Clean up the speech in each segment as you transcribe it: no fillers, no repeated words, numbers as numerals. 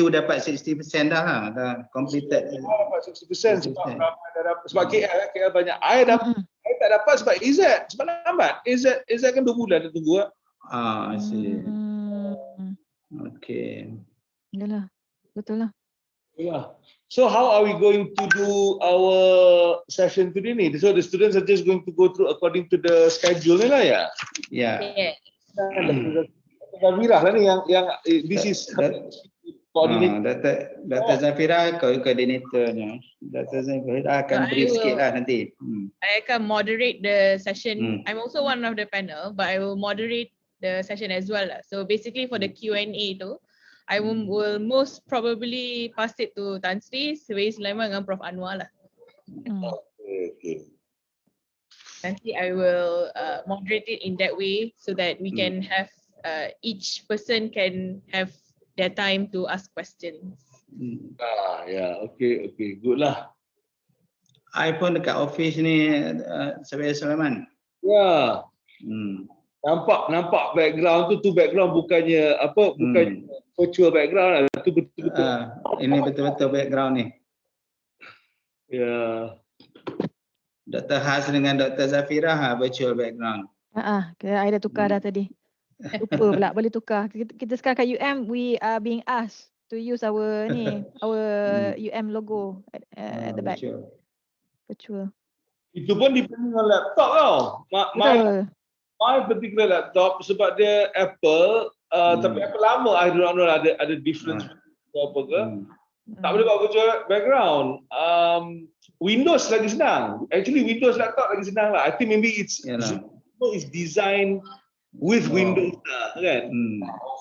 you dapat 60% dah lah, dah completed. Dapat 60% sebab ramai dah dapat, sebab KL banyak. I tak dapat sebab AZ, sebab lambat. AZ kan 2 bulan dia tunggu. I see. Okay. Yalah, betul lah. Yeah. So how are we going to do our session today ni? So the students are just going to go through according to the schedule ni lah ya? Yeah. Zafirah lah ni yang this is coordinator. Dr. Zafirah koordinatornya. Dr. Zafirah akan brief sikit lah nanti. I akan moderate the session. I'm also one of the panel, but I will moderate the session as well lah. So basically for the Q&A tu, I will most probably pass it to Tan Sri, Sulaiman dengan Prof Anuar lah. Okay. Nanti I will moderate it in that way so that we can have each person can have their time to ask questions. Okay, good lah. I pun dekat office ni, Sulaiman. Ya. Nampak background tu background bukannya bukannya virtual background lah, tu betul-betul. Ini betul-betul background ni. Ya. Dr. Has dengan Dr. Zafirah virtual background. I dah tukar dah tadi. Lupa pula, boleh tukar. Kita sekarang kat UM, we are being asked to use our UM logo at the back. Virtual. Itu pun depending on laptop tau. My particular laptop sebab dia Apple, tapi Apple lama, I don't know ada difference apa ke. Tak boleh buat virtual background. Windows lagi senang. Actually Windows laptop lagi senang lah. I think maybe it's designed with Windows lah kan.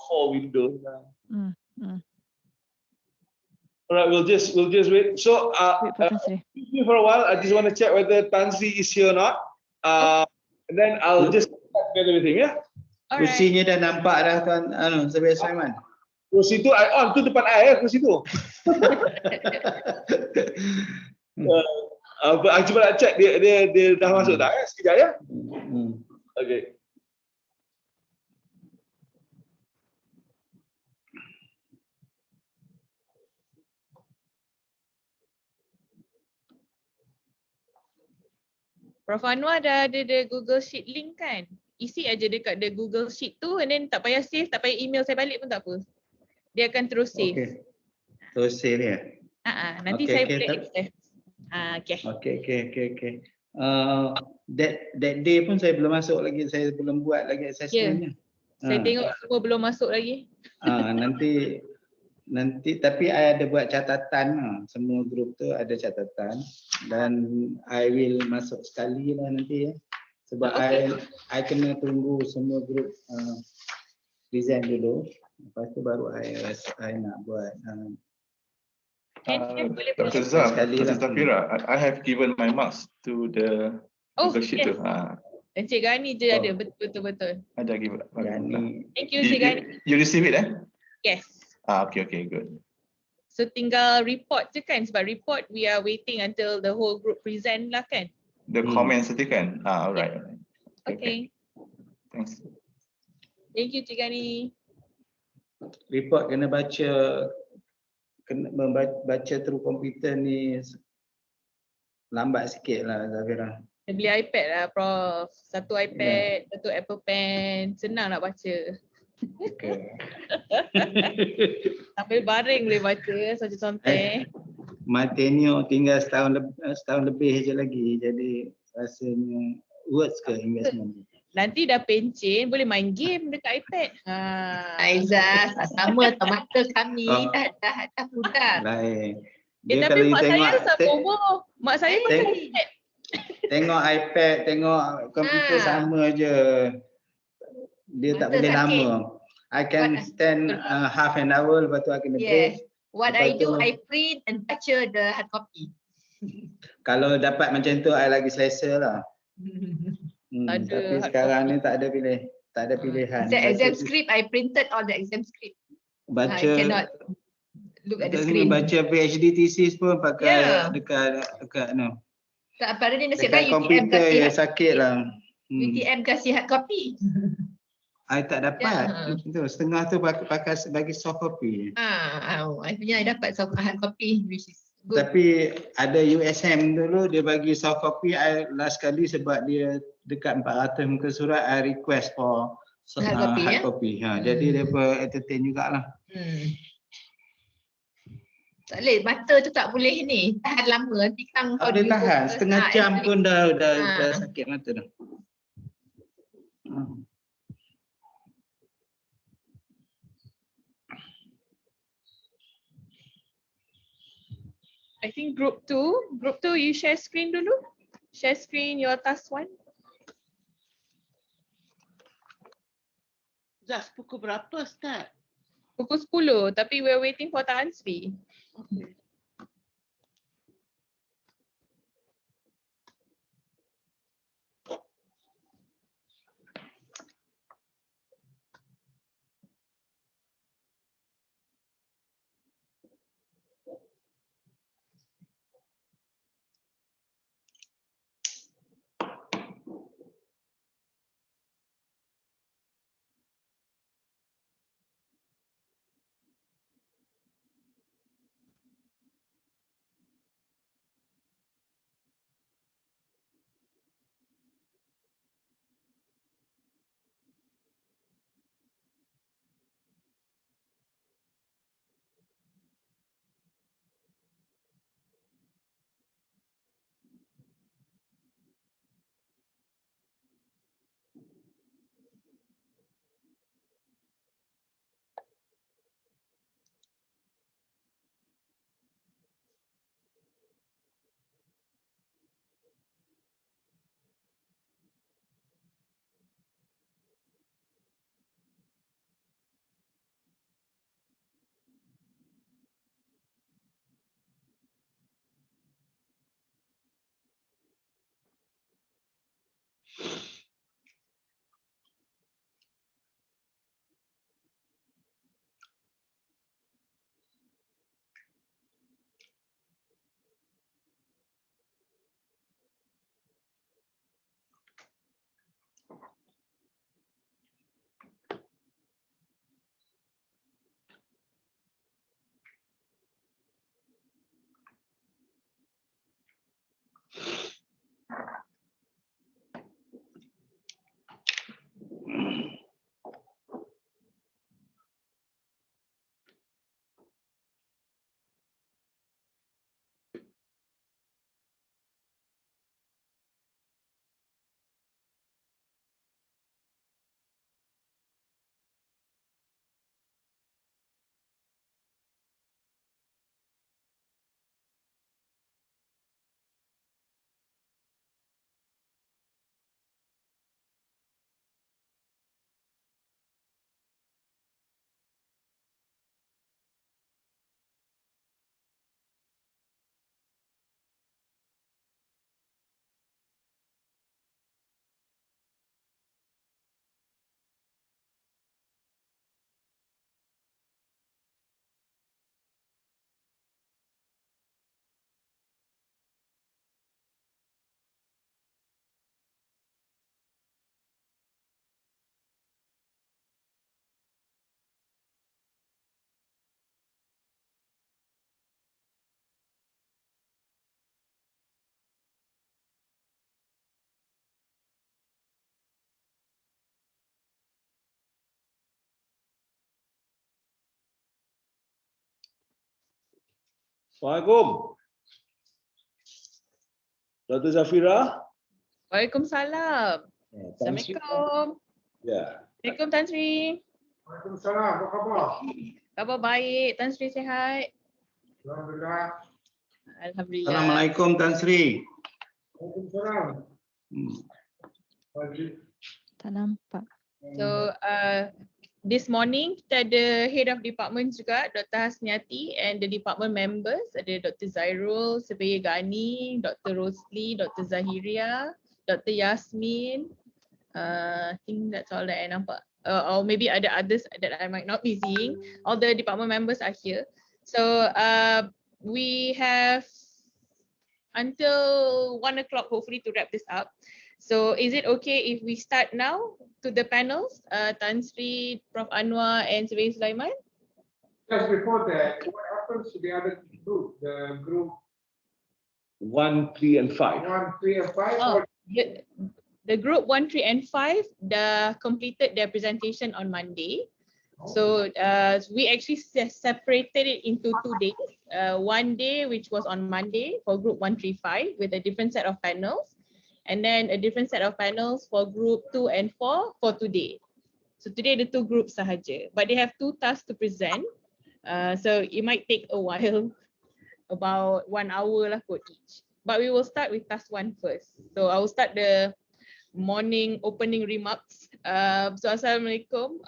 For Windows lah. Alright, we'll just wait. So for a while, I just want to check whether Tan Sri is here or not. And then I'll just get everything, ya. Kursinya dah nampak dah tuan Sulaiman. Kursi tu I on tu depan I kursi tu. I cuba nak check dia dah masuk tak ya? Sekejap ya. Okay. Prof Anwar dah ada the Google Sheet link kan? Isi aja dekat the Google Sheet tu and then tak payah save, tak payah email saya balik pun tak apa. Dia akan terus save. Okay. Terus save ya? Nanti saya boleh access. Okay. That day pun saya belum masuk lagi, saya belum buat lagi assessment-nya. Saya tengok semua belum masuk lagi. Nanti tapi I ada buat catatan semua grup tu ada catatan dan I will masuk sekali lah nanti ya. Sebab I kena tunggu semua grup present dulu. Lepas tu baru I nak buat Dr. Zafirah, I have given my marks to the Google Sheet tu. Encik Ghani je ada, betul. Ada give. Ghani. Thank you Encik Ghani. You receive it Yes. Okay, good. So tinggal report je kan, sebab report we are waiting until the whole group present lah kan. The comments tadi kan? Alright. Okay. Thanks. Thank you Encik Ghani. Report kena baca through komputer ni lambat sikit lah Zafirah. Beli iPad lah Prof. Satu iPad, satu Apple Pen, senang nak baca. Sambil baring boleh baca santai-santai. Matenio tinggal setahun lebih je lagi, jadi rasanya worth ke investment. Nanti dah pencen boleh main game dekat iPad. Aizah, sama mata kami dah pudar. Lain. Tapi mak saya sama umur. Mak saya pakai iPad. Tengok iPad, tengok komputer sama je. Dia tak boleh lama. I can stand half an hour, lepas tu I kena break. What I do, I print and baca the hard copy. Kalau dapat macam tu, I lagi selesa lah. Tapi sekarang ni tak ada pilihan. The exam script, I printed all the exam script. Baca, I cannot look at the screen. Baca PhD thesis pun pakai dekat no. Tak, pada ni nasib baik UTM komputer kasih sakit lah. UTM kasih hard copy. I tak dapat. Itu setengah tu pakai bagi soft copy. I punya I dapat hard copy which is good. Tapi ada USM dulu dia bagi soft copy. I last kali sebab dia dekat 400 muka surat, I request for hard copy. Jadi dia entertain jugalah. Tak boleh, mata tu tak boleh ni, tahan lama nanti kan. Tak boleh tahan, setengah jam pun dah sakit mata dah. I think group 2 you share screen dulu. Share screen your task 1. Just pukul berapa start? Pukul 10 tapi we're waiting for Tan Sri. Okay. Assalamualaikum. Dr. Zafirah. Waalaikumsalam. Assalamualaikum. Ya. Assalamualaikum Tan Sri. Waalaikumsalam, apa khabar? Khabar baik, Tan Sri sihat? Alhamdulillah. Alhamdulillah. Assalamualaikum Tan Sri. Waalaikumsalam. Tak nampak. So this morning kita ada head of department juga, Dr. Hasniati, and the department members ada Dr. Zairul, Sebagai Ghani, Dr. Rosli, Dr. Zahiriah, Dr. Yasmin. I think that's all that I nampak. Or maybe ada others that I might not be seeing. All the department members are here. So we have until 1 o'clock hopefully to wrap this up. So is it okay if we start now to the panels? Tan Sri, Prof Anuar and Sulaiman? Just before that, what happens to the other group? The group 1, 3, and 5. 1, 3, and 5? Oh, the group 1, 3, and 5 completed their presentation on Monday. So we actually separated it into 2 days. One day, which was on Monday for group 1, 3, 5 with a different set of panels. And then a different set of panels for group 2 and 4 for today. So today the 2 groups sahaja, but they have 2 tasks to present. So it might take a while, about 1 hour lah for each. But we will start with task 1 first. So I will start the morning opening remarks. So Assalamualaikum.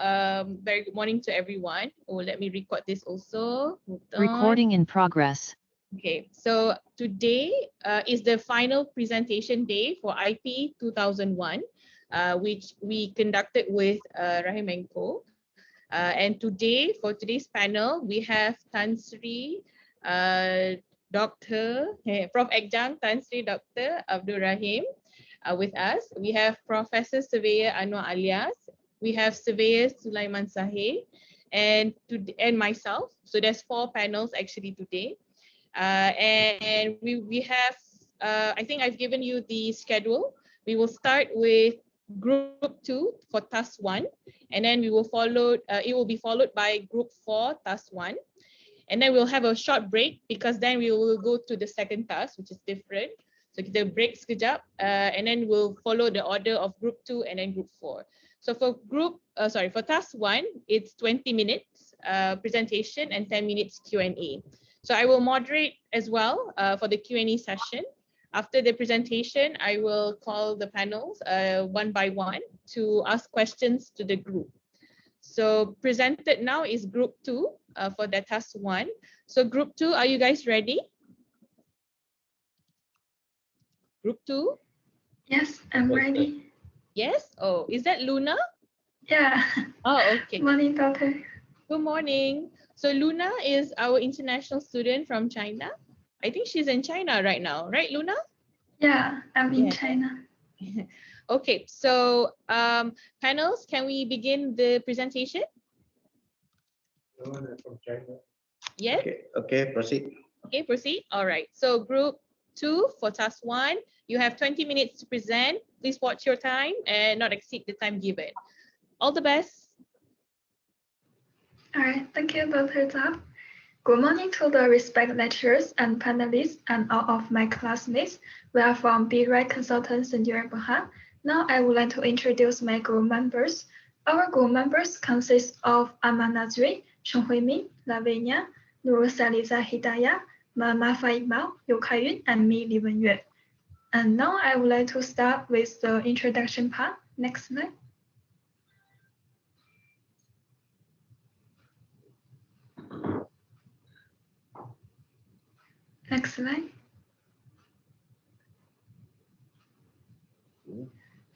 Very good morning to everyone. Oh, let me record this also. Recording in progress. Okay, so today is the final presentation day for IP 2001, which we conducted with Rahim Co. And today, for today's panel, we have Tan Sri, Dr. Prof Adjunct Tan Sri Dr. Abdul with us. We have Professor Surveyor Anuar Alias. We have Surveyor Sulaiman Saheh and myself. So there's 4 panels actually today. And we have, I think I've given you the schedule. We will start with group 2 for task 1, and then we will follow, it will be followed by group 4 task 1. And then we'll have a short break because then we will go to the second task, which is different. So kita break sekejap, and then we'll follow the order of group 2 and then group 4. So for for task 1, it's 20 minutes presentation and 10 minutes Q&A. So I will moderate as well for the Q&A session. After the presentation, I will call the panels one by one to ask questions to the group. So presented now is group 2 for the task 1. So group 2, are you guys ready? Group 2? Yes, I'm ready. Yes? Oh, is that Luna? Yeah. Oh, okay. Morning, doctor. Good morning. So Luna is our international student from China. I think she's in China right now, right, Luna? Yeah, I'm in China. Okay, so panels, can we begin the presentation? From China. Yes? Okay, proceed. Okay, proceed. All right. So group 2 for task 1, you have 20 minutes to present. Please watch your time and not exceed the time given. All the best. All right, thank you, Dr. Zhao. Good morning to the respected lecturers and panelists and all of my classmates. We are from B-Right Consultants in Berhad. Now I would like to introduce my group members. Our group members consist of Aman Nazri, Chong Hui Min, Lavinia, Nur Saliza Hidayah, Mama Faimao, Liu Kaiyun, and me, Li Wenyue. And now I would like to start with the introduction part. Next slide. Next slide.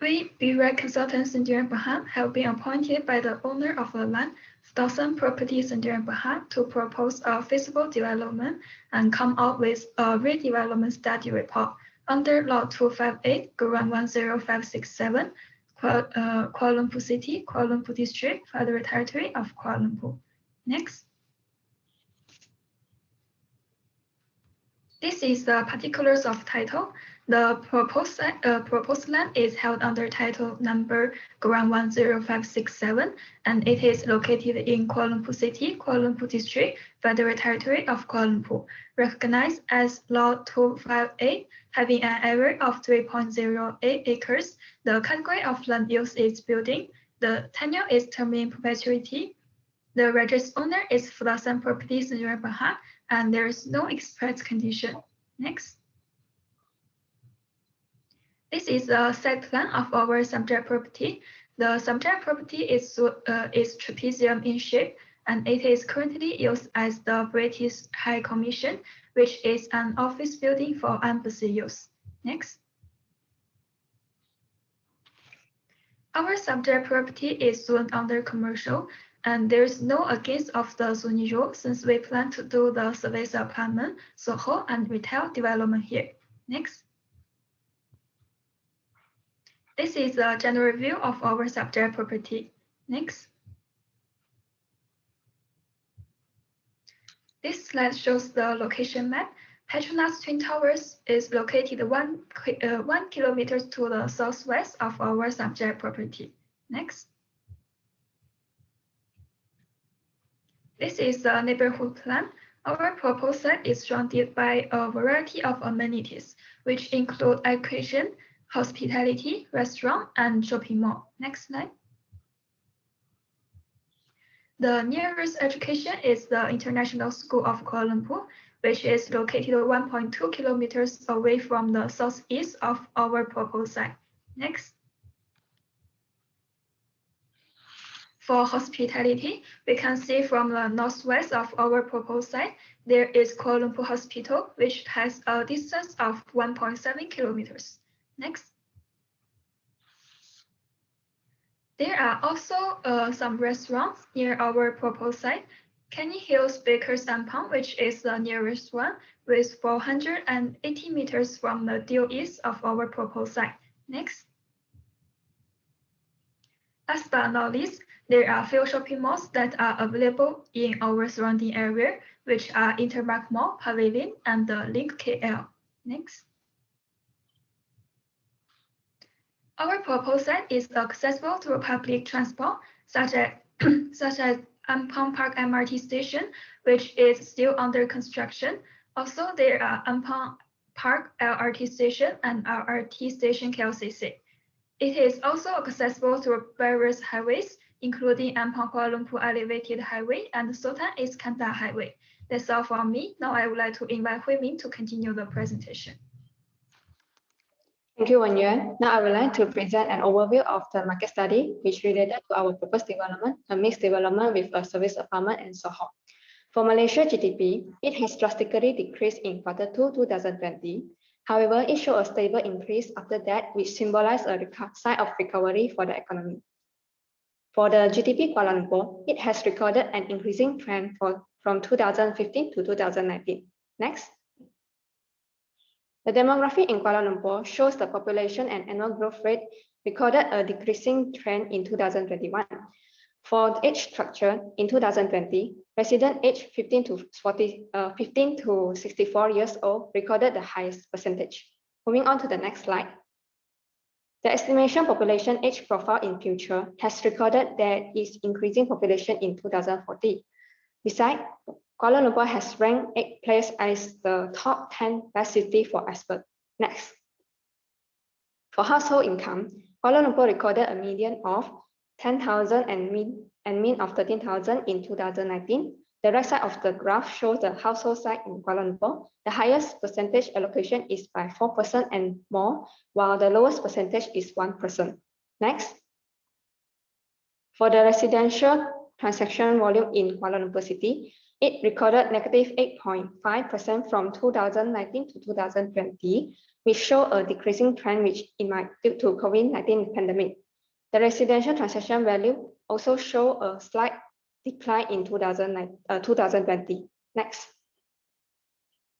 We, B-Right Consultants in Berhad, have been appointed by the owner of the land, Stawson Properties in Berhad, to propose a feasible development and come up with a redevelopment study report under Law 258, Grant 10567, Kuala Lumpur City, Kuala Lumpur District, Federal Territory of Kuala Lumpur. Next. This is the particulars of title. The proposed land is held under title number Grant 10567, and it is located in Kuala Lumpur City, Kuala Lumpur District, Federal Territory of Kuala Lumpur, recognized as Law 258, having an area of 3.08 acres. The category of land use is building. The tenure is term in perpetuity. The registered owner is Stawson Properties in Berhad, and there is no express condition. Next. This is a site plan of our subject property. The subject property is trapezium in shape, and it is currently used as the British High Commission, which is an office building for embassy use. Next. Our subject property is zoned under commercial, and there is no against of the zoning rule since we plan to do the service apartment, Soho, and retail development here. Next. This is a general view of our subject property. Next. This slide shows the location map. Petronas Twin Towers is located 1 kilometer to the southwest of our subject property. Next. This is the neighborhood plan. Our proposed site is surrounded by a variety of amenities, which include education, hospitality, restaurant, and shopping mall. Next slide. The nearest education is the International School of Kuala Lumpur, which is located 1.2 kilometers away from the southeast of our proposed site. Next. For hospitality, we can see from the northwest of our proposed site, there is Kuala Lumpur Hospital, which has a distance of 1.7 kilometers. Next. There are also some restaurants near our proposed site. Ghani Hills Baker's Ampang, which is the nearest one, with 480 meters from the due east of our proposed site. Next. Last but not least, there are few shopping malls that are available in our surrounding area, which are Intermark Mall, Pavilion, and the Link KL. Next. Our proposed site is accessible through public transport, such as Ampang Park MRT station, which is still under construction. Also, there are Ampang Park LRT station and LRT station KLCC. It is also accessible through various highways, including Ampang Kuala Lumpur Elevated Highway and Sultan Iskandar Highway. That's all from me. Now I would like to invite Hui Min to continue the presentation. Thank you, Yuan. Now I would like to present an overview of the market study, which related to our proposed development, a mixed development with a service apartment and Saheh. For Malaysia GDP, it has drastically decreased in Q2 2020. However, it showed a stable increase after that, which symbolized a sign of recovery for the economy. For the GDP Kuala Lumpur, it has recorded an increasing trend from 2015 to 2019. Next. The demography in Kuala Lumpur shows the population and annual growth rate recorded a decreasing trend in 2021. For age structure, in 2020, residents aged 15 to 64 years old recorded the highest percentage. Moving on to the next slide. The estimation population age profile in future has recorded there is increasing population in 2040. Besides, Kuala Lumpur has ranked 8th place as the top 10 best city for experts. Next. For household income, Kuala Lumpur recorded a median of 10,000 and mean of 13,000 in 2019. The right side of the graph shows the household size in Kuala Lumpur. The highest percentage allocation is by 4% and more, while the lowest percentage is 1%. Next. For the residential transaction volume in Kuala Lumpur City, it recorded negative 8.5% from 2019 to 2020, which show a decreasing trend which might due to COVID-19 pandemic. The residential transaction value also show a slight decline in 2020. Next.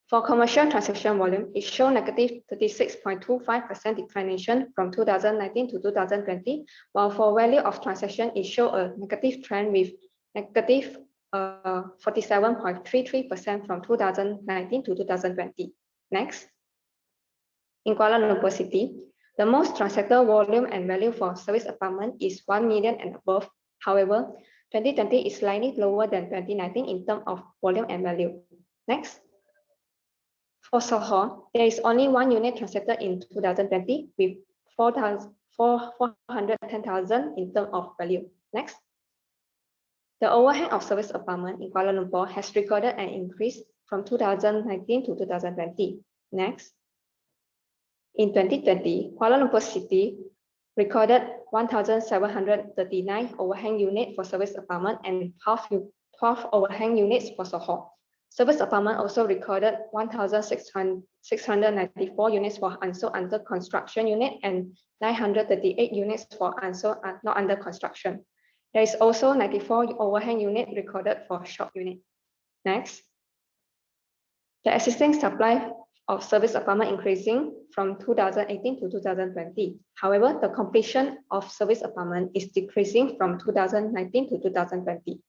For commercial transaction volume, it show negative 36.25% declination from 2019 to 2020, while for value of transaction, it show a negative trend with negative 47.33% from 2019 to 2020. Next. In Kuala Lumpur City, the most transacted volume and value for service apartment is 1 million and above. However, 2020 is slightly lower than 2019 in terms of volume and value. Next. For Saheh, there is only 1 unit transacted in 2020 with 410,000 in terms of value. Next. The overhang of service apartment in Kuala Lumpur has recorded an increase from 2019 to 2020. Next. In 2020, Kuala Lumpur City recorded 1,739 overhang units for service apartment and 12 overhang units for Saheh. Service apartment also recorded 1,694 units for unsold under construction unit and 938 units for unsold not under construction. There is also 94 overhang unit recorded for shop unit. Next. The existing supply of service apartment increasing from 2018 to 2020. However, the completion of service apartment is decreasing from 2019 to 2020.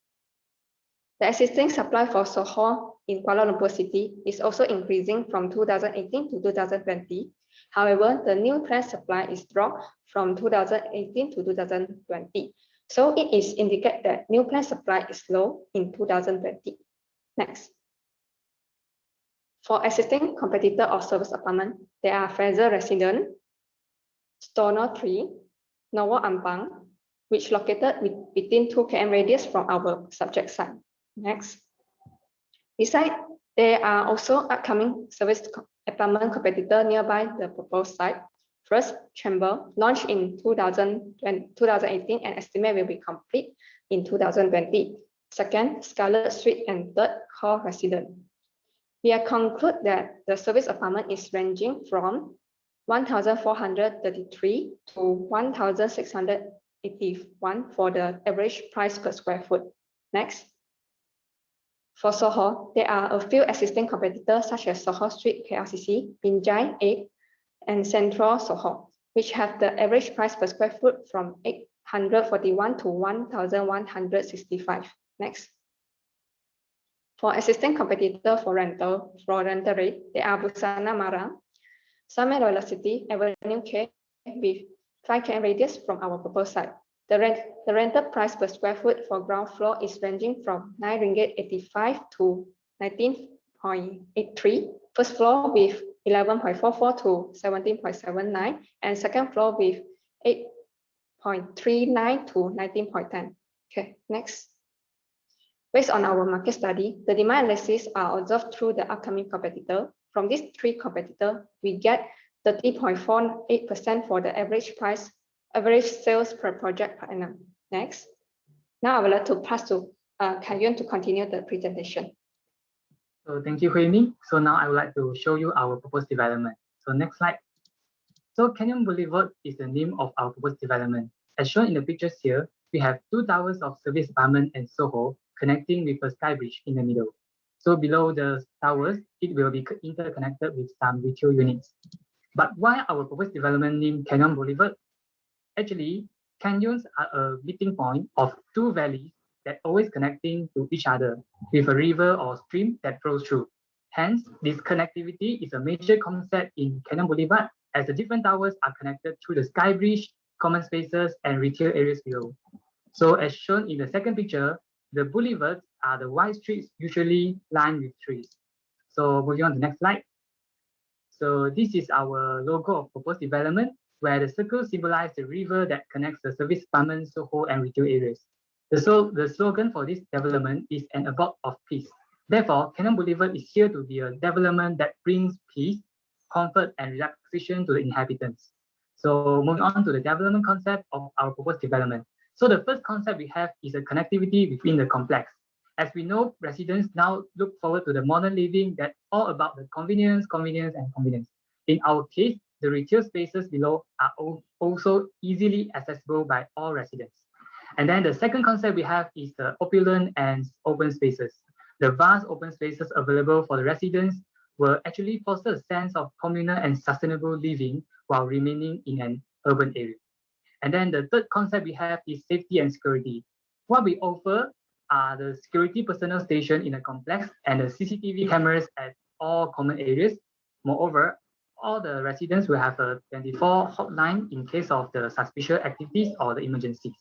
The existing supply for Soho in Kuala Lumpur City is also increasing from 2018 to 2020. However, the new planned supply is dropped from 2018 to 2020. So it is indicate that new planned supply is low in 2020. Next. For existing competitor of service apartment, there are Fraser Residence, Stoner 3, Jalan Ampang, which located within 2 km radius from our subject site. Next. Besides, there are also upcoming service apartment competitor nearby the proposed site. First, Chamber, launched in 2018 and estimate will be complete in 2020. Second, Scarlet Street, and third, Core Residence. We have concluded that the service apartment is ranging from 1,433 to 1,681 for the average price per square foot. Next. For Soho, there are a few existing competitors such as Soho Street KLCC, Binjai 8, and Central Soho, which have the average price per square foot from 841 to 1,165. Next. For existing competitor for rental rate, there are Busana Mara, Summit Royal City, Avenue K with 5 km radius from our proposed site. The rental price per square foot for ground floor is ranging from 9 ringgit 85 to 19.83. First floor with 11.44 to 17.79, and second floor with 8.39 to 19.10. Okay, next. Based on our market study, the demand analysis are observed through the upcoming competitor. From these 3 competitors, we get 30.48% for the average sales per project per annum. Next. Now I would like to pass to Kayun to continue the presentation. So thank you, Ain'ni. So now I would like to show you our proposed development. So next slide. So Canyon Boulevard is the name of our proposed development. As shown in the pictures here, we have 2 towers of service apartment and Soho connecting with a sky bridge in the middle. So below the towers, it will be interconnected with some retail units. But why our proposed development named Canyon Boulevard? Actually, canyons are a meeting point of 2 valleys that always connecting to each other with a river or stream that flows through. Hence, this connectivity is a major concept in Canyon Boulevard, as the different towers are connected through the sky bridge, common spaces, and retail areas below. So as shown in the second picture, the boulevards are the wide streets usually lined with trees. So moving on to the next slide. So this is our logo of proposed development, where the circle symbolizes the river that connects the service apartment, Soho, and retail areas. The slogan for this development is an abode of peace. Therefore, Canyon Boulevard is here to be a development that brings peace, comfort, and relaxation to the inhabitants. So moving on to the development concept of our proposed development. So the first concept we have is a connectivity within the complex. As we know, residents now look forward to the modern living that's all about the convenience. In our case, the retail spaces below are also easily accessible by all residents. And then the second concept we have is the opulent and open spaces. The vast open spaces available for the residents will actually foster a sense of communal and sustainable living while remaining in an urban area. And then the third concept we have is safety and security. What we offer are the security personnel station in a complex and the CCTV cameras at all common areas. Moreover, all the residents will have a 24 hotline in case of the suspicious activities or the emergencies.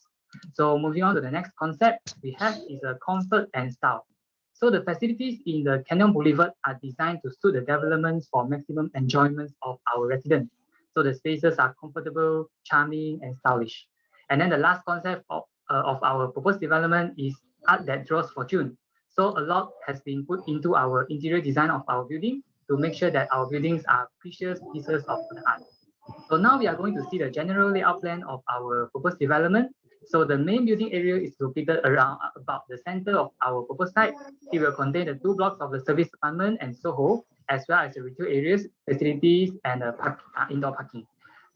So moving on to the next concept we have is a comfort and style. So the facilities in the Canyon Boulevard are designed to suit the developments for maximum enjoyment of our residents. So the spaces are comfortable, charming, and stylish. And then the last concept of our proposed development is art that draws fortune. So a lot has been put into our interior design of our building to make sure that our buildings are precious pieces of the art. So now we are going to see the general layout plan of our proposed development. So the main building area is located around about the center of our proposed site. It will contain the 2 blocks of the service apartment and Soho, as well as the retail areas, facilities, and indoor parking.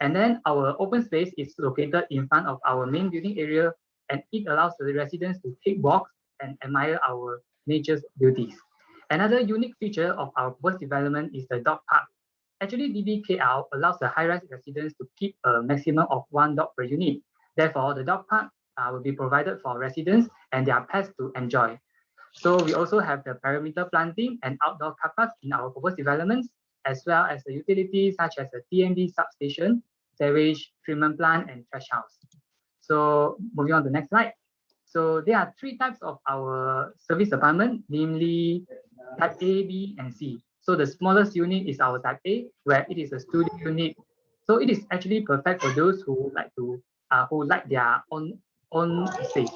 And then our open space is located in front of our main building area, and it allows the residents to take walks and admire our nature's beauties. Another unique feature of our proposed development is the dog park, actually DDKL allows the high-rise residents to keep a maximum of 1 dog per unit. Therefore, the dog park will be provided for residents and their pets to enjoy. So we also have the perimeter planting and outdoor car parks in our proposed developments, as well as the utilities such as the TND substation, sewage treatment plant, and trash house. So moving on to the next slide. So there are 3 types of our service apartment, namely type A, B, and C. So the smallest unit is our type A, where it is a studio unit. So it is actually perfect for those who like their own space.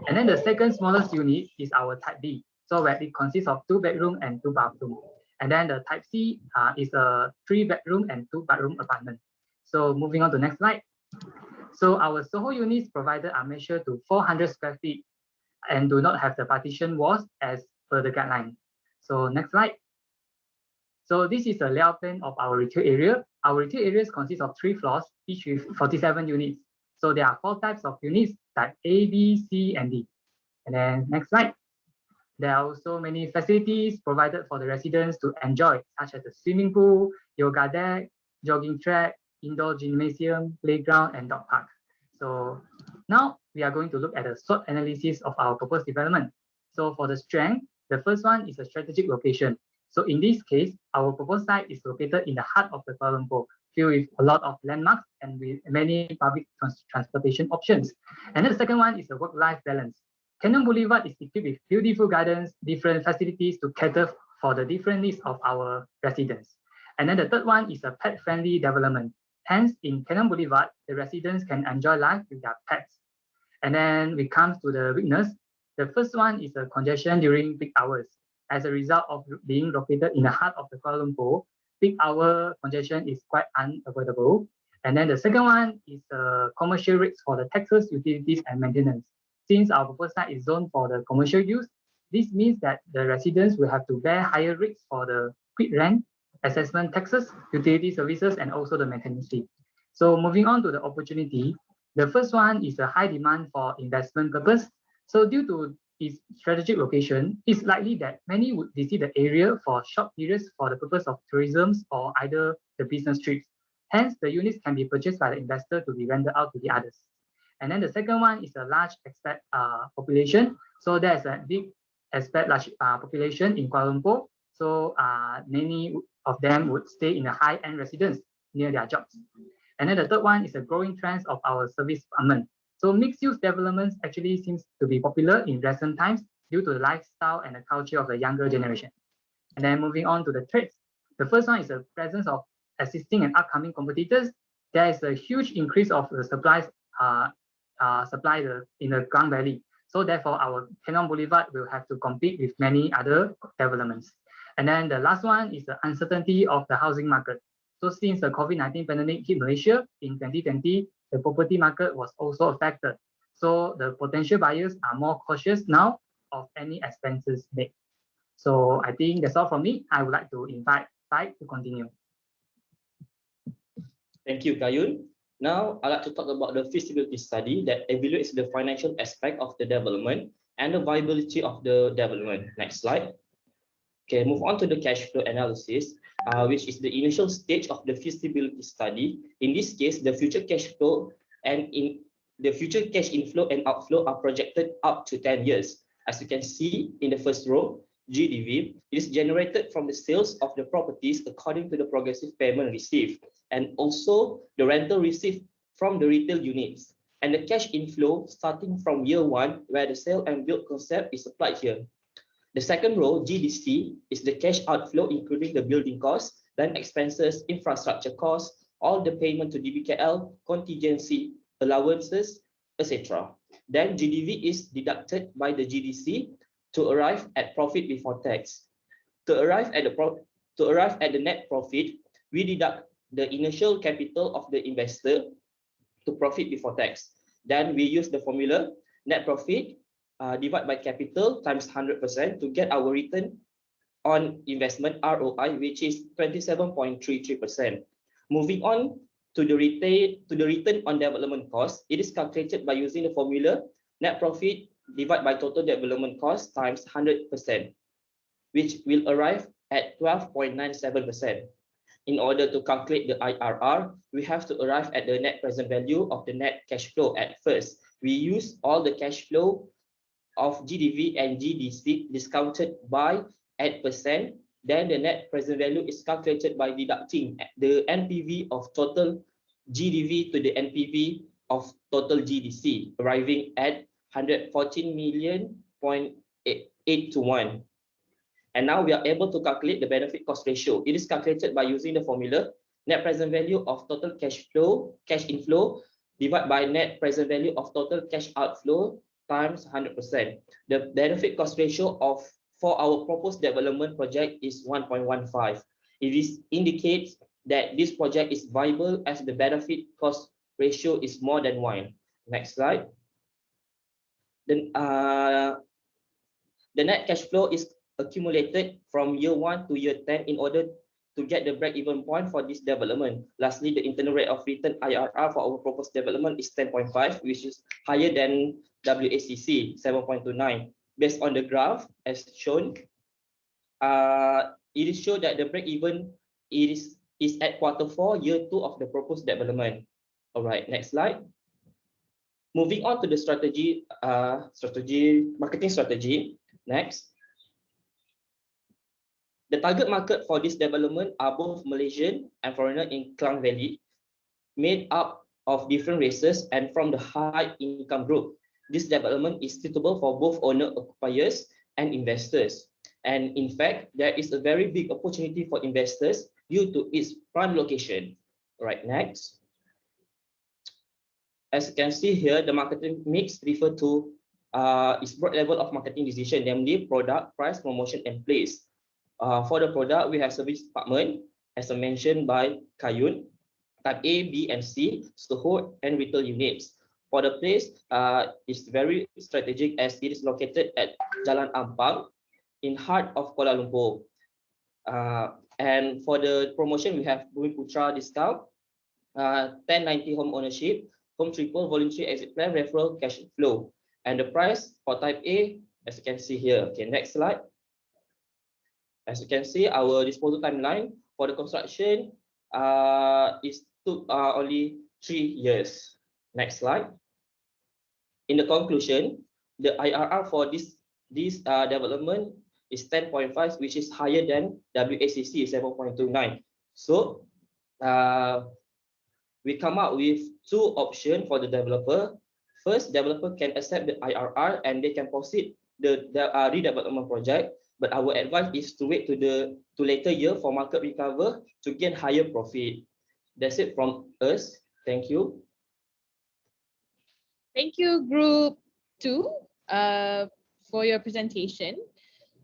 And then the second smallest unit is our type B, so where it consists of 2 bedroom and 2 bathroom. And then the type C is a 3 bedroom and 2 bathroom apartment. So moving on to the next slide. So our Soho units provided are measured to 400 square feet and do not have the partition walls as per the guideline. So next slide. So this is a layout plan of our retail area. Our retail areas consist of 3 floors, each with 47 units. So there are 4 types of units, type A, B, C, and D. And then next slide. There are also many facilities provided for the residents to enjoy, such as the swimming pool, yoga deck, jogging track, indoor gymnasium, playground, and dog park. So now we are going to look at a SWOT analysis of our proposed development. So for the strength, the first one is a strategic location. So in this case, our proposed site is located in the heart of the Kuala Lumpur, filled with a lot of landmarks and with many public transportation options. And then the second one is a work-life balance. Cannon Boulevard is equipped with beautiful gardens, different facilities to cater for the different needs of our residents. And then the third one is a pet-friendly development. Hence, in Cannon Boulevard, the residents can enjoy life with their pets. And then we come to the weakness. The first one is a congestion during peak hours. As a result of being located in the heart of the Kuala Lumpur, peak hour congestion is quite unavoidable. And then the second one is commercial rates for the taxes, utilities, and maintenance. Since our proposed site is zoned for the commercial use, this means that the residents will have to bear higher rates for the quick rent, assessment taxes, utility services, and also the maintenance fee. So moving on to the opportunity, the first one is a high demand for investment purpose. So due to its strategic location, it's likely that many would visit the area for short periods for the purpose of tourism or either the business trips. Hence, the units can be purchased by the investor to be rented out to the others. And then the second one is a large expat population. So there's a big expat large population in Kuala Lumpur. So many of them would stay in a high-end residence near their jobs. And then the third one is a growing trend of our service apartment. So mixed-use developments actually seems to be popular in recent times due to the lifestyle and the culture of the younger generation. And then moving on to the trades. The first one is the presence of existing and upcoming competitors. There is a huge increase of the supplies in the Klang Valley. So therefore, our Cannon Boulevard will have to compete with many other developments. And then the last one is the uncertainty of the housing market. So since the COVID-19 pandemic hit Malaysia in 2020, the property market was also affected. So the potential buyers are more cautious now of any expenses made. So I think that's all from me. I would like to invite Zyed to continue. Thank you, Kayun. Now, I'd like to talk about the feasibility study that evaluates the financial aspect of the development and the viability of the development. Next slide. Okay, move on to the cash flow analysis, which is the initial stage of the feasibility study. In this case, the future cash flow and the future cash inflow and outflow are projected up to 10 years. As you can see in the first row, GDV is generated from the sales of the properties according to the progressive payment received, and also the rental received from the retail units, and the cash inflow starting from year 1, where the sale and build concept is applied here. The second row, GDC, is the cash outflow including the building costs, land expenses, infrastructure costs, all the payment to DBKL, contingency, allowances, etc. Then GDV is deducted by the GDC to arrive at profit before tax. To arrive at the net profit, we deduct the initial capital of the investor to profit before tax. Then we use the formula net profit divided by capital times 100% to get our return on investment ROI, which is 27.33%. Moving on to the return on development cost, it is calculated by using the formula net profit divided by total development cost times 100%, which will arrive at 12.97%. in order to calculate the IRR, we have to arrive at the net present value of the net cash flow at first. We use all the cash flow of GDV and GDC discounted by 8%. Then the net present value is calculated by deducting the NPV of total GDV to the NPV of total GDC, arriving at 114 million.8 to 1. And now we are able to calculate the benefit cost ratio. It is calculated by using the formula net present value of total cash inflow divided by net present value of total cash outflow times 100%. The benefit cost ratio for our proposed development project is 1.15. It indicates that this project is viable as the benefit cost ratio is more than 1. Next slide. Then the net cash flow is accumulated from year 1 to year 10 in order to get the break-even point for this development. Lastly, the internal rate of return IRR for our proposed development is 10.5, which is higher than WACC 7.29. Based on the graph as shown, it is shown that the break-even is at Q4, year 2 of the proposed development. All right, next slide. Moving on to the marketing strategy. Next. The target market for this development are both Malaysian and foreigner in Klang Valley, made up of different races and from the high income group. This development is suitable for both owner-occupiers and investors. And in fact, there is a very big opportunity for investors due to its prime location. All right, next. As you can see here, the marketing mix refer to its broad level of marketing decision, namely product, price, promotion, and place. For the product, we have service department, as mentioned by Kayun, type A, B, and C, storehold, and retail units. For the place, it's very strategic as it is located at Jalan Ampang, in heart of Kuala Lumpur. And for the promotion, we have Bumi Putra discount, 1090 home ownership, home triple, voluntary exit plan, referral, cash flow. And the price for type A, as you can see here. Okay, next slide. As you can see, our disposal timeline for the construction took only 3 years. Next slide. In the conclusion, the IRR for this development is 10.5, which is higher than WACC 7.29. So we come up with 2 options for the developer. First, developer can accept the IRR and they can proceed the redevelopment project. But our advice is to wait to later year for market recover to gain higher profit. That's it from us. Thank you. Thank you, Group 2, for your presentation.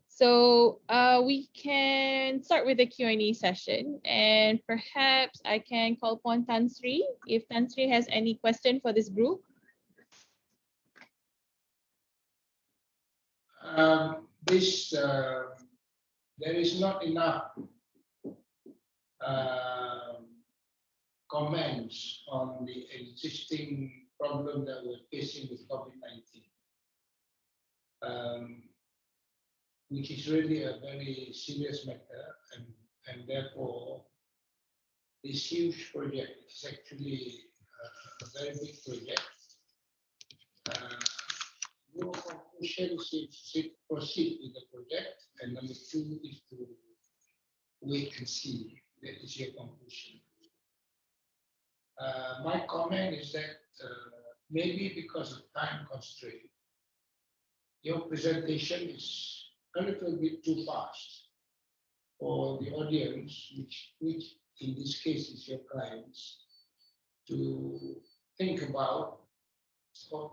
So we can start with the Q&A session, and perhaps I can call upon Tan Sri if Tan Sri has any question for this group. There is not enough comments on the existing problem that we're facing with COVID-19, which is really a very serious matter, and therefore this huge project is actually a very big project. Your conclusion is to proceed with the project, and number 2 is to wait and see. That is your conclusion. My comment is that maybe because of time constraint, your presentation is a little bit too fast for the audience, which in this case is your clients, to think about of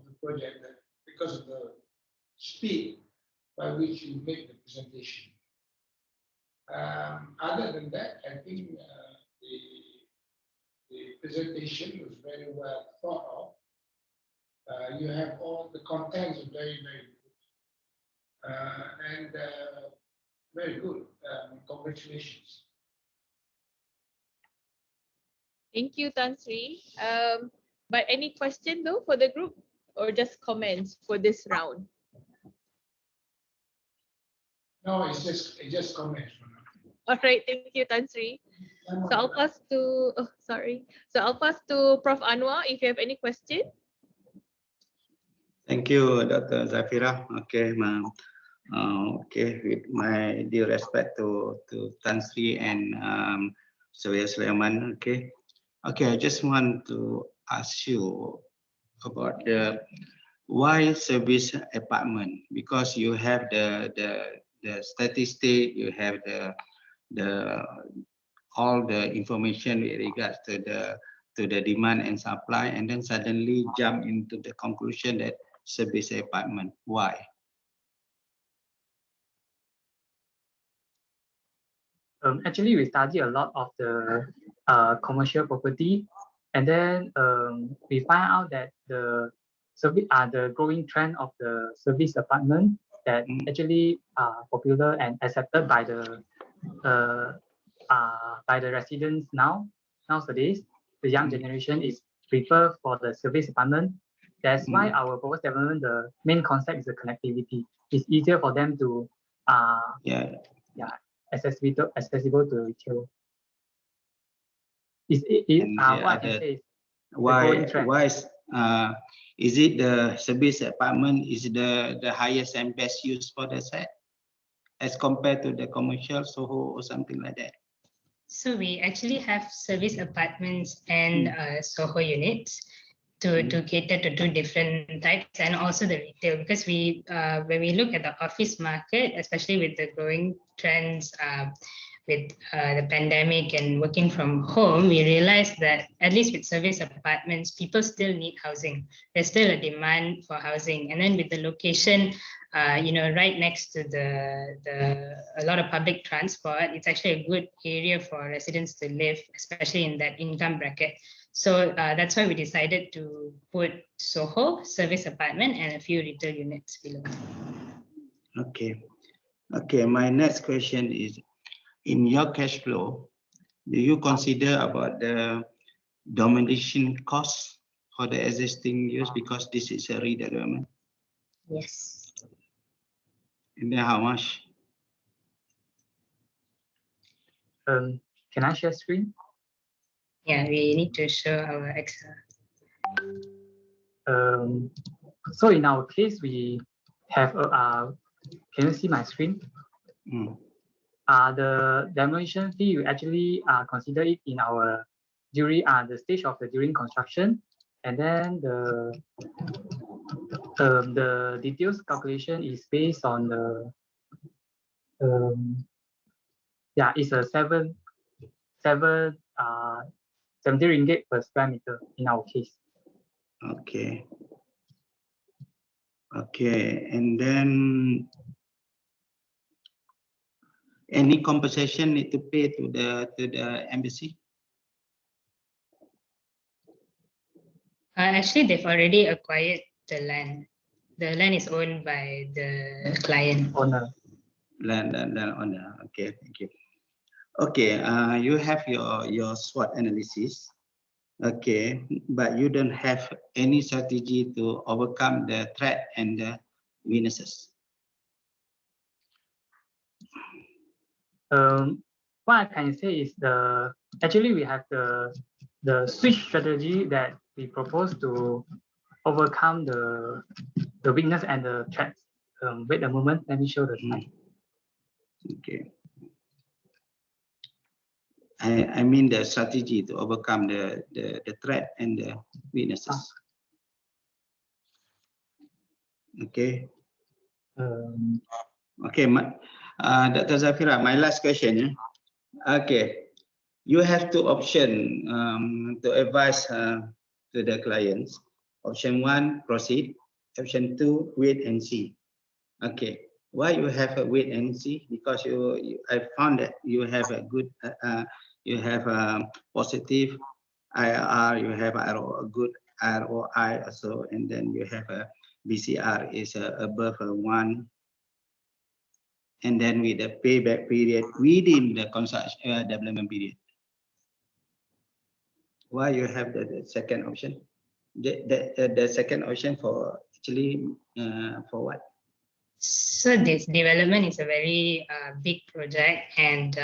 the project, that because of the speed by which you make the presentation. Other than that, I think the presentation was very well thought of. You have all the contents are very, very good. And very good. Congratulations. Thank you, Tan Sri. But any question though for the group, or just comments for this round? No, it's just comments for now. All right, thank you, Tan Sri. So I'll pass to, So I'll pass to Prof. Anuar if you have any question. Thank you, Dr. Zafirah. Okay, ma'am. Okay, with my due respect to Tan Sri and Sulaiman. Okay, I just want to ask you about the why service apartment, because you have the statistic, you have the all the information with regards to the demand and supply, and then suddenly jump into the conclusion that service apartment. Why? Actually, we study a lot of the commercial property, and then we find out that the growing trend of the service apartment that actually are popular and accepted by the residents nowadays. The young generation is prefer for the service apartment. That's why our proposed development, the main concept is the connectivity. It's easier for them to accessible to retail. What I can say is why is it the service apartment is the highest and best use for the set as compared to the commercial Soho or something like that? So we actually have service apartments and Soho units to cater to two different types, and also the retail, because we when we look at the office market, especially with the growing trends with the pandemic and working from home, we realized that at least with service apartments, people still need housing. There's still a demand for housing, and then with the location, right next to a lot of public transport, it's actually a good area for residents to live, especially in that income bracket. So that's why we decided to put Soho, service apartment, and a few retail units below. Okay. My next question is, in your cash flow, do you consider about the demolition cost for the existing use, because this is a redevelopment? Yes. And then how much? Can I share screen? Yeah, we need to show our Excel. So in our case, we have can you see my screen? The demolition fee, we actually consider it in our during the stage of during construction, and then the details calculation is based on the it's a 70 ringgit per square meter in our case. Okay, and then any compensation need to pay to the embassy? Actually, they've already acquired the land. The land is owned by the client. Owner. Land owner. Okay, thank you. Okay, you have your SWOT analysis. Okay, but you don't have any strategy to overcome the threat and the weaknesses. What I can say is actually we have the switch strategy that we propose to overcome the weakness and the threats. Wait a moment, let me show the slide. Okay. I mean the strategy to overcome the threat and the weaknesses. Okay. Okay, Dr. Zafirah, my last question. Yeah? Okay, you have two options to advise to the clients. Option 1, proceed. Option 2, wait and see. Okay, why you have a wait and see? Because I found that you have a good, you have a positive IRR, you have a good ROI also, and then you have a BCR is above 1. And then with the payback period within the construction development period. Why you have the second option? The second option for actually for what? So this development is a very big project, and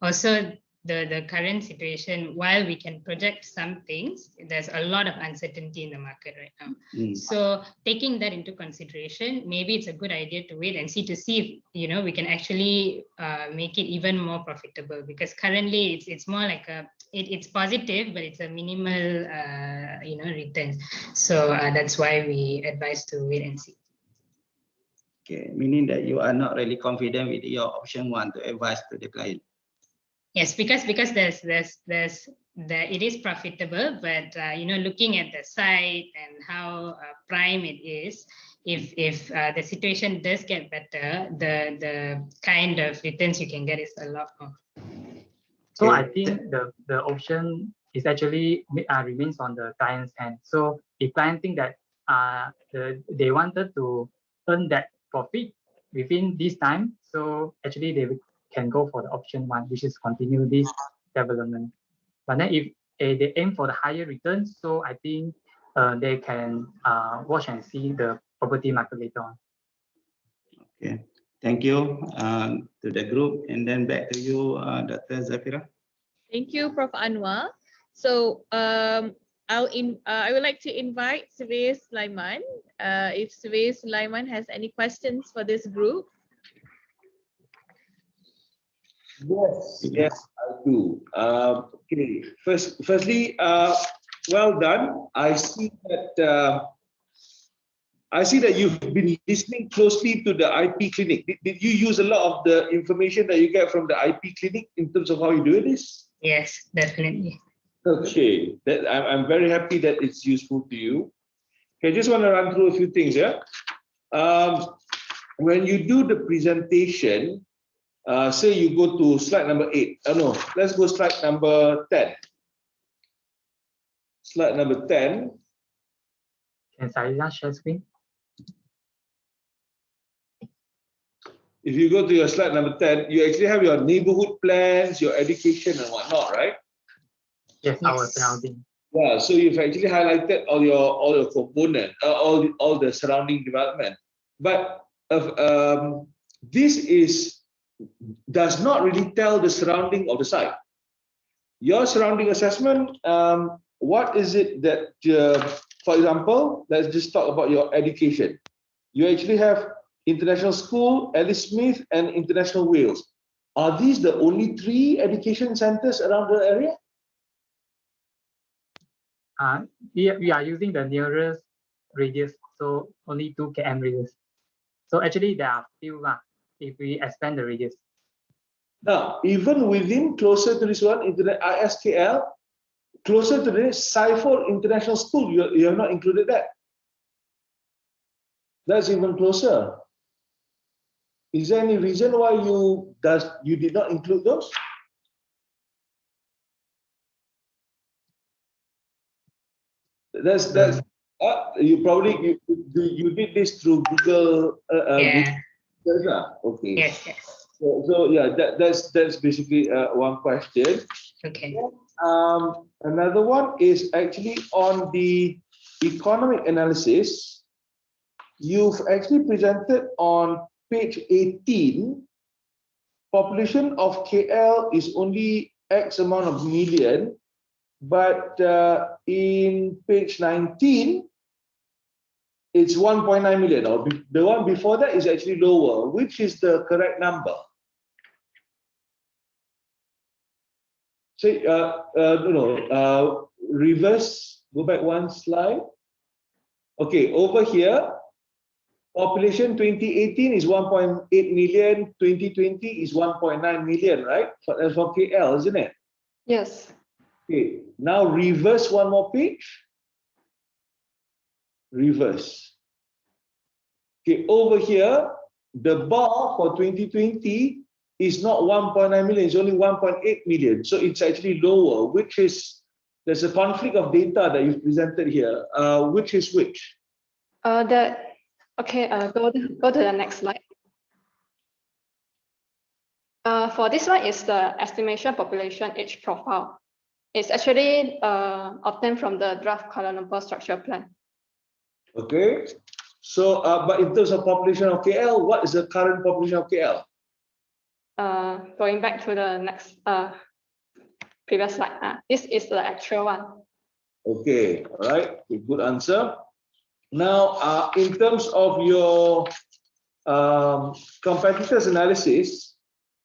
also the current situation, while we can project some things, there's a lot of uncertainty in the market right now. So taking that into consideration, maybe it's a good idea to wait and see if we can actually make it even more profitable, because currently it's more like it's positive, but it's a minimal returns. So that's why we advise to wait and see. Okay, meaning that you are not really confident with your option 1 to advise to the client. Yes, because it is profitable, but looking at the site and how prime it is, if the situation does get better, the kind of returns you can get is a lot more. So I think the option is actually remains on the client's hand. So if client think that they wanted to earn that profit within this time, so actually they can go for the option 1, which is continue this development. But then if they aim for the higher returns, so I think they can watch and see the property market later on. Okay, thank you to the group, and then back to you, Dr. Zafirah. Thank you, Prof. Anuar. So I would like to invite Surveyor Sulaiman. If Surveyor Sulaiman has any questions for this group. Yes, I do. Okay, firstly, well done. I see that you've been listening closely to the IP clinic. Did you use a lot of the information that you get from the IP clinic in terms of how you do this? Yes, definitely. Okay, I'm very happy that it's useful to you. Okay, I just want to run through a few things. Yeah. When you do the presentation, say you go to slide number 8. No, let's go slide number 10. Slide number 10. Can Zahiriah share screen? If you go to your slide number 10, you actually have your neighborhood plans, your education and whatnot, right? Yes, our surrounding. Yeah, so you've actually highlighted all your components, all the surrounding development. But this does not really tell the surrounding of the site. Your surrounding assessment, what is it that, for example, let's just talk about your education. You actually have International School, Alice Smith, and International Wales. Are these the only 3 education centers around the area? We are using the nearest radius, so only 2 km radius. So actually there are few if we expand the radius. Now, even within closer to this one, ISKL, closer to this, Saifor International School, you have not included that. That's even closer. Is there any reason why you did not include those? That's you probably you did this through Google. Yeah. Google. Okay. Yes. So yeah, that's basically one question. Okay. Another one is actually on the economic analysis. You've actually presented on page 18. Population of KL is only X amount of million, but in page 19, it's 1.9 million. Or the one before that is actually lower. Which is the correct number? Say, reverse, go back one slide. Okay, over here, population 2018 is 1.8 million, 2020 is 1.9 million, right? That's for KL, isn't it? Yes. Okay, now reverse one more page. Reverse. Okay, over here, the bar for 2020 is not 1.9 million, it's only 1.8 million. So it's actually lower, which is, there's a conflict of data that you've presented here. Which is which? Okay, go to the next slide. For this one is the estimation population age profile. It's actually obtained from the draft Kuala Lumpur structure plan. Okay. So, but in terms of population of KL, what is the current population of KL? Going back to the next previous slide. This is the actual one. Okay, all right, good answer. Now, in terms of your competitors analysis,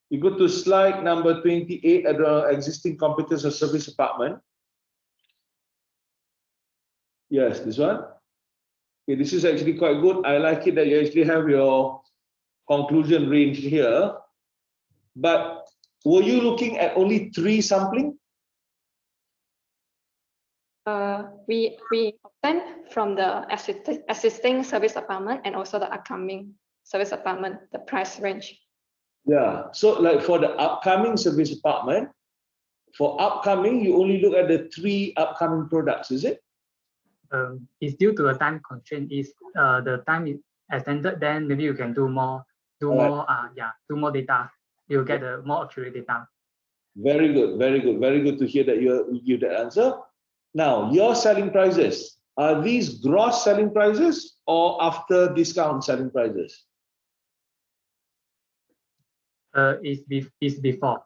you go to slide number 28 at the existing competitors of service apartment. Yes, this one. Okay, this is actually quite good. I like it that you actually have your conclusion range here. But were you looking at only 3 sampling? We obtained from the existing service apartment and also the upcoming service apartment, the price range. Yeah, so like for the upcoming service apartment, for upcoming, you only look at the 3 upcoming products, is it? It's due to a time constraint. Is the time is extended, then maybe you can do more more data. You'll get a more accurate data. Very good, very good, very good to hear that you give that answer. Now, your selling prices, are these gross selling prices or after discount selling prices? It's before.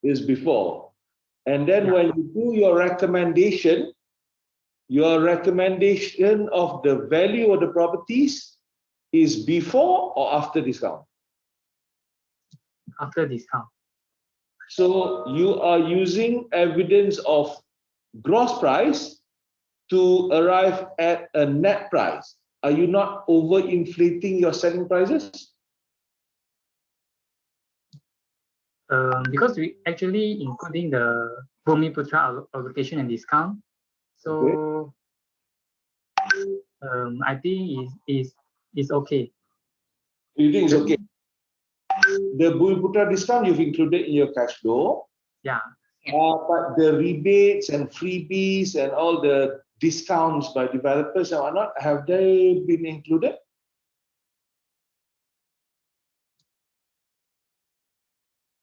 Is before. And then when you do your recommendation of the value of the properties is before or after discount? After discount. So you are using evidence of gross price to arrive at a net price. Are you not overinflating your selling prices? Because we actually including the Bumiputra allocation and discount. So I think is okay. You think it's okay? The Bumiputra discount you've included in your cash flow. Yeah. But the rebates and freebies and all the discounts by developers and whatnot, have they been included?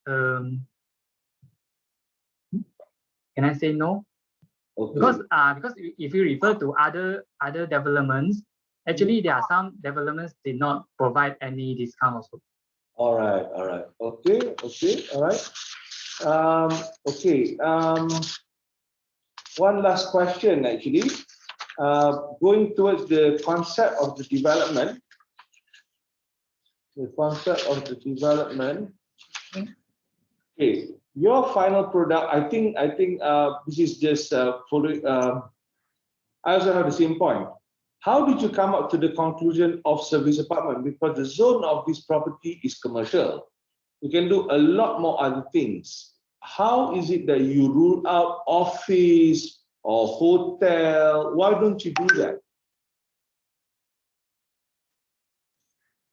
Can I say no? Okay. Because if you refer to other developments, actually there are some developments did not provide any discount also. All right. Okay. All right. One last question actually. Going towards the concept of the development. Okay, your final product, I think this is just following. I also have the same point. How did you come up to the conclusion of service apartment? Because the zone of this property is commercial. You can do a lot more other things. How is it that you rule out office or hotel? Why don't you do that?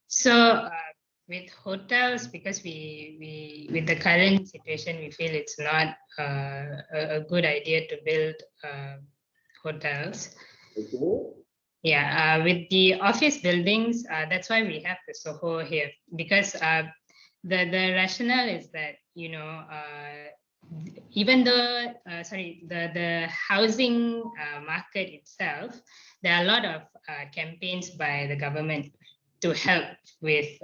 So with hotels, because we with the current situation, we feel it's not a good idea to build hotels. Okay. Yeah, with the office buildings, that's why we have the Soho here, because the rationale is that, you know, even though the housing market itself, there are a lot of campaigns by the government to help with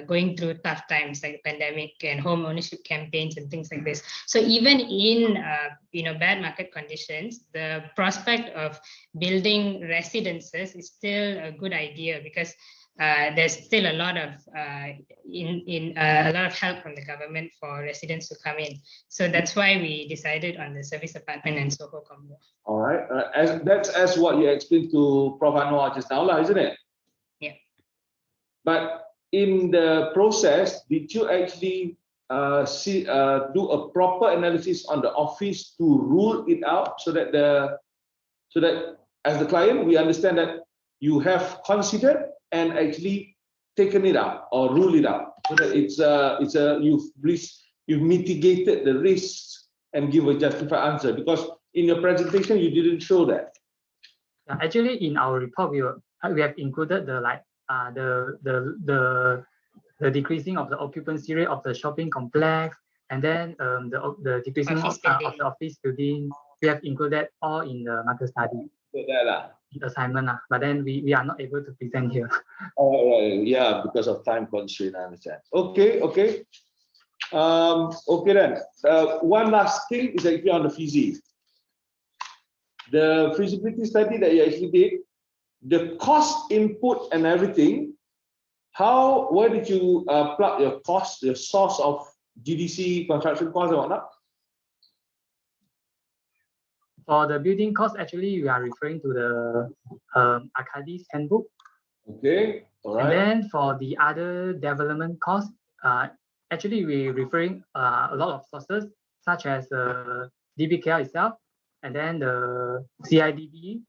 going through tough times like pandemic and home ownership campaigns and things like this. So even in bad market conditions, the prospect of building residences is still a good idea, because there's still a lot of a lot of help from the government for residents to come in. So that's why we decided on the service apartment and Soho combo. All right, that's as what you explained to Prof Anuar just now, isn't it? Yeah. But in the process, did you actually do a proper analysis on the office to rule it out, so that as the client we understand that you have considered and actually taken it out or ruled it out, so that you've mitigated the risks and give a justified answer? Because in your presentation you didn't show that. Actually, in our report we have included the decreasing of the occupancy rate of the shopping complex, and then the decreasing of the office building. We have included all in the market study. assignment, but then we are not able to present here. Right. Yeah, because of time constraint, I understand. Okay. Okay then. One last thing is actually on the the feasibility study that you actually did, the cost input and everything. Where did you plug your cost, your source of GDC construction cost and whatnot? For the building cost, actually, we are referring to the Akhmady's handbook. Okay, all right. And then for the other development cost, actually, we're referring a lot of sources, such as DBKL itself, and then the CIDB,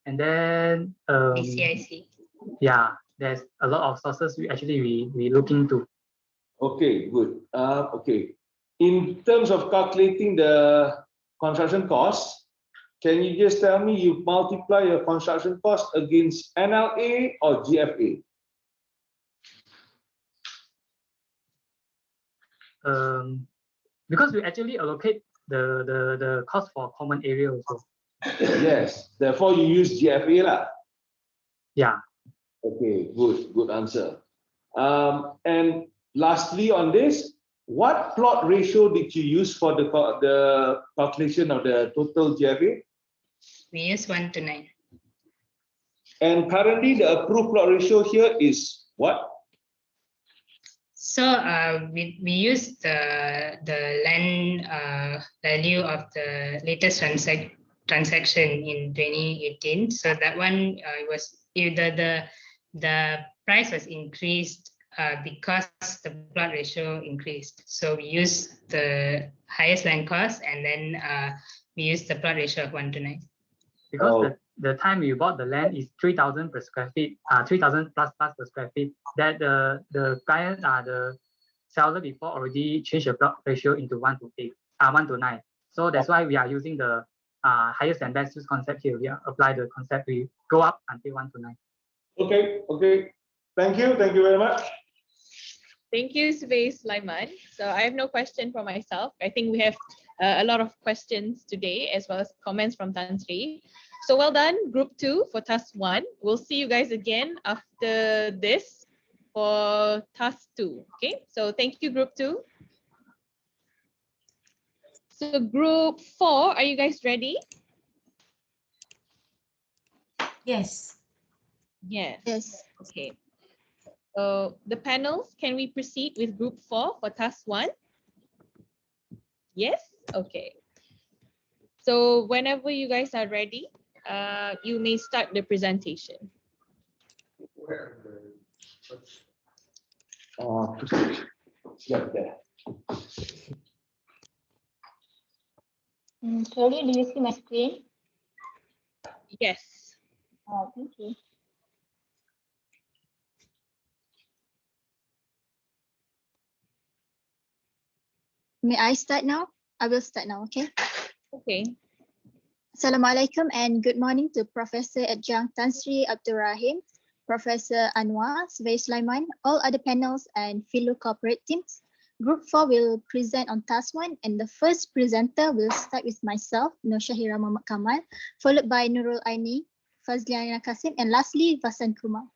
and then BCIC. Yeah, there's a lot of sources we look into. Okay, good. Okay. In terms of calculating the construction costs, can you just tell me you multiply your construction cost against NLA or GFA? Because we actually allocate the cost for common area also. Yes, therefore you use GFA lah. Yeah. Okay, good answer. And lastly on this, what plot ratio did you use for the calculation of the total GFA? We use 1:9. And currently the approved plot ratio here is what? So we use the land value of the latest transaction in 2018. So that one was the price was increased because the plot ratio increased. So we use the highest land cost, and then we use the plot ratio of 1:9. Because the time we bought the land is 3,000 per square feet, 3,000 plus per square feet. That the client, the seller before already changed the plot ratio into 1:9. So that's why we are using the highest and best use concept here. We apply the concept, we go up until 1:9. Okay. Thank you very much. Thank you, Sulaiman. So I have no question for myself. I think we have a lot of questions today, as well as comments from Tan Sri. So well done, Group 2 for Task 1. We'll see you guys again after this for Task 2. Okay, so thank you, Group 2. So Group 4, are you guys ready? Yes. Yes. Okay. So the panels, can we proceed with Group 4 for Task 1? Yes? Okay. So whenever you guys are ready, you may start the presentation. Sorry, do you see my screen? Yes. Thank you. May I start now? I will start now, okay? Okay. Assalamualaikum and good morning to Professor Adjunct Tan Sri Abdul Rahim, Professor Anuar, Sulaiman, all other panels and fellow corporate teams. Group 4 will present on Task 1, and the first presenter will start with myself, Zahiriah Muhammad Kamal, followed by Nurul Ain'ni, Fazliana Kasim, and lastly, Vasan Kumar.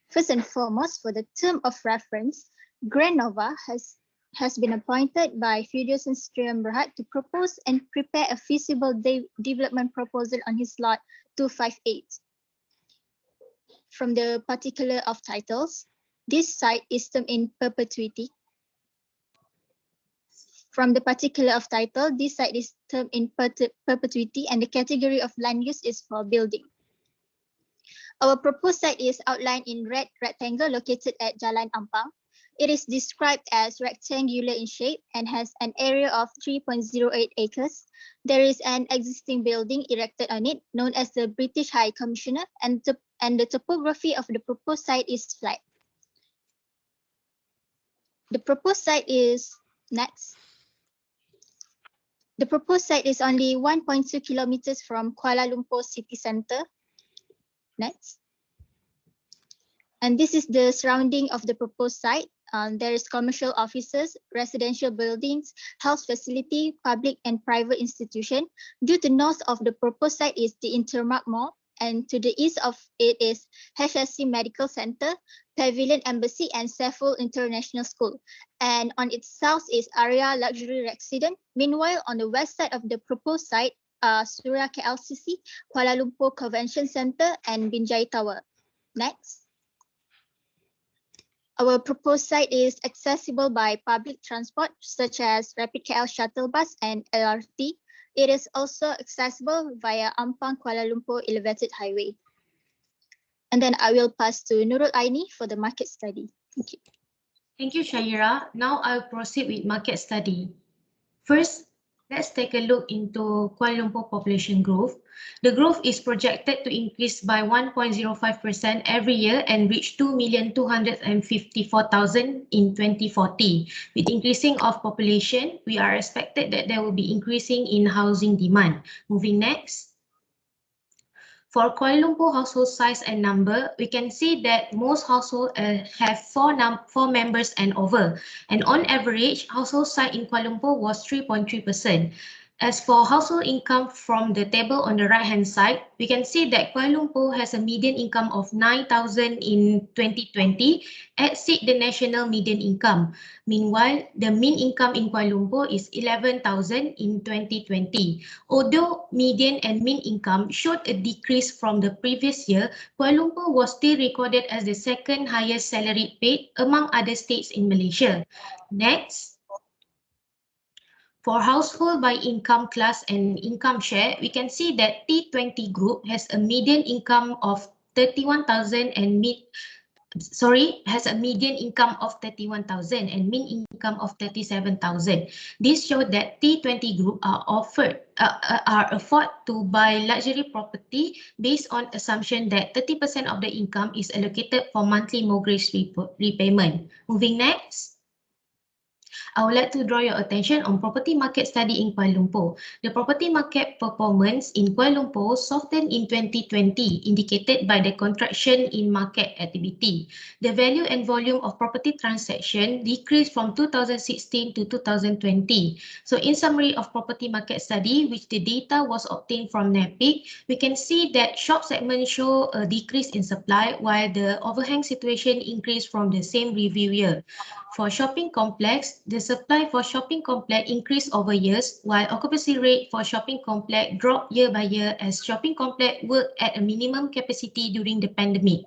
First and foremost, for the term of reference, Grand Nova has been appointed by Firdous and Sriam Berhad to propose and prepare a feasible development proposal on his lot 258. From the particular of titles, this site is termed in perpetuity. From the particular of title, this site is termed in perpetuity, and the category of land use is for building. Our proposed site is outlined in red rectangle located at Jalan Ampang. It is described as rectangular in shape and has an area of 3.08 acres. There is an existing building erected on it, known as the British High Commissioner, and the topography of the proposed site is flat. The proposed site is The proposed site is only 1.2 kilometers from Kuala Lumpur city centre. Next. And this is the surrounding of the proposed site. there is commercial offices, residential buildings, health facility, public and private institution. Due to north of the proposed site is the Intermark Mall, and to the east of it is HSC Medical Center, Pavilion Embassy, and Seful International School. And on its south is Area Luxury Residence. Meanwhile, on the west side of the proposed site, Surya KLCC, Kuala Lumpur Convention Center, and Binjai Tower. Next. Our proposed site is accessible by public transport such as Rapid KL Shuttle Bus and LRT. It is also accessible via Ampang Kuala Lumpur Elevated Highway. And then I will pass to Nurul Ain'ni for the market study. Thank you. Thank you, Shaira. Now I'll proceed with market study. First, let's take a look into Kuala Lumpur population growth. The growth is projected to increase by 1.05% every year and reach 2,254,000 in 2040. With increasing of population, we are expected that there will be increasing in housing demand. Moving next. For Kuala Lumpur household size and number, we can see that most households have four members and over. And on average, household size in Kuala Lumpur was 3.3%. As for household income from the table on the right-hand side, we can see that Kuala Lumpur has a median income of 9,000 in 2020, exceed the national median income. Meanwhile, the mean income in Kuala Lumpur is 11,000 in 2020. Although median and mean income showed a decrease from the previous year, Kuala Lumpur was still recorded as the second highest salary paid among other states in Malaysia. Next. For household by income class and income share, we can see that T20 group has a median income of 31,000 and has a median income of 31,000 and mean income of 37,000. This shows that T20 group are afford to buy luxury property based on assumption that 30% of the income is allocated for monthly mortgage repayment. Moving next. I would like to draw your attention on property market study in Kuala Lumpur. The property market performance in Kuala Lumpur softened in 2020, indicated by the contraction in market activity. The value and volume of property transaction decreased from 2016 to 2020. So in summary of property market study, which the data was obtained from NAPIC, we can see that shop segment show a decrease in supply while the overhang situation increased from the same review year. For shopping complex, the supply for shopping complex increased over years, while occupancy rate for shopping complex dropped year by year as shopping complex worked at a minimum capacity during the pandemic.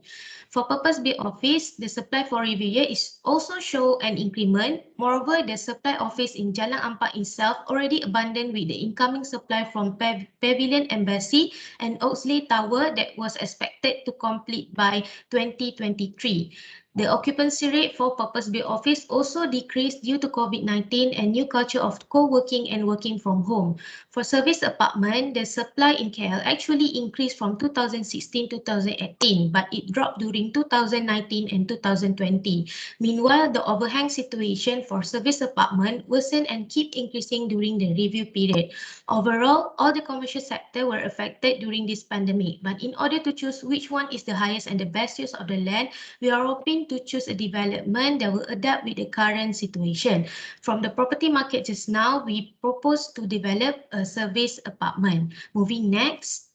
For purpose-built office, the supply for review year is also show an increment. Moreover, the supply office in Jalan Ampang itself already abundant with the incoming supply from Pavilion Embassy and Oxley Tower that was expected to complete by 2023. The occupancy rate for purpose-built office also decreased due to COVID-19 and new culture of co-working and working from home. For service apartment, the supply in KL actually increased from 2016-2018, but it dropped during 2019 and 2020. Meanwhile, the overhang situation for service apartment worsened and keep increasing during the review period. Overall, all the commercial sector were affected during this pandemic, but in order to choose which one is the highest and the best use of the land, we are hoping to choose a development that will adapt with the current situation. From the property market just now, we propose to develop a service apartment. Moving next,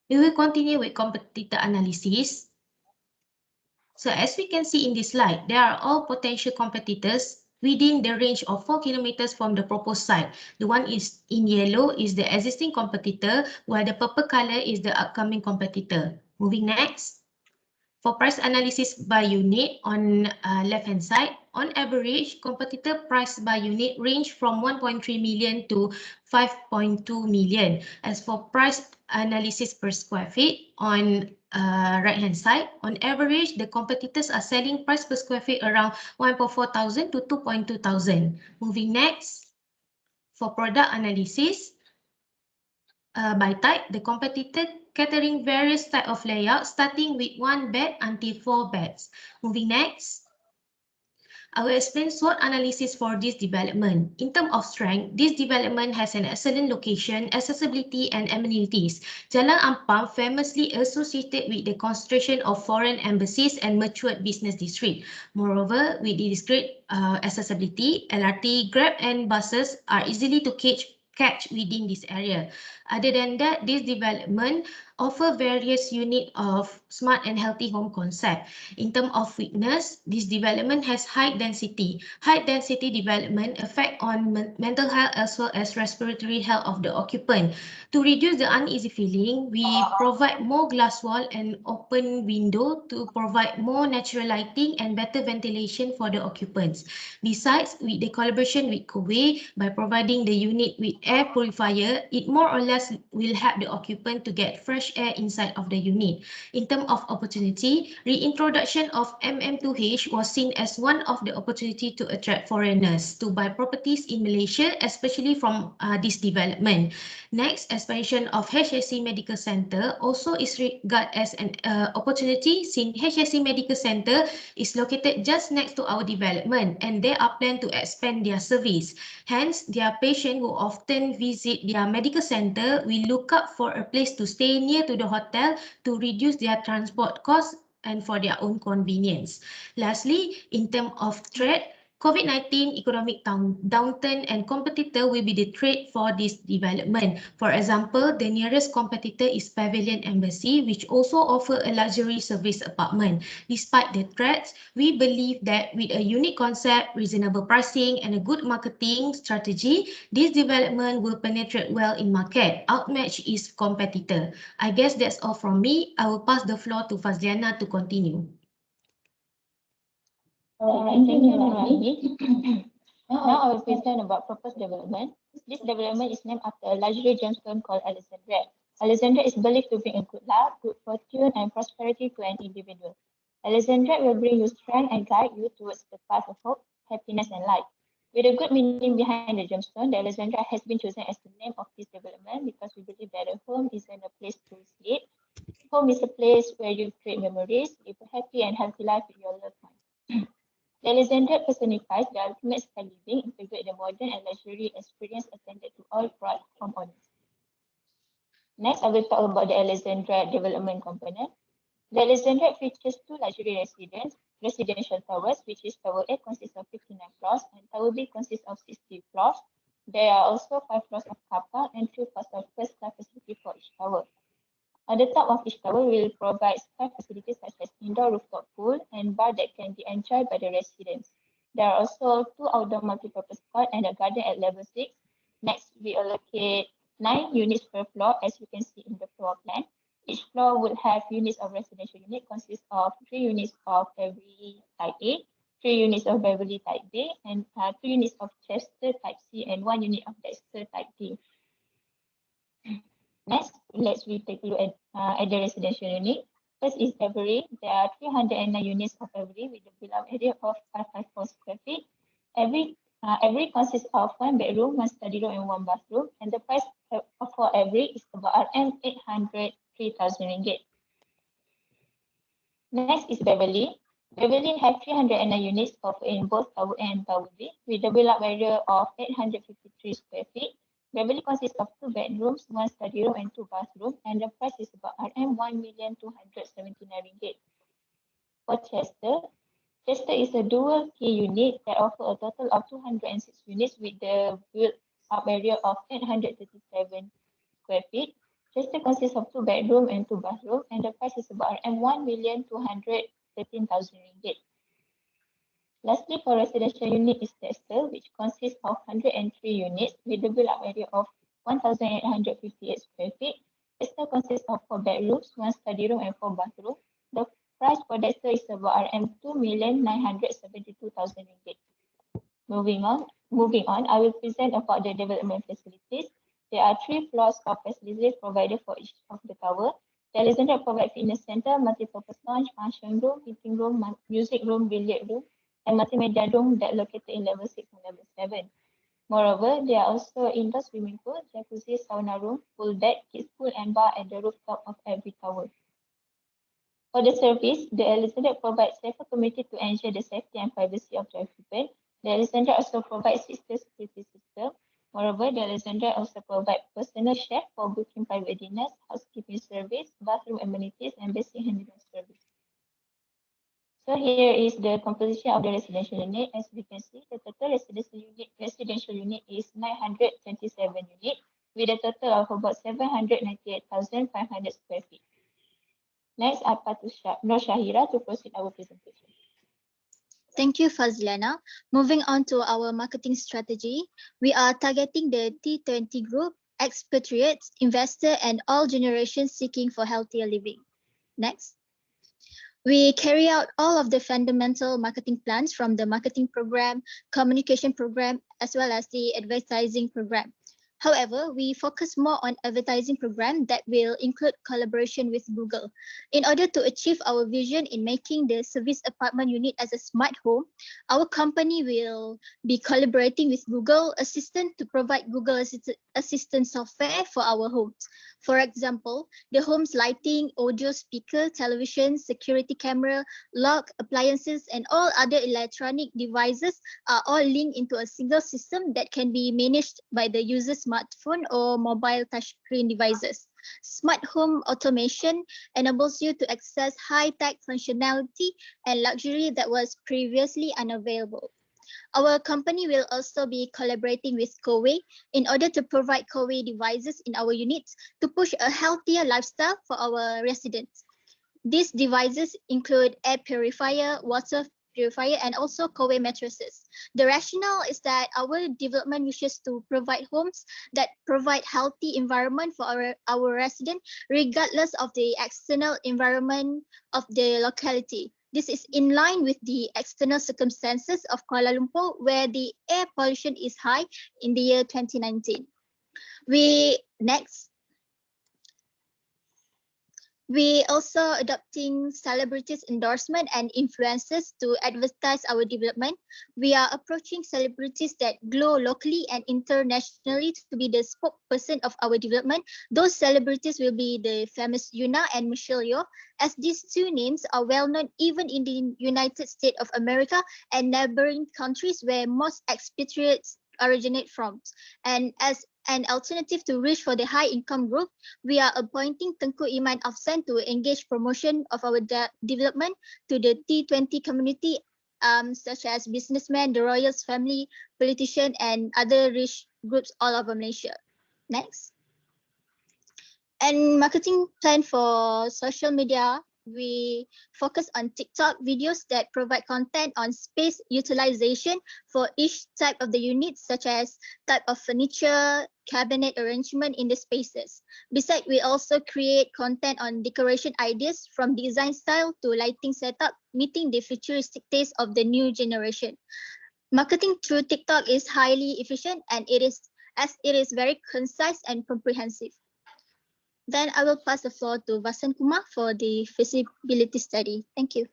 we will continue with competitor analysis. So as we can see in this slide, there are all potential competitors within the range of 4 kilometers from the proposed site. The one is in yellow is the existing competitor, while the purple color is the upcoming competitor. Moving next. For price analysis by unit on left-hand side, on average, competitor price by unit range from 1.3 million to 5.2 million. As for price analysis per square feet on right-hand side, on average, the competitors are selling price per square feet around 1,400 to 2,200. Moving next, for product analysis by type, the competitor catering various type of layout starting with 1 bed until 4 beds. Moving next. I will explain SWOT analysis for this development. In terms of strength, this development has an excellent location, accessibility and amenities. Jalan Ampang famously associated with the concentration of foreign embassies and matured business district. Moreover, with its great accessibility, LRT, Grab and buses are easily to catch within this area. Other than that, this development offer various units of smart and healthy home concept. In terms of weakness, this development has high density. High density development affect on mental health as well as respiratory health of the occupant. To reduce the uneasy feeling, we provide more glass wall and open window to provide more natural lighting and better ventilation for the occupants. Besides, with the collaboration with COE, by providing the unit with air purifier, it more or less will help the occupant to get fresh air inside of the unit. In terms of opportunity, reintroduction of MM2H was seen as one of the opportunity to attract foreigners to buy properties in Malaysia, especially from this development. Next, expansion of HSC Medical Center also is regarded as an opportunity since HSC Medical Center is located just next to our development and they are planned to expand their service. Hence, their patients who often visit their medical center will look up for a place to stay near to the hotel to reduce their transport costs and for their own convenience. Lastly, in terms of threat, COVID-19 economic downturn and competitor will be the threat for this development. For example, the nearest competitor is Pavilion Embassy, which also offer a luxury service apartment. Despite the threats, we believe that with a unique concept, reasonable pricing, and a good marketing strategy, this development will penetrate well in market, outmatch its competitor. I guess that's all from me. I will pass the floor to Fazliana to continue. Thank you, Rahman. Now I will present about proposed development. This development is named after a luxury gemstone called Alexandria. Alexandria is believed to bring a good luck, good fortune, and prosperity to an individual. Alexandria will bring you strength and guide you towards the path of hope, happiness, and light. With a good meaning behind the gemstone, the Alexandria has been chosen as the name of this development because we believe that a home isn't a place to sleep. Home is a place where you create memories, live a happy and healthy life with your loved ones. The Alexandria personifies the ultimate style living, integrate the modern and luxury experience attended to all proud homeowners. Next, I will talk about the Alexandria development component. The Alexandria features two luxury residential towers, which is Tower A consists of 59 floors and Tower B consists of 60 floors. There are also 5 floors of car park and 2 floors of first-class facility for each tower. On the top of each tower, we will provide spa facilities such as indoor rooftop pool and bar that can be enjoyed by the residents. There are also 2 outdoor multi-purpose court and a garden at level 6. Next, we allocate 9 units per floor, as you can see in the floor plan. Each floor would have units of residential unit consist of 3 units of Beverly Type A, 3 units of Beverly Type B, and 2 units of Chester Type C, and 1 unit of Dexter Type D. Next, let's take a look at the residential unit. First is Every. There are 309 units of Every with a built-up area of 554 square feet. Every consists of 1 bedroom, 1 study room, and 1 bathroom. And the price for Every is about RM803,000 ringgit. Next is Beverly. Beverly has 309 units in both Tower A and Tower B with a built-up area of 853 square feet. Beverly consists of 2 bedrooms, 1 study room, and 2 bathrooms, and the price is about RM1,279 ringgit. For Chester, Chester is a dual key unit that offers a total of 206 units with the built-up area of 837 square feet. Chester consists of 2 bedrooms and 2 bathrooms, and the price is about RM1,213,000 ringgit. Lastly, for residential unit is Dexter, which consists of 103 units with a built-up area of 1,858 square feet. Dexter consists of 4 bedrooms, 1 study room, and 4 bathrooms. The price for Dexter is about RM2,972,000 ringgit. Moving on, I will present about the development facilities. There are 3 floors of facilities provided for each of the tower. The Alexandria provides fitness center, multi-purpose lounge, function room, meeting room, music room, billiard room, and multimedia room that located in level 6 and level 7. Moreover, there are also indoor swimming pool, jacuzzi, sauna room, pool deck, kids pool, and bar at the rooftop of every tower. For the service, the al-Sadat provides several committee to ensure the safety and privacy of the occupant. The al-Sadat also provides sister security system. Moreover, the al-Sadat also provides personal chef for booking private dinners, housekeeping service, bathroom amenities, and basic handyman service. So here is the composition of the residential unit. As we can see, the total residential unit is 927 units with a total of about 798,500 square feet. Next, I pass to Zahiriah to proceed our presentation. Thank you, Fazliana. Moving on to our marketing strategy, we are targeting the T20 group, expatriates, investor, and all generations seeking for healthier living. Next. We carry out all of the fundamental marketing plans from the marketing program, communication program, as well as the advertising program. However, we focus more on advertising program that will include collaboration with Google. In order to achieve our vision in making the service apartment unit as a smart home, our company will be collaborating with Google Assistant to provide Google Assistant software for our homes. For example, the home's lighting, audio speaker, television, security camera, lock, appliances, and all other electronic devices are all linked into a single system that can be managed by the user's smartphone or mobile touchscreen devices. Smart home automation enables you to access high-tech functionality and luxury that was previously unavailable. Our company will also be collaborating with Kowe in order to provide Kowe devices in our units to push a healthier lifestyle for our residents. These devices include air purifier, water purifier, and also Kowe mattresses. The rationale is that our development wishes to provide homes that provide healthy environment for our residents, regardless of the external environment of the locality. This is in line with the external circumstances of Kuala Lumpur, where the air pollution is high in the year 2019. We also adopting celebrities endorsement and influencers to advertise our development. We are approaching celebrities that glow locally and internationally to be the spokesperson of our development. Those celebrities will be the famous Yuna and Michelle Yeoh, as these two names are well known even in the United States of America and neighboring countries where most expatriates originate from. And as an alternative to reach for the high income group, we are appointing Tengku Iman Afsan to engage promotion of our development to the T20 community, such as businessmen, the royals family, politicians, and other rich groups all over Malaysia. Next. And marketing plan for social media, we focus on TikTok videos that provide content on space utilization for each type of the units, such as type of furniture, cabinet arrangement in the spaces. Besides, we also create content on decoration ideas from design style to lighting setup, meeting the futuristic taste of the new generation. Marketing through TikTok is highly efficient and it is very concise and comprehensive. Then I will pass the floor to Vasan Kumar for the feasibility study. Thank you.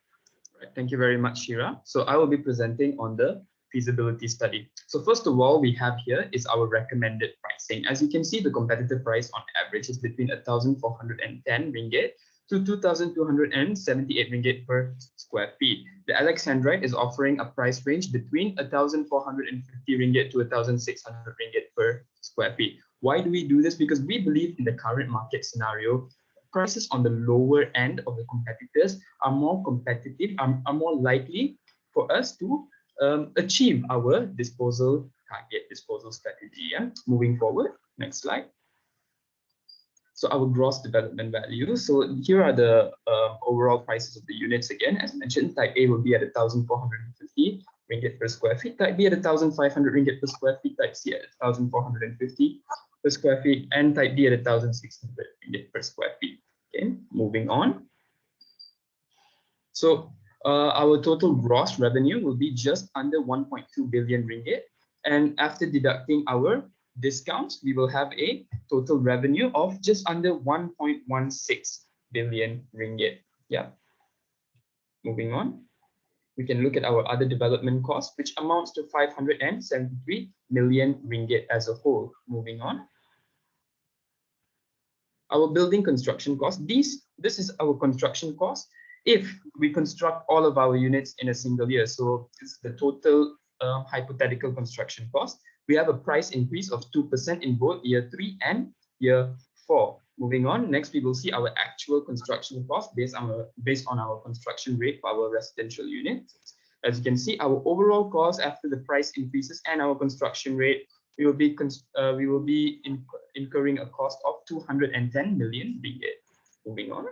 Right, thank you very much, Shira. So I will be presenting on the feasibility study. So first of all, we have here is our recommended pricing. As you can see, the competitive price on average is between 1,410 ringgit to 2,278 ringgit per square feet. The Alexandrite is offering a price range between 1,450 ringgit to 1,600 ringgit per square feet. Why do we do this? Because we believe in the current market scenario, prices on the lower end of the competitors are more competitive, are more likely for us to achieve our disposal target, disposal strategy. Yeah? Moving forward, next slide. So our gross development value. So here are the overall prices of the units again. As mentioned, type A will be at 1,450 ringgit per square feet, type B at 1,500 ringgit per square feet, type C at 1,450 per square feet, and type D at 1,600 ringgit per square feet. Okay, moving on. So our total gross revenue will be just under 1.2 billion ringgit, and after deducting our discounts, we will have a total revenue of just under 1.16 billion ringgit. Yeah. Moving on. We can look at our other development costs, which amounts to 573 million ringgit as a whole. Moving on. Our building construction cost. This is our construction cost, if we construct all of our units in a single year. So this is the total hypothetical construction cost. We have a price increase of 2% in both year 3 and year 4. Moving on, next we will see our actual construction cost based on our construction rate for our residential units. As you can see, our overall cost after the price increases and our construction rate, we will be incurring a cost of 210 million ringgit. Moving on.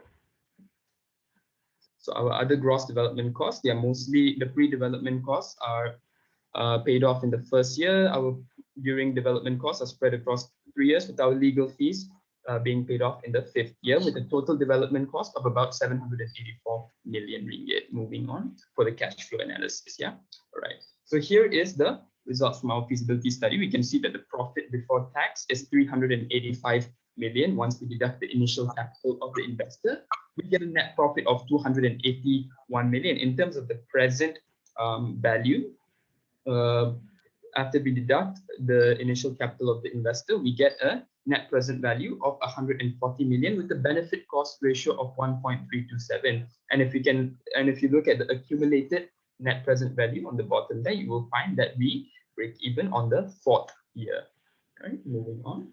So our other gross development costs, they are mostly the pre-development costs are paid off in the first year. Our during development costs are spread across 3 years, with our legal fees being paid off in the 5th year, with a total development cost of about 784 million ringgit. Moving on for the cash flow analysis. Yeah, all right. So here is the results from our feasibility study. We can see that the profit before tax is 385 million. Once we deduct the initial capital of the investor, we get a net profit of 281 million. In terms of the present value, after we deduct the initial capital of the investor, we get a net present value of 140 million with a benefit cost ratio of 1.327. And if you look at the accumulated net present value on the bottom there, you will find that we break even on the 4th year. All right, moving on.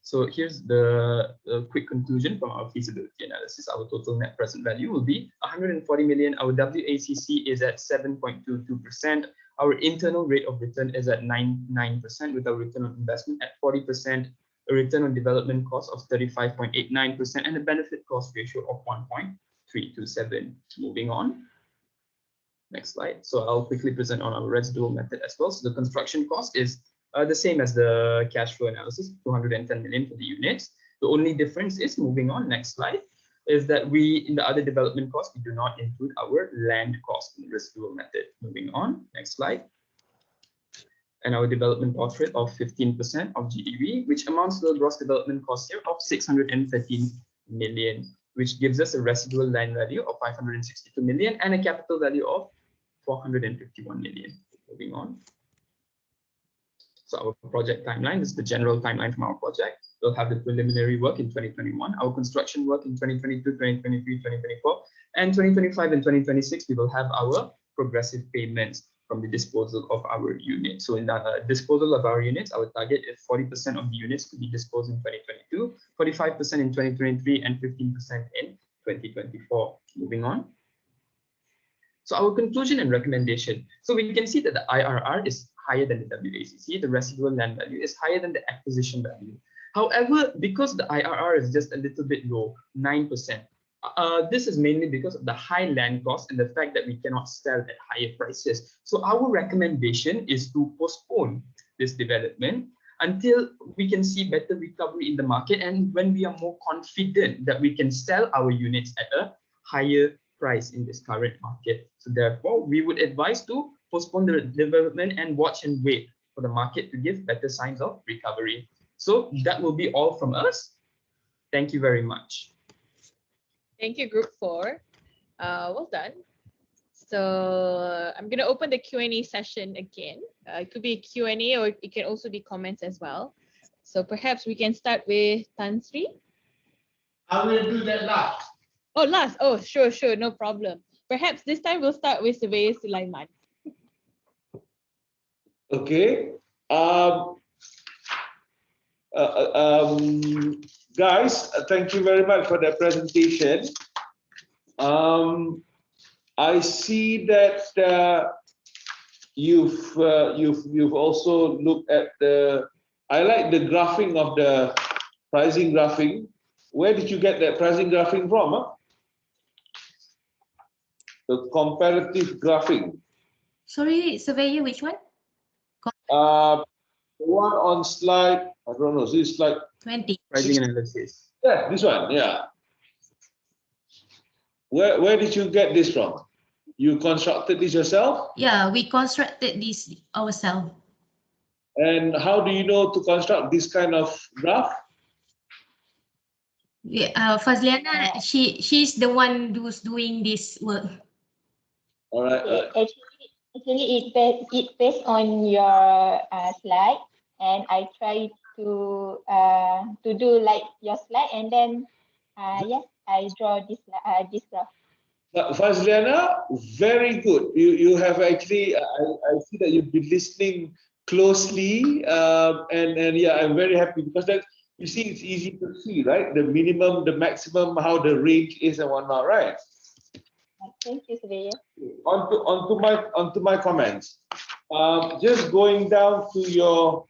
So here's the quick conclusion from our feasibility analysis. Our total net present value will be 140 million. Our WACC is at 7.22%. Our internal rate of return is at 9%, with our return on investment at 40%, a return on development cost of 35.89%, and a benefit cost ratio of 1.327. Moving on. Next slide. So I'll quickly present on our residual method as well. So the construction cost is the same as the cash flow analysis, 210 million for the units. The only difference is, moving on, next slide, is that we, in the other development costs, we do not include our land cost in the residual method. Moving on, next slide. And our development cost rate of 15% of GDV, which amounts to a gross development cost here of 613 million, which gives us a residual land value of 562 million and a capital value of 451 million. Moving on. So our project timeline is the general timeline from our project. We'll have the preliminary work in 2021, our construction work in 2022, 2023, 2024, and 2025 and 2026, we will have our progressive payments from the disposal of our units. So in the disposal of our units, our target is 40% of the units to be disposed in 2022, 45% in 2023, and 15% in 2024. Moving on. So our conclusion and recommendation. So we can see that the IRR is higher than the WACC, the residual land value is higher than the acquisition value. However, because the IRR is just a little bit low, 9%, this is mainly because of the high land cost and the fact that we cannot sell at higher prices. So our recommendation is to postpone this development until we can see better recovery in the market and when we are more confident that we can sell our units at a higher price in this current market. So therefore, we would advise to postpone the development and watch and wait for the market to give better signs of recovery. So that will be all from us. Thank you very much. Thank you, Group 4. Well done. So I'm going to open the Q&A session again. It could be Q&A or it can also be comments as well. So perhaps we can start with Tan Sri. I will do that last. Oh, last. Oh, sure, no problem. Perhaps this time we'll start with Surveyor Sulaiman. Okay. Guys, thank you very much for that presentation. I see that you've also looked at the. I like the graphing of the pricing graphing. Where did you get that pricing graphing from? Huh? The comparative graphing. Sorry, Surveyor, which one? One on slide, I don't know, this is slide 20. Pricing analysis. Yeah, this one, yeah. Where did you get this from? You constructed this yourself? Yeah, we constructed this ourselves. And how do you know to construct this kind of graph? Yeah, Fazliana, she's the one who's doing this work. All right. Actually, it based on your slide, and I try to do like your slide, and then Yes, I draw this graph. Fazliana, very good. You have actually, I see that you've been listening closely, and yeah, I'm very happy because that you see it's easy to see, right? The minimum, the maximum, how the range is and whatnot, right? Thank you, Zyed. Onto my comments. Just going down to your,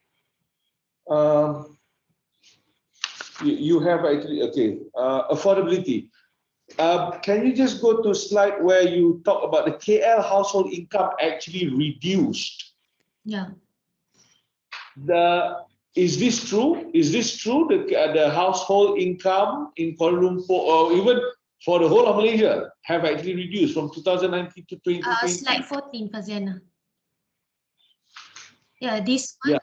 you have actually affordability. Can you just go to a slide where you talk about the KL household income actually reduced? Yeah. Is this true? Is this true? The household income in Kuala Lumpur, or even for the whole of Malaysia, have actually reduced from 2019 to 2020? Slide 14, Faziana. Yeah, this one,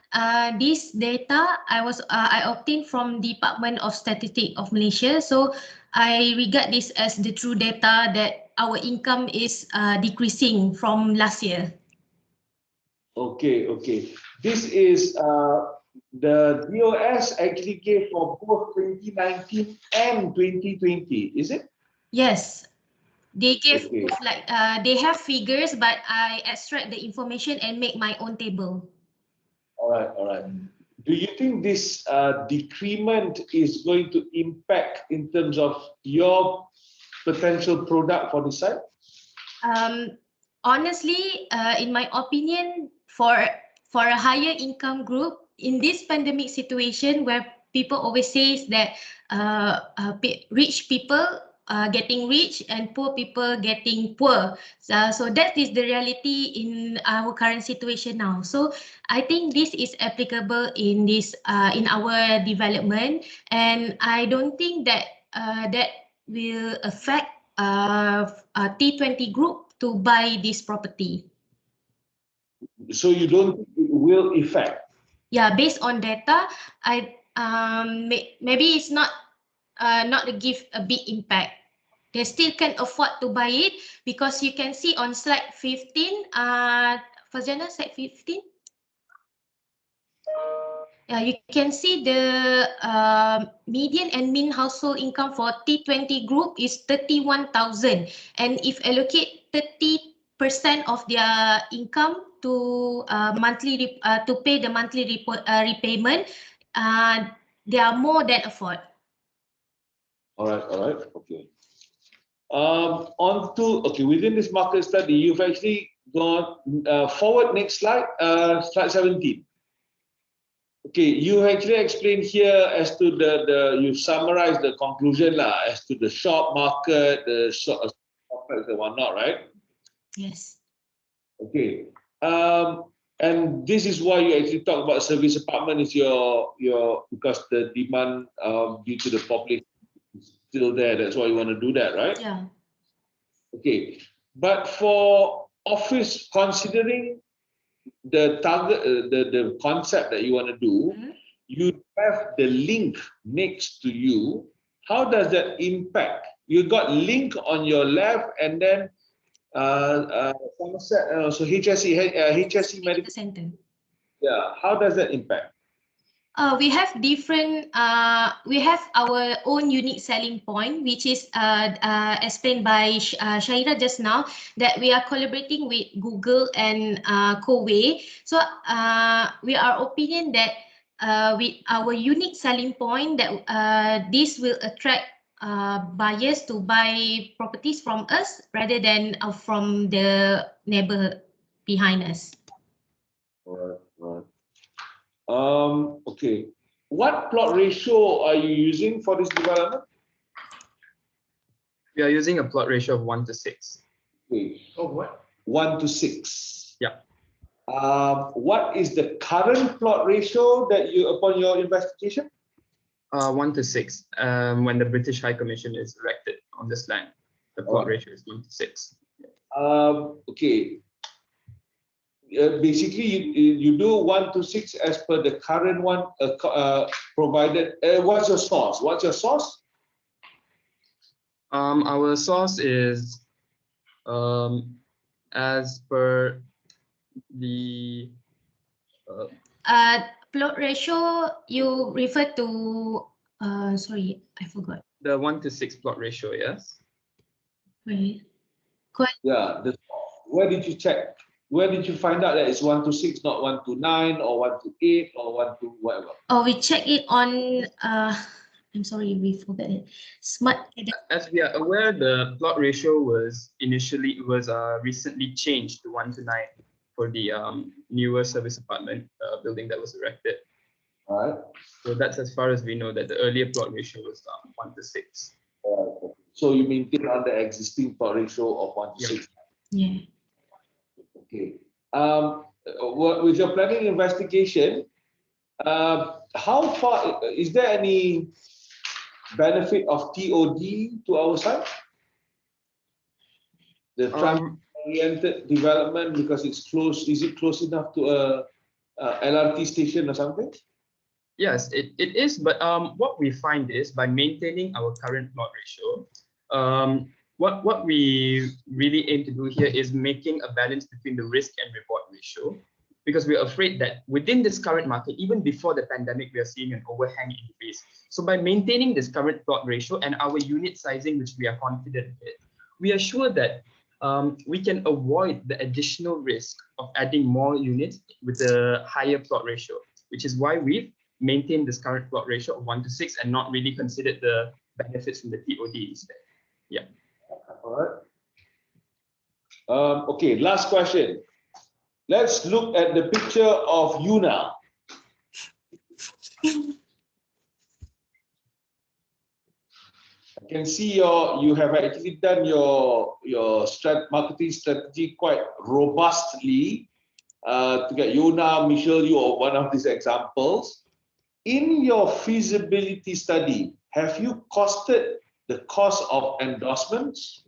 this data I obtained from Department of Statistics of Malaysia. So I regard this as the true data that our income is decreasing from last year. Okay. This is the DOS actually gave for both 2019 and 2020, is it? Yes, they gave both, like they have figures, but I extract the information and make my own table. All right. Do you think this decrement is going to impact in terms of your potential product for the site? Honestly, in my opinion, for a higher income group in this pandemic situation where people always say that rich people getting rich and poor people getting poor. So that is the reality in our current situation now. So I think this is applicable in this in our development, and I don't think that that will affect T20 group to buy this property. So you don't think it will affect? Yeah, based on data, I maybe it's not to give a big impact. They still can afford to buy it because you can see on slide 15. Fazana, slide 15. You can see the median and mean household income for T20 group is 31,000, and if allocate 30% of their income to to pay the monthly repayment, they are more than afford. All right, okay. Within this market study, you've actually gone forward. Next slide, slide 17. Okay, you actually explained here as to you summarized the conclusion as to the shop market, the shop markets and whatnot, right? Yes. Okay. And this is why you actually talk about service apartment is your because the demand due to the population is still there. That's why you want to do that, right? Yeah. Okay. But for office, considering the target, the concept that you want to do, you have the link next to you. How does that impact? You got link on your left, and then so HSC Medical Center. Yeah. How does that impact? We have different. We have our own unique selling point, which is explained by Shaira just now. That we are collaborating with Google and Co-way. So we are opinion that with our unique selling point, that this will attract buyers to buy properties from us rather than from the neighborhood behind us. Right. Okay. What plot ratio are you using for this development? We are using a plot ratio of 1 to 6. Okay. Oh, what? 1 to 6. Yeah. What is the current plot ratio that you upon your investigation? 1 to 6. When the British High Commission is erected on this land, the plot ratio is 1 to 6. Okay. Basically, you do 1 to 6 as per the current one provided. What's your source? Our source is as per the plot ratio. You refer to sorry, I forgot. The 1:6 plot ratio, yes. Wait. Yeah. Where did you check? Where did you find out that it's 1:6, not 1:9 or 1:8 or 1 whatever? Oh, we check it on. I'm sorry, we forgot it. Smart. As we are aware, the plot ratio was recently changed to 1:9 for the newer service apartment building that was erected. All right. So that's as far as we know, that the earlier plot ratio was 1:6. So you maintain on the existing plot ratio of 1:6. Yeah. Okay. With your planning investigation, how far is there any benefit of TOD to our side? The transit-oriented development, because it's close. Is it close enough to a LRT station or something? Yes, it is. But what we find is by maintaining our current plot ratio, what we really aim to do here is making a balance between the risk and reward ratio, because we're afraid that within this current market, even before the pandemic, we are seeing an overhang increase. So by maintaining this current plot ratio and our unit sizing, which we are confident with, we are sure that we can avoid the additional risk of adding more units with a higher plot ratio, which is why we've maintained this current plot ratio of 1:6 and not really considered the benefits from the TOD instead. Yeah. All right. Okay, last question. Let's look at the picture of you now. I can see you have actually done your marketing strategy quite robustly to get Yona, Michelle, you are one of these examples. In your feasibility study, have you costed the cost of endorsements?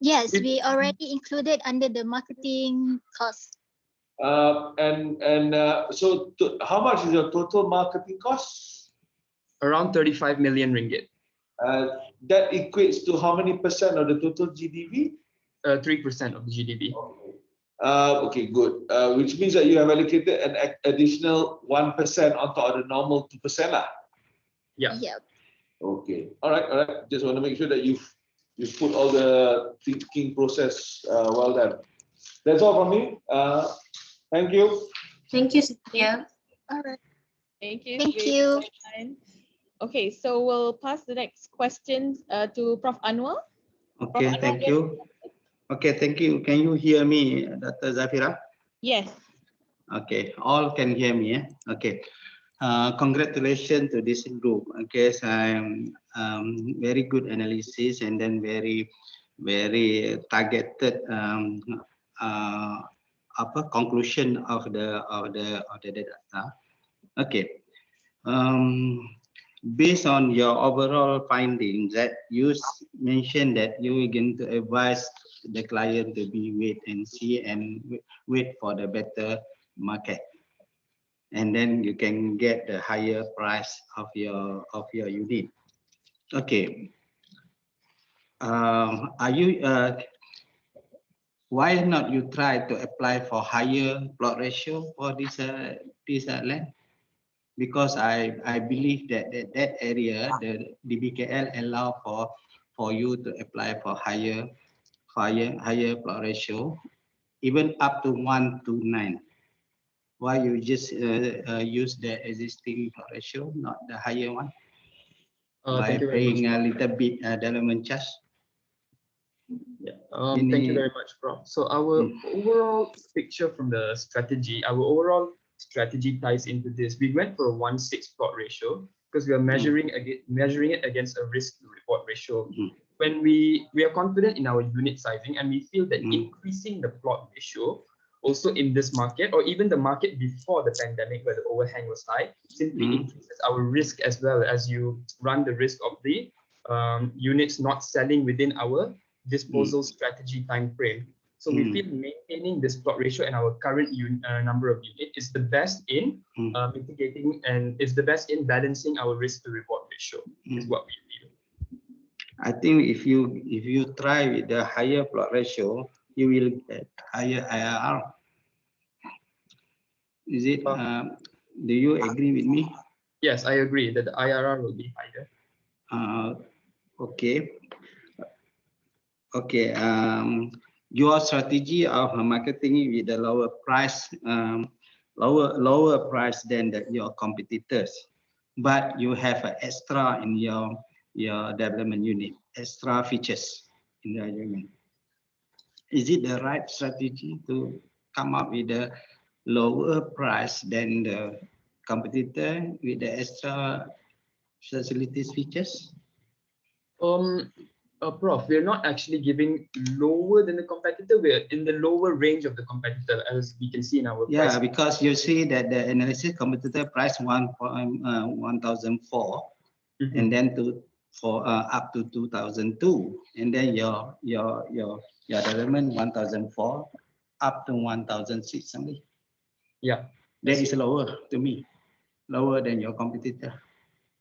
Yes, we already included under the marketing cost. So how much is your total marketing cost? Around 35 million ringgit. That equates to how many percent of the total GDP? 3% of the GDP. Okay, good. Which means that you have allocated an additional 1% on top of the normal 2%. Yeah. Yep. Okay. All right. Just want to make sure that you've put all the thinking process well done. That's all from me. Thank you. Thank you, Cynthia. All right. Thank you. Thank you. Okay, so we'll pass the next questions to Prof. Anuar. Okay, thank you. Okay, thank you. Can you hear me, Dr. Zafirah? Yes. Okay, all can hear me. Okay. Congratulations to this group. Okay, so I'm very good analysis and then very targeted conclusion of the data. Okay. Based on your overall findings, that you mentioned that you are going to advise the client to be wait and see and wait for the better market, and then you can get the higher price of your unit. Okay. Why not you try to apply for higher plot ratio for this land? Because I believe that area, the DBKL allow for you to apply for higher plot ratio, even up to 1:9. Why you just use the existing plot ratio, not the higher one? By paying a little bit development charge. Yeah. Thank you very much, Prof. So our overall picture from the strategy, our overall strategy ties into this. We went for a 1:6 plot ratio because we are measuring it against a risk to reward ratio. When we are confident in our unit sizing, and we feel that increasing the plot ratio also in this market, or even the market before the pandemic where the overhang was high, simply increases our risk, as well as you run the risk of the units not selling within our disposal strategy time frame. So we feel maintaining this plot ratio and our current number of units is the best in mitigating and is the best in balancing our risk to reward ratio, is what we feel. I think if you try with the higher plot ratio, you will get higher IRR. Is it? Do you agree with me? Yes, I agree that the IRR will be higher. Okay. Okay. Your strategy of marketing with the lower price, lower price than your competitors, but you have an extra in your development unit, extra features in the unit. Is it the right strategy to come up with a lower price than the competitor with the extra facilities features? Prof, we're not actually giving lower than the competitor. We're in the lower range of the competitor, as we can see in our price. Yeah, because you see that the analysis competitor price 1,004, and then up to 2002, and then your development 1,004 up to 1,006 something. Yeah, that is lower to me, lower than your competitor.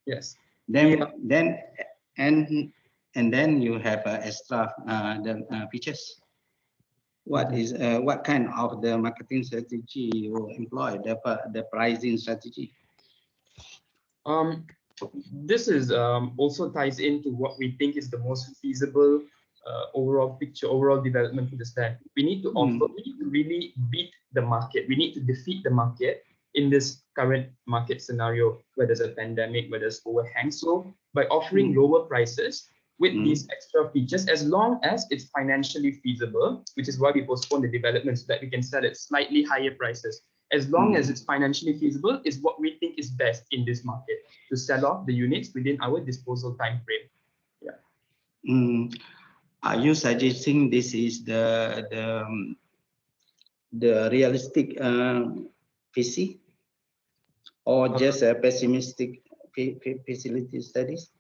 Yes. Then then you have extra features. What is what kind of the marketing strategy you employ, the pricing strategy? This is also ties into what we think is the most feasible overall picture, overall development for the stand. We need to offer, we need to really beat the market. We need to defeat the market in this current market scenario where there's a pandemic, where there's overhang. So by offering lower prices with these extra features, as long as it's financially feasible, which is why we postpone the development so that we can sell at slightly higher prices. As long as it's financially feasible is what we think is best in this market, to sell off the units within our disposal time frame. Yeah. Are you suggesting this is the realistic PC, or just a pessimistic facility studies?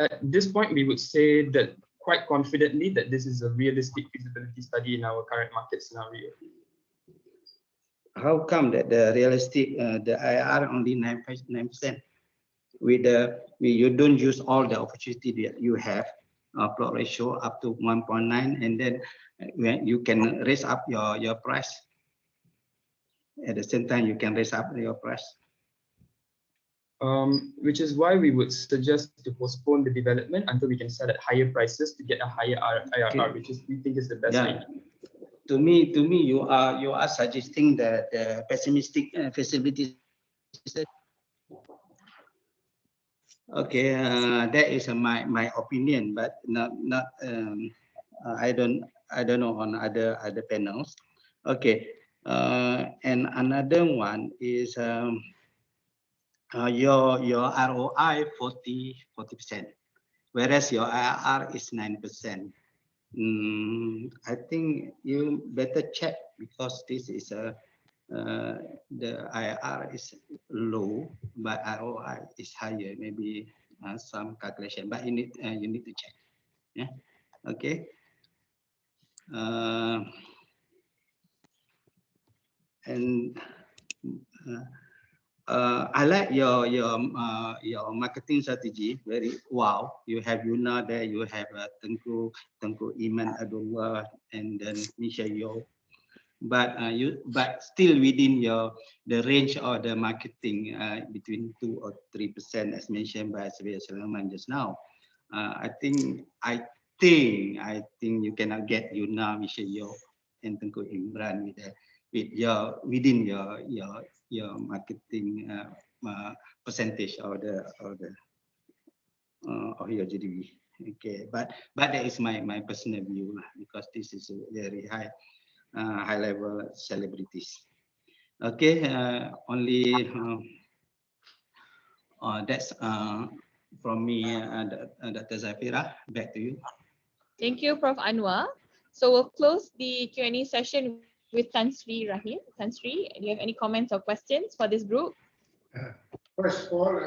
At this point, we would say that quite confidently that this is a realistic feasibility study in our current market scenario. How come that the realistic, the IR only 9%? With you don't use all the opportunity that you have, plot ratio up to 1.9, and then when you can raise up your price. At the same time, you can raise up your price. Which is why we would suggest to postpone the development until we can sell at higher prices to get a higher IRR, which is we think is the best idea. To me, you are suggesting that the pessimistic feasibility. Okay, that is my opinion, but not I don't know on other panels. Okay, and another one is your ROI 40%, whereas your IRR is 9%. I think you better check, because this is the IRR is low, but ROI is higher. Maybe some calculation, but you need to check. Yeah. Okay. And I like your marketing strategy. Very wow. You have Yuna there. You have Tengku Iman Abdul, and then Misha Yo. But still within the range of the marketing between 2 or 3%, as mentioned by Sulaiman just now. I think you cannot get Yuna, Misha Yo, and Tengku Imran within your marketing percentage of your GDP. Okay, but that is my personal view, because this is a very high level celebrities. Okay, only that's from me, Dr. Zafirah. Back to you. Thank you, Prof. Anuar. So we'll close the Q&A session with Tan Sri Rahim. Tan Sri, do you have any comments or questions for this group? First of all,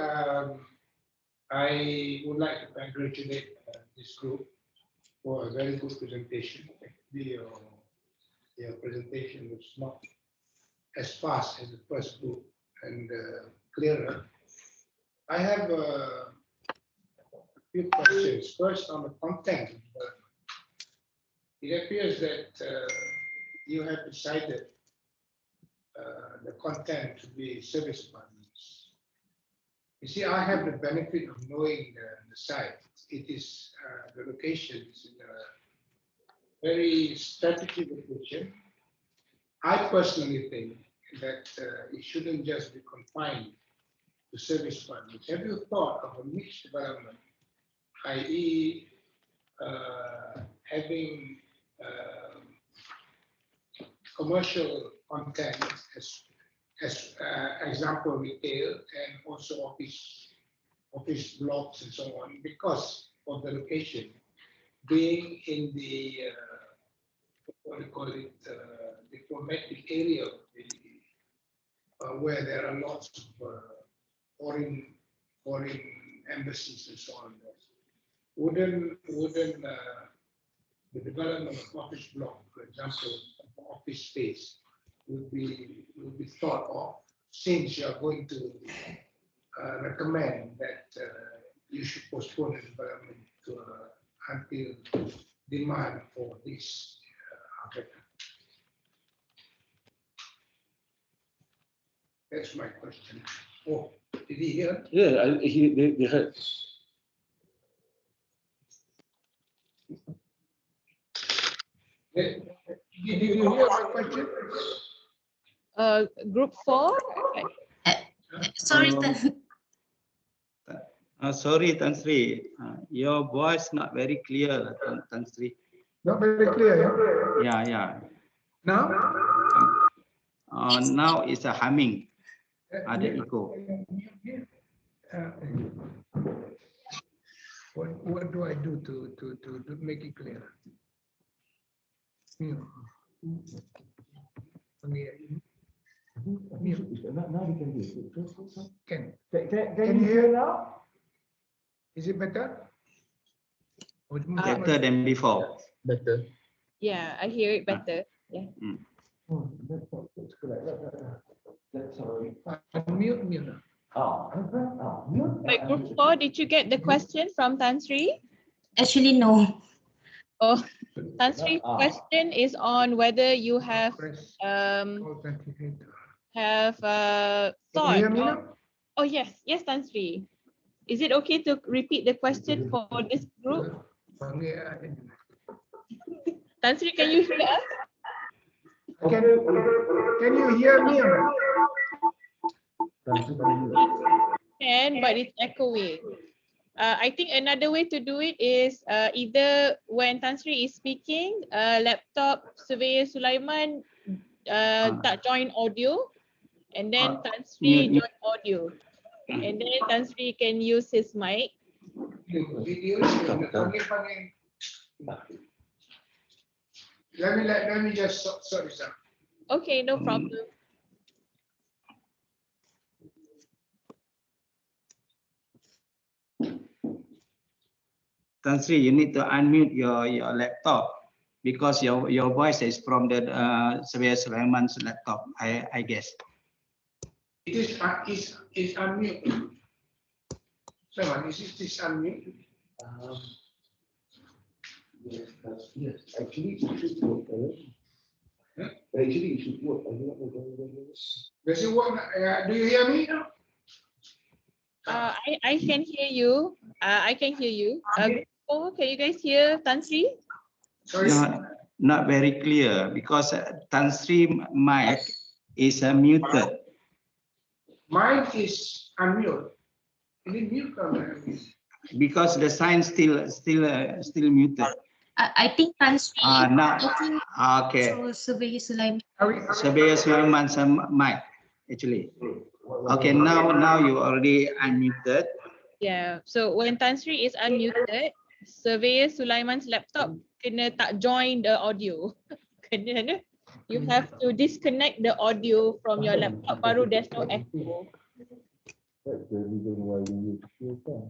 I would like to congratulate this group for a very good presentation. Your presentation was not as fast as the first group and clearer. I have a few questions. First, on the content. It appears that you have decided the content to be service apartments. You see, I have the benefit of knowing the site. It is the location is in a very strategic location. I personally think that it shouldn't just be confined to service apartments. Have you thought of a mixed development, i.e., having commercial content as example retail and also office blocks and so on, because of the location being in the what do you call it, diplomatic area where there are lots of foreign embassies and so on. Wouldn't the development of office block, for example, office space, would be thought of, since you are going to recommend that you should postpone the development to, until demand for this That's my question. Oh, did he hear? Yeah, they heard. Did you hear my question? Group 4. Sorry, sorry, Tan Sri. Your voice not very clear, Tan Sri. Not very clear, yeah? Yeah. Now? Now it's a humming. Ada echo. What do I do to make it clear? Can you hear now? Is it better? Better than before. Better. Yeah, I hear it better. Yeah. Mute. Like group 4, did you get the question from Tan Sri? Actually, no. Oh, Tan Sri's question is on whether you have thought of, oh yes, Tan Sri. Is it okay to repeat the question for this group? Tan Sri, can you hear us? Can you hear me? Can, but it's echoing. I think another way to do it is either when Tan Sri is speaking, laptop surveyor Sulaiman tak join audio, and then Tan Sri join audio, and then Tan Sri can use his mic. Let me just sort this out. Okay, no problem. Tan Sri, you need to unmute your laptop because your voice is from the Surveyor Sulaiman's laptop, I guess. It is unmute. Sulaiman, is this unmute? Yes, actually it should work. Actually it should work. Does it work? Do you hear me now? I can hear you. I can hear you. Oh, can you guys hear Tan Sri? Sorry. Not very clear because Tan Sri mic is muted. Mine is unmute. Is it mute or unmute? Because the sign still muted. I think Tan Sri. Okay. So Surveyor Sulaiman. Surveyor Sulaiman's mic actually. Okay, now you already unmuted. Yeah. So when Tan Sri is unmuted, Surveyor Sulaiman's laptop kena tak join the audio. Kena. You have to disconnect the audio from your laptop. Baru there's no echo. That's the reason why we use filter.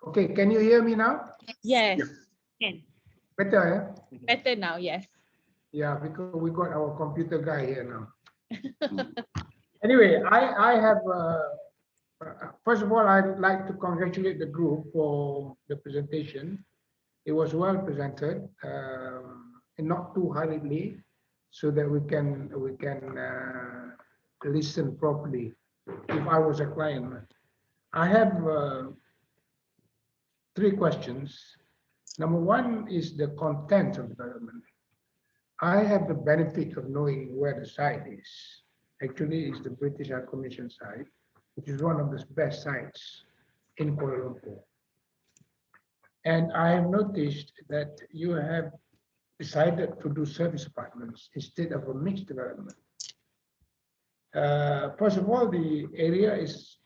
Okay, can you hear me now? Yes. Can. Better, yeah? Better now, yes. Yeah, because we got our computer guy here now. Anyway, I have, first of all, I'd like to congratulate the group for the presentation. It was well presented, and not too hurriedly. so that we can listen properly. If I was a client, I have 3 questions. Number 1 is the content of development. I have the benefit of knowing where the site is. Actually, it's the British High Commission site, which is one of the best sites in Kuala Lumpur. And I have noticed that you have decided to do service apartments instead of a mixed development. First of all, the area is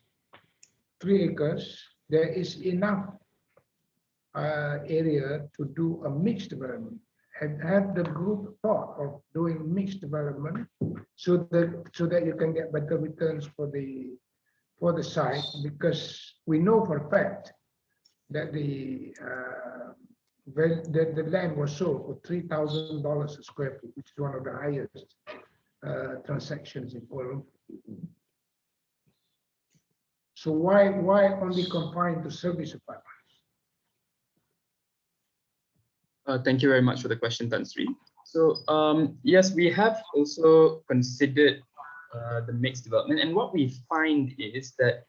3 acres. There is enough area to do a mixed development. Have the group thought of doing mixed development so that you can get better returns for the site? Because we know for a fact that the land was sold for $3,000 a square feet, which is one of the highest transactions in Kuala Lumpur. So why only confined to service apartments? Thank you very much for the question, Tan Sri. So yes, we have also considered the mixed development, and what we find is that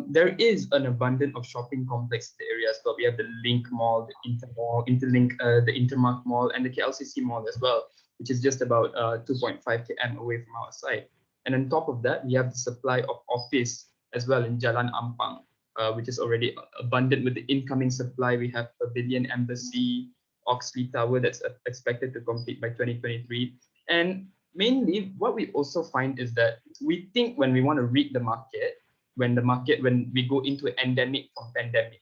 there is an abundance of shopping complex in the area as well. We have the Link Mall, the the Intermark Mall, and the KLCC Mall as well, which is just about 2.5 km away from our site. And on top of that, we have the supply of office as well in Jalan Ampang, which is already abundant with the incoming supply. We have Pavilion Embassy, Oxley Tower that's expected to complete by 2023. And mainly what we also find is that we think when we want to read the market, when we go into an endemic from pandemic,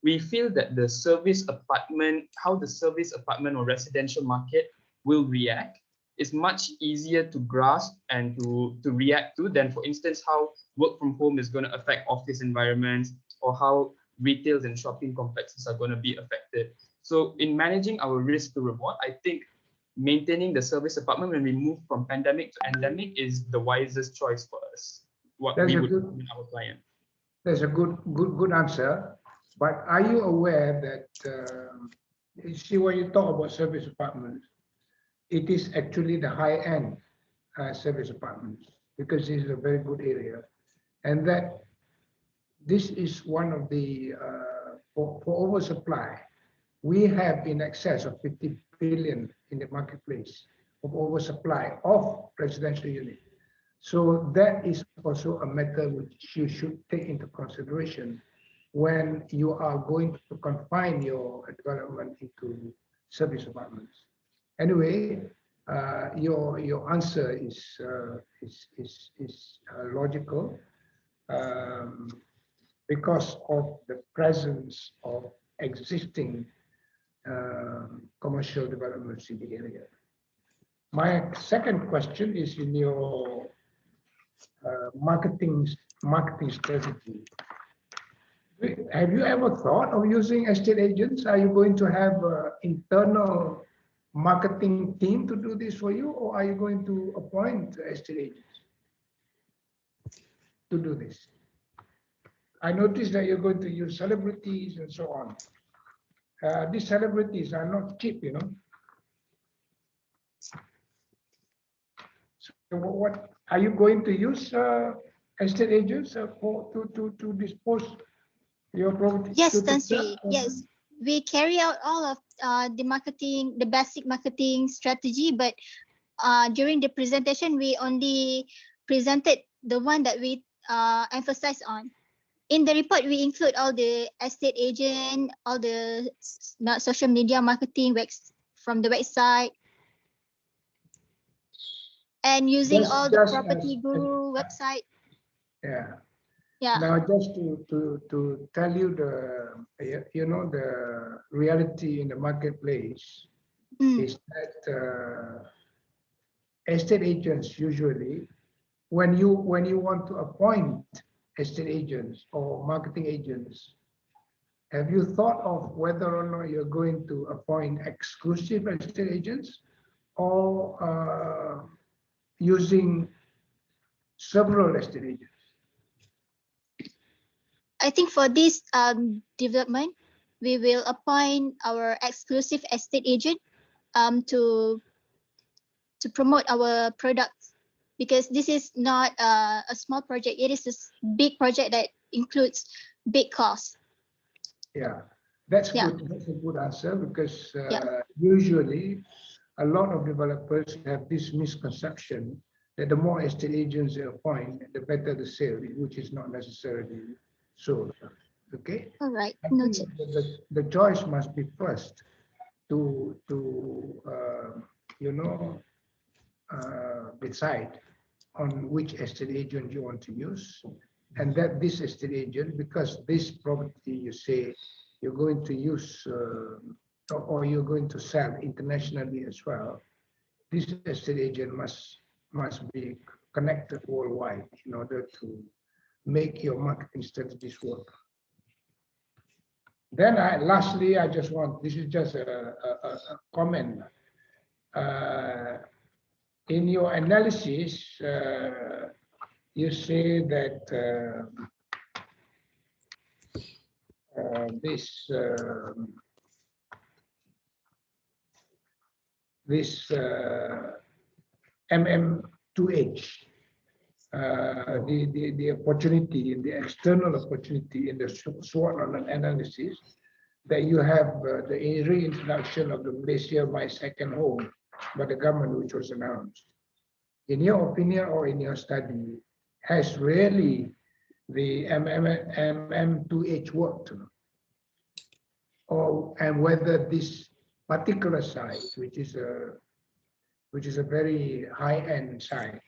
we feel that the service apartment, how the service apartment or residential market will react is much easier to grasp and to react to than, for instance, how work from home is going to affect office environments or how retails and shopping complexes are going to be affected. So in managing our risk to reward, I think maintaining the service apartment when we move from pandemic to endemic is the wisest choice for us. What we would do with our client. That's a good answer. But are you aware that you see when you talk about service apartments, it is actually the high-end service apartments because this is a very good area, and that this is one of the for oversupply. We have in excess of 50 billion in the marketplace of oversupply of residential units. So that is also a matter which you should take into consideration when you are going to confine your development into service apartments. Anyway, your answer is logical because of the presence of existing commercial developments in the area. My second question is in your marketing strategy. Have you ever thought of using estate agents? Are you going to have an internal marketing team to do this for you, or are you going to appoint estate agents to do this? I noticed that you're going to use celebrities and so on. These celebrities are not cheap, you know. So what are you going to use estate agents to dispose your property? Yes, Tan Sri. Yes, we carry out all of the marketing, the basic marketing strategy, but during the presentation, we only presented the one that we emphasize on. In the report, we include all the estate agent, all the social media marketing from the website, and using all the property guru website. Yeah. Yeah. Now, just to tell you the reality in the marketplace is that estate agents usually, when you want to appoint estate agents or marketing agents, have you thought of whether or not you're going to appoint exclusive estate agents or using several estate agents? I think for this development, we will appoint our exclusive estate agent to to promote our products, because this is not a small project. It is a big project that includes big costs. Yeah, that's good. That's a good answer, because usually a lot of developers have this misconception that the more estate agents they appoint, the better the sale, which is not necessarily so. Okay. All right. Noted. The choice must be first to decide on which estate agent you want to use, and that this estate agent, because this property you say you're going to use or you're going to sell internationally as well, this estate agent must be connected worldwide in order to make your marketing strategies work. Then lastly, I just want, this is just a comment. In your analysis, you say that this MM2H, the opportunity, the external opportunity in the SWOT analysis, that you have the reintroduction of the Malaysia My Second Home by the government, which was announced. In your opinion or in your study, has really the MM2H worked? And whether this particular site, which is a very high-end site,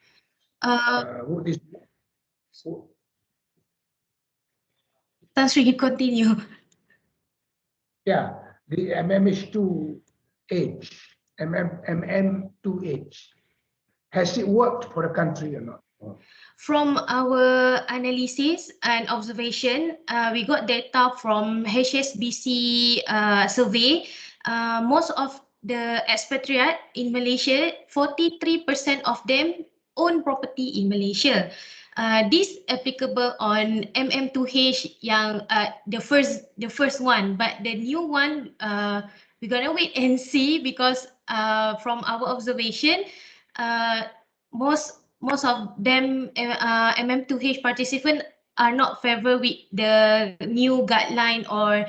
you continue. Yeah, the MM2H, has it worked for the country or not? From our analysis and observation, we got data from HSBC survey. Most of the expatriate in Malaysia, 43% of them own property in Malaysia. This applicable on MM2H yang the first one, but the new one we're gonna wait and see, because from our observation, most of them MM2H participants are not favor with the new guideline or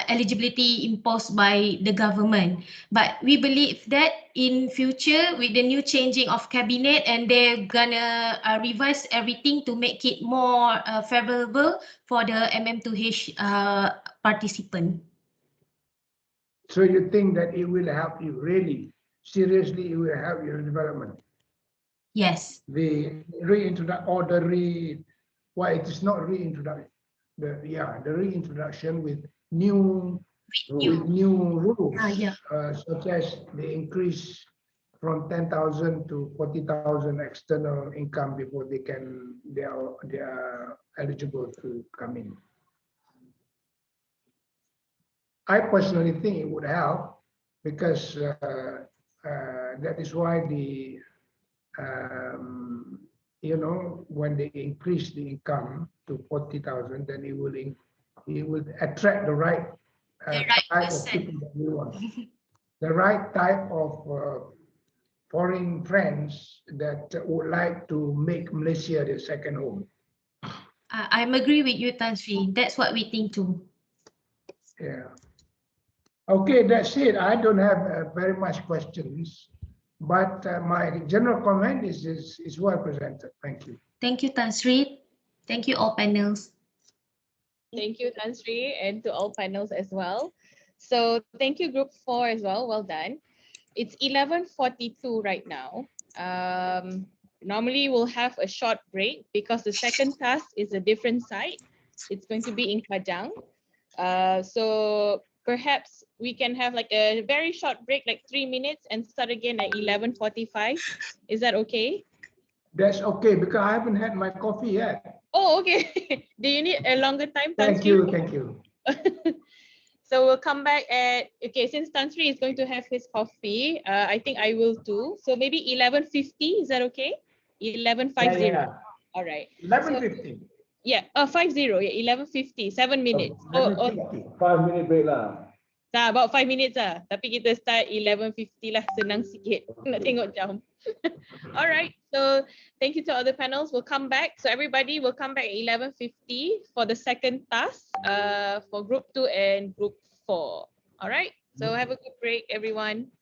eligibility imposed by the government. But we believe that in future, with the new changing of cabinet, and they're gonna revise everything to make it more favorable for the MM2H participant. So you think that it will help you, really, seriously, it will help your development? Yes. The reintroduction, or it is not reintroduction. The reintroduction with new rules, such as the increase from 10,000 to 40,000 external income before they are eligible to come in. I personally think it would help, because that is why when they increase the income to 40,000, then it will attract the right type of people that we want, the right type of foreign friends that would like to make Malaysia their second home. I'm agree with you, Tan Sri. That's what we think too. Yeah. Okay, that's it. I don't have very much questions, but my general comment is well presented. Thank you. Thank you, Tan Sri. Thank you, all panels. Thank you, Tan Sri, and to all panels as well. So thank you, Group 4 as well. Well done. It's 11:42 right now. Normally we'll have a short break because the second task is a different site. It's going to be in Kajang. So perhaps we can have like a very short break, like 3 minutes, and start again at 11:45. Is that okay? That's okay, because I haven't had my coffee yet. Oh, okay. Do you need a longer time? Thank you, thank you. So we'll come back at, okay, since Tan Sri is going to have his coffee, I think I will too. So maybe 11:50, is that okay? 11:50. Yeah. All right. 11:50. Yeah, 50, yeah, 11:50, 7 minutes. 5 minute break lah. Tak, about 5 minutes lah. Tapi kita start 11:50 lah, senang sikit. Nak tengok jam. Alright, so thank you to all the panels. We'll come back. So everybody will come back at 11:50 for the second task for group 2 and group 4. Alright, so have a good break, everyone.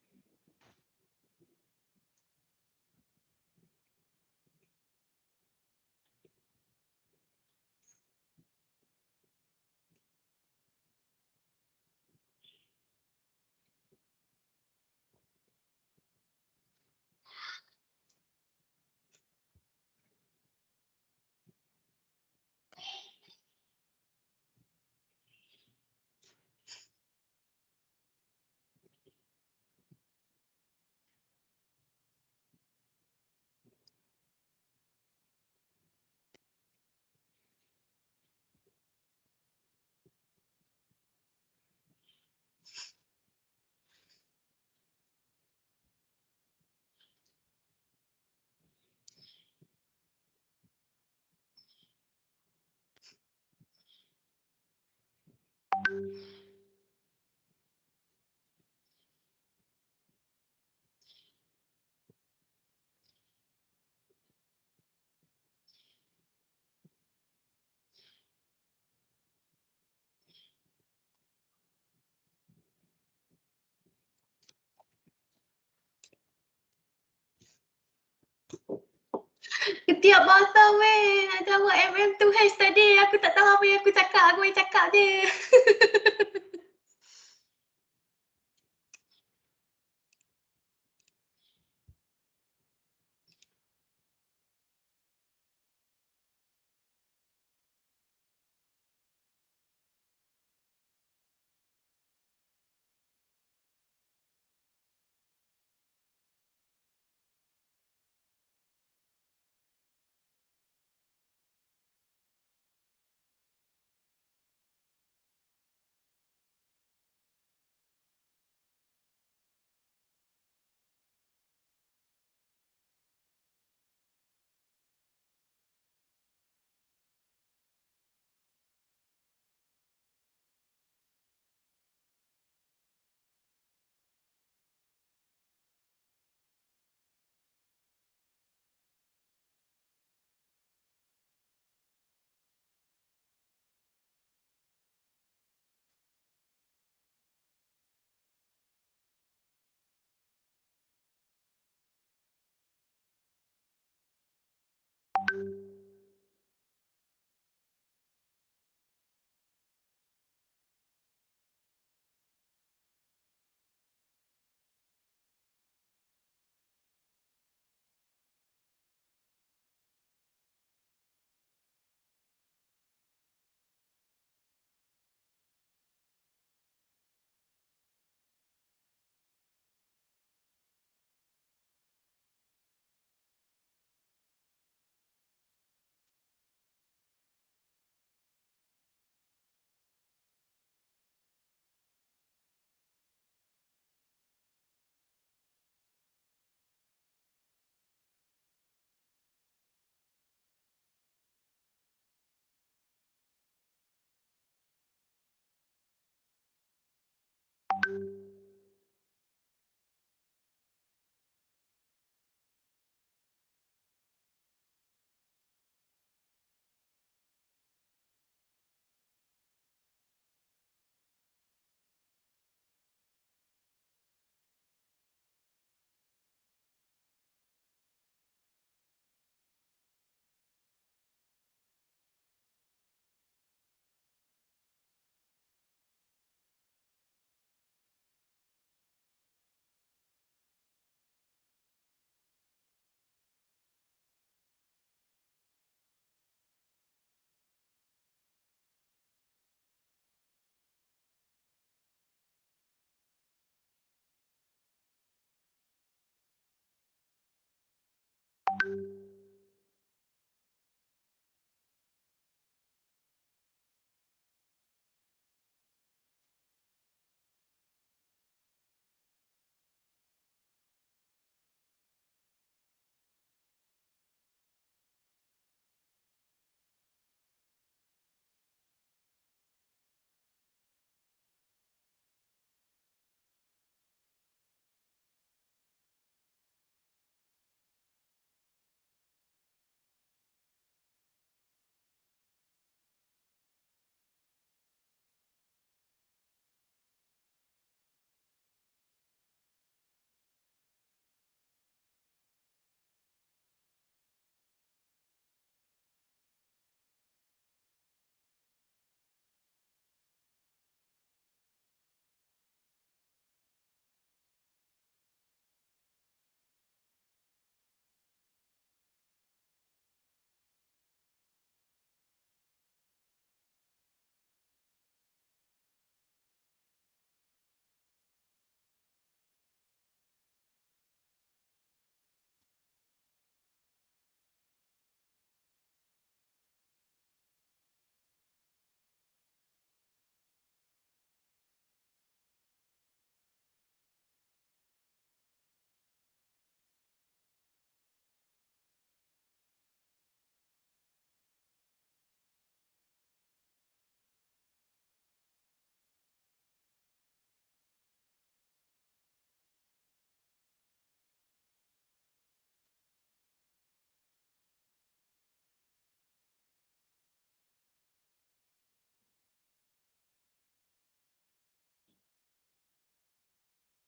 Ketiak basah weh. Nak jawab MM2H tadi. Aku tak tahu apa yang aku cakap. Aku main cakap je.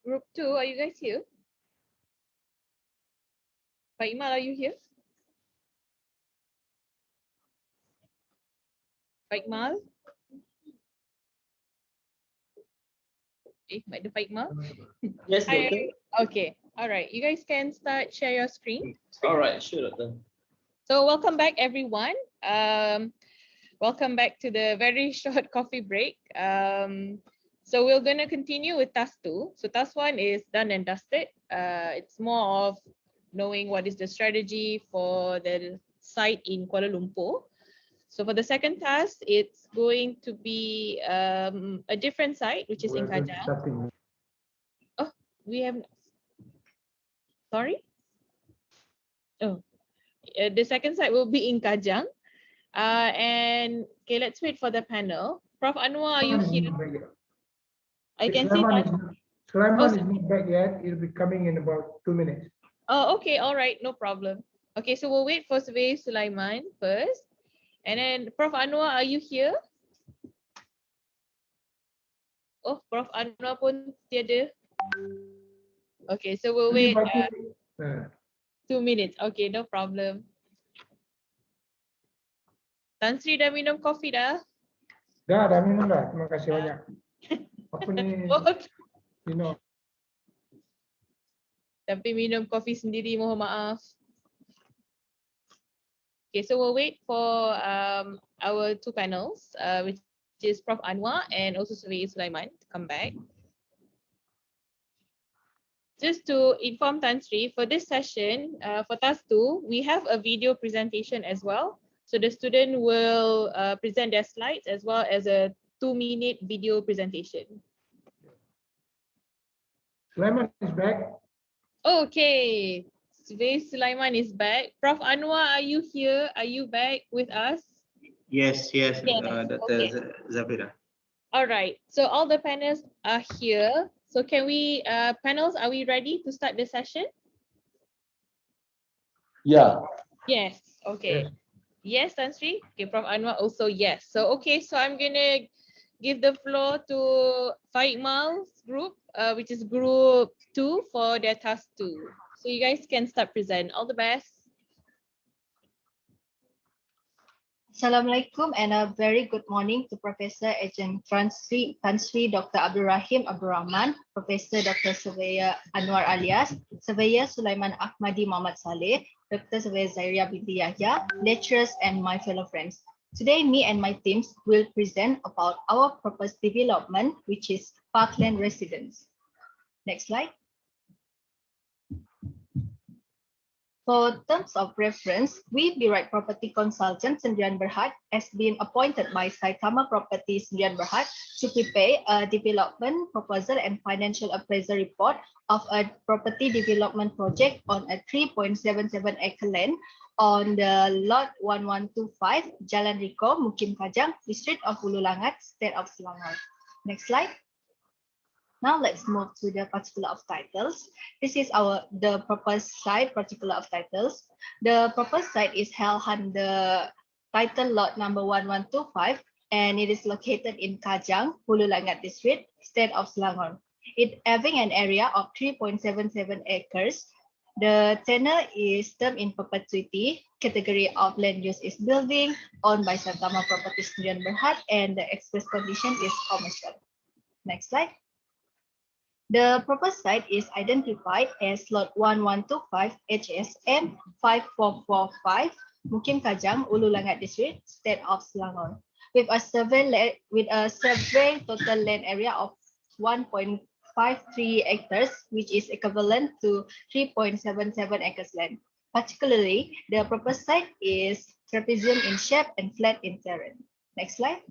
Group 2, are you guys here? Pak Imal, are you here? Pak Imal? Ada Pak Imal? Yes, Hi. Doctor. Okay, all right. You guys can start share your screen. All right, sure, Doctor. So welcome back, everyone. Welcome back to the very short coffee break. So we're going to continue with task 2. So task 1 is done and dusted. It's more of knowing what is the strategy for the site in Kuala Lumpur. So for the second task, it's going to be a different site, which is in Kajang. Oh, we have, sorry? Oh, the second site will be in Kajang. And okay, let's wait for the panel. Prof. Anuar, are you here? I can see that. Sulaiman is not back yet. He'll be coming in about 2 minutes. Oh, okay, all right, no problem. Okay, so we'll wait for Surveyor Sulaiman first. And then Prof. Anuar, are you here? Oh, Prof. Anuar pun tiada. Okay, so we'll wait 2 minutes. Okay, no problem. Tan Sri dah minum kopi dah? Dah minum dah. Terima kasih banyak. Apa ni? You know. Tapi minum kopi sendiri, mohon maaf. Okay, so we'll wait for our 2 panels, which is Prof. Anuar and also Surveyor Sulaiman to come back. Just to inform Tan Sri, for this session, for task 2, we have a video presentation as well. So the student will present their slides as well as a 2-minute video presentation. Sulaiman is back. Okay, Surveyor Sulaiman is back. Prof. Anuar, are you here? Are you back with us? Yes, Dr. Okay. Zafirah. All right, so all the panels are here. So can we, panels, are we ready to start the session? Yeah. Yes, okay. Yes, Tan Sri? Okay, Prof. Anuar also yes. So, okay, so I'm gonna give the floor to Faikmal's group, which is group 2 for their task 2. So you guys can start present. All the best. Assalamualaikum and a very good morning to Professor Adjunct Tan Sri Dr. Abdul Rahim Abdul Rahman, Professor Dr. Surveyor Anuar Alias, Surveyor Sulaiman Akhmady Muhammad Saleh, Dr. Surveyor Zahiriah binti Yahya, lecturers and my fellow friends. Today, me and my teams will present about our proposed development, which is Parkland Residence. Next slide. For terms of reference, we, the right property consultant Sendirian Berhad, has been appointed by Saitama Property Sendirian Berhad to prepare a development proposal and financial appraisal report of a property development project on a 3.77 acre land on the lot 1125 Jalan Reko, Mukim Kajang, District of Hulu Langat, State of Selangor. Next slide. Now let's move to the particular of titles. This is the proposed site particular of titles. The proposed site is held under title lot number 1125 and it is located in Kajang, Hulu Langat District, State of Selangor. It having an area of 3.77 acres. The tenure is term in perpetuity. Category of land use is building owned by Saitama Property Sendirian Berhad and the express condition is commercial. Next slide. The proposed site is identified as lot 1125 HSM 5445 Mukim Kajang, Hulu Langat District, State of Selangor, with a survey total land area of 1.53 acres, which is equivalent to 3.77 acres land. Particularly, the proposed site is trapezium in shape and flat in terrain. Next slide.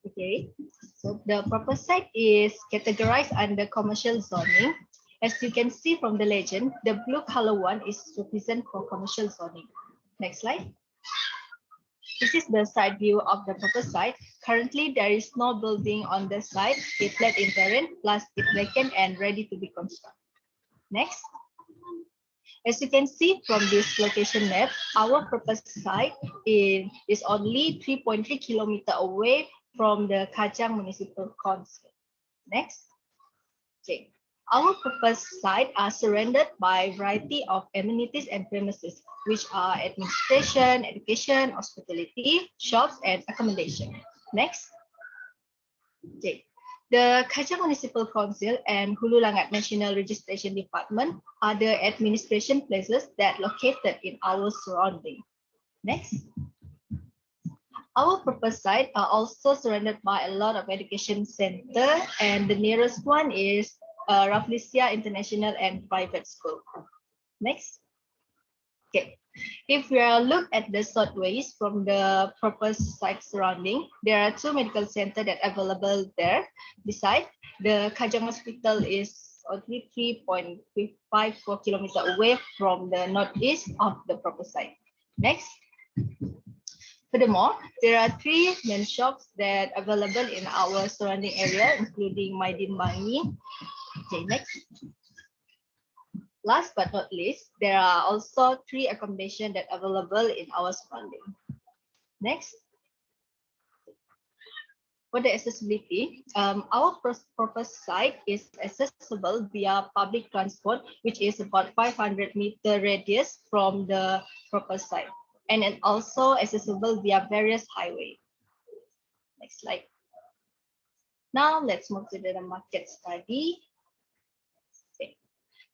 Okay, so the proposed site is categorized under commercial zoning. As you can see from the legend, the blue color one is represent for commercial zoning. Next slide. This is the side view of the proposed site. Currently, there is no building on the site. It's flat in terrain, plus it's vacant and ready to be constructed. Next. As you can see from this location map, our proposed site is only 3.3 kilometers away from the Kajang Municipal Council. Next. Okay. Our proposed site are surrounded by a variety of amenities and premises, which are administration, education, hospitality, shops, and accommodation. Next. Okay. The Kajang Municipal Council and Hulu Langat National Registration Department are the administration places that located in our surrounding. Next. Our proposed site are also surrounded by a lot of education center, and the nearest one is Rafflesia International and Private School. Next. Okay. If we are look at the southways from the proposed site surrounding, there are two medical centers that are available there. Besides, the Kajang Hospital is only 3.54 kilometers away from the northeast of the proposed site. Next. Furthermore, there are three main shops that are available in our surrounding area, including Maidin Bangi. Okay, next. Last but not least, there are also three accommodation that are available in our surrounding. Next. For the accessibility, our proposed site is accessible via public transport, which is about 500-meter radius from the proposed site, and it also accessible via various highways. Next slide. Now let's move to the market study. Okay.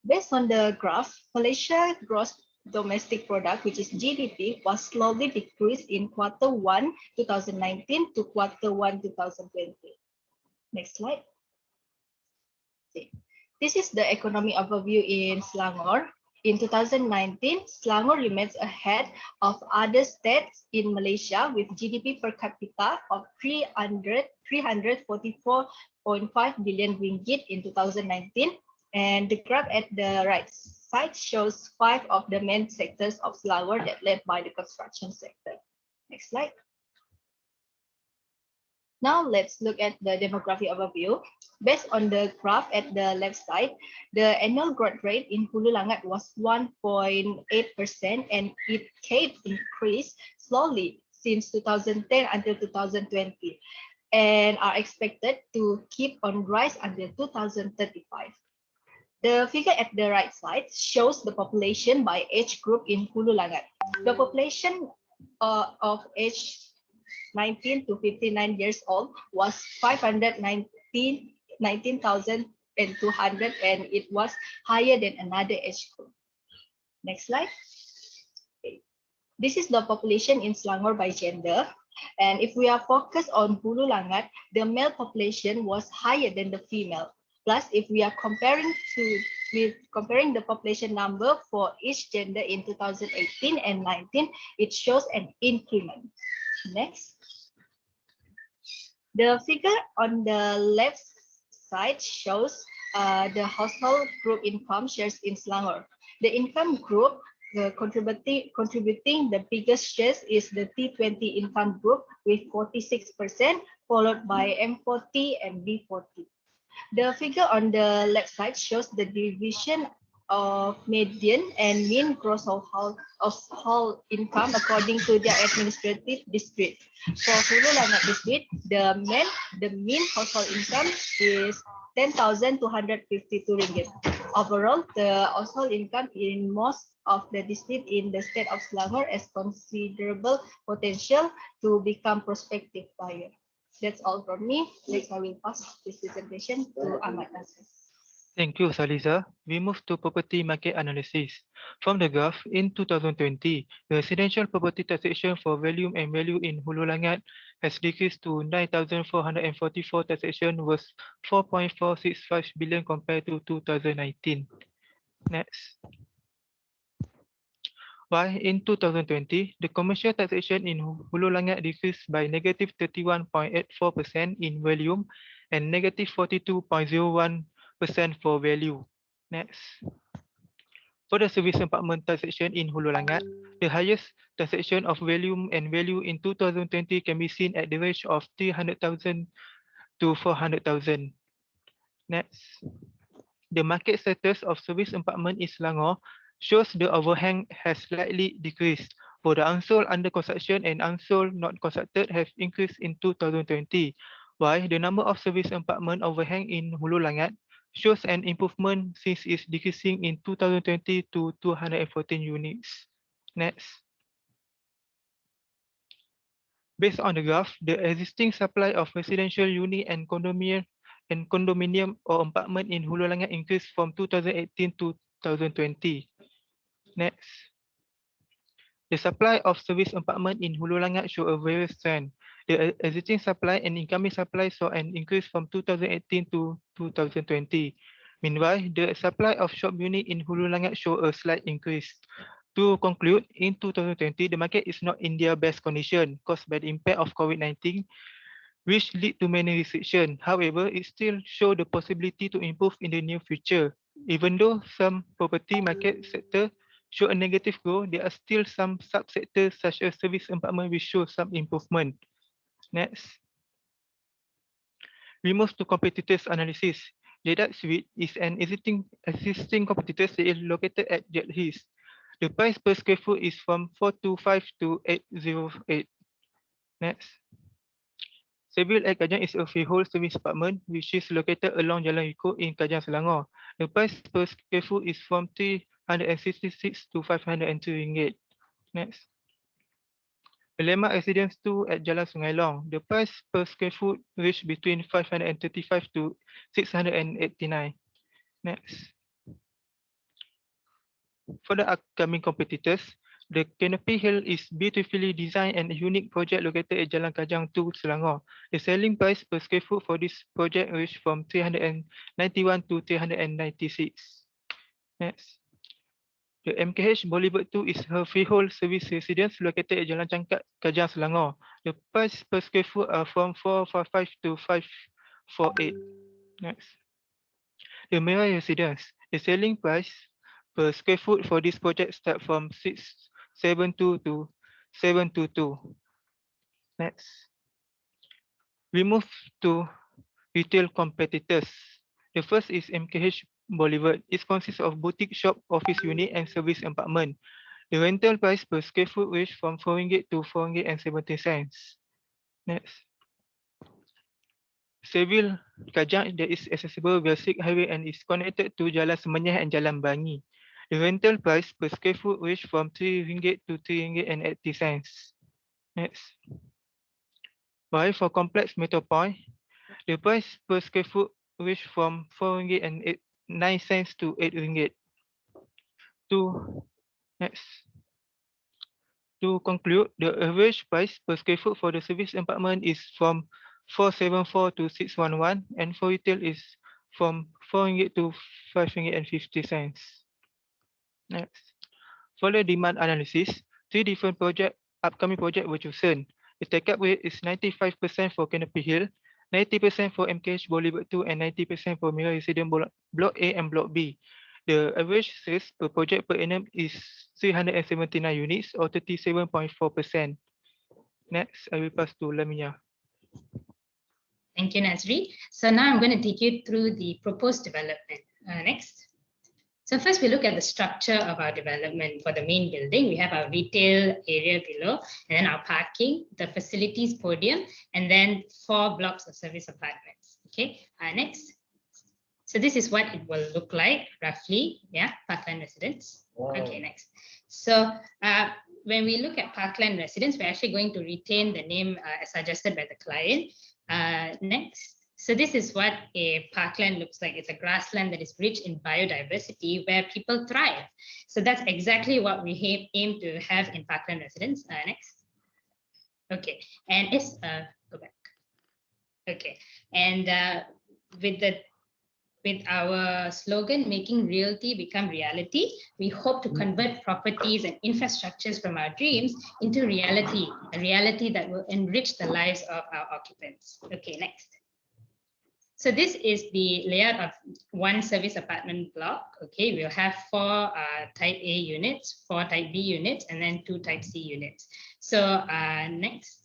Based on the graph, Malaysia gross domestic product, which is GDP, was slowly decreased in Q1 2019 to Q1 2020. Next slide. Okay. This is the economic overview in Selangor. In 2019, Selangor remains ahead of other states in Malaysia with GDP per capita of 344.5 billion ringgit in 2019. And the graph at the right side shows 5 of the main sectors of Selangor that led by the construction sector. Next slide. Now let's look at the demography overview. Based on the graph at the left side, the annual growth rate in Hulu Langat was 1.8%, and it kept increased slowly since 2010 until 2020, and are expected to keep on rise until 2035. The figure at the right side shows the population by age group in Hulu Langat. The population of age 19 to 59 years old was 519,200, and it was higher than another age group. Next slide. Okay. This is the population in Selangor by gender. And if we are focused on Hulu Langat, the male population was higher than the female. Plus, if we are comparing the population number for each gender in 2018 and 19, it shows an increment. Next. The figure on the left side shows the household group income shares in Selangor. The income group contributing the biggest shares is the T20 income group with 46%, followed by M40 and B40. The figure on the left side shows the division of median and mean gross household income according to their administrative district. For Hulu Langat district, the mean household income is 10,252 ringgit. Overall, the household income in most of the district in the state of Selangor has considerable potential to become prospective buyer. That's all from me. Next, I will pass this presentation to Ahmad Nasir. Thank you, Saliza. We move to property market analysis. From the graph, in 2020, the residential property taxation for volume and value in Hulu Langat has decreased to 9,444 taxation was 4.465 billion compared to 2019. Next. While in 2020, the commercial taxation in Hulu Langat decreased by negative 31.84% in volume and negative 42.01% for value. Next. For the service apartment taxation in Hulu Langat, the highest taxation of volume and value in 2020 can be seen at the range of 300,000 to 400,000. Next. The market status of service apartment in Selangor shows the overhang has slightly decreased. For the unsold under construction and unsold not constructed have increased in 2020, while the number of service apartment overhang in Hulu Langat shows an improvement since it's decreasing in 2020 to 214 units. Next. Based on the graph, the existing supply of residential unit and condominium or apartment in Hulu Langat increased from 2018 to 2020. Next. The supply of service apartment in Hulu Langat show a various trend. The existing supply and incoming supply saw an increase from 2018 to 2020. Meanwhile, the supply of shop unit in Hulu Langat show a slight increase. To conclude, in 2020, the market is not in their best condition caused by the impact of COVID-19, which lead to many restrictions. However, it still shows the possibility to improve in the near future. Even though some property market sector show a negative growth, there are still some subsectors such as service apartment which show some improvement. Next. We move to competitors analysis. Zyed Suite is an existing competitor that is located at Jet Hills. The price per square foot is from 425 to 808. Next. Seville at Kajang is a freehold service apartment which is located along Jalan Reko in Kajang, Selangor. The price per square foot is from 366 to 503 ringgit. Next. Parkland Residence 2 at Jalan Sungai Long. The price per square foot range between 535 to 689. Next. For the upcoming competitors, the Canopy Hill is beautifully designed and a unique project located at Jalan Kajang 2, Selangor. The selling price per square foot for this project range from 391 to 396. Next. The MKH Boulevard 2 is her freehold service residence located at Jalan Cangkat, Kajang, Selangor. The price per square foot are from 455 to 548. Next. The Mirai Residence. The selling price per square foot for this project start from 672 to 722. Next. We move to retail competitors. The first is MKH Boulevard. It consists of boutique shop, office unit, and service apartment. The rental price per square foot range from 4 ringgit to 4 ringgit and 70 cents. Next. Seville Kajang that is accessible via Sikh Highway and is connected to Jalan Semenyih and Jalan Bangi. The rental price per square foot range from 3 ringgit to 3 ringgit and 80 cents. Next. While for Complex Metropoint, the price per square foot range from 4 ringgit and 9 cents to 8 ringgit. To conclude, the average price per square foot for the service apartment is from 474 to 611, and for retail is from 4 ringgit to 5 ringgit and 50 cents. Next. For the demand analysis, 3 different upcoming projects were chosen. The take-up rate is 95% for Canopy Hill, 90% for MKH Boulevard 2, and 90% for Mirai Residence Block A and Block B. The average sales per project per annum is 379 units or 37.4%. Next, I will pass to Lamia. Thank you, Nazri. So now I'm going to take you through the proposed development. Next. So first we look at the structure of our development. For the main building, we have our retail area below, and then our parking, the facilities podium, and then 4 blocks of service apartments. Okay, next. So this is what it will look like roughly, yeah, Parkland Residence. Wow. Okay, next. So when we look at Parkland Residence, we're actually going to retain the name as suggested by the client. Next. So this is what a parkland looks like. It's a grassland that is rich in biodiversity where people thrive. So that's exactly what we aim to have in Parkland Residence. Next. Okay, and it's go back. Okay, and with our slogan, making realty become reality, we hope to convert properties and infrastructures from our dreams into reality, a reality that will enrich the lives of our occupants. Okay, next. So this is the layout of one service apartment block. Okay, we'll have 4 type A units, 4 type B units, and then 2 type C units. So next.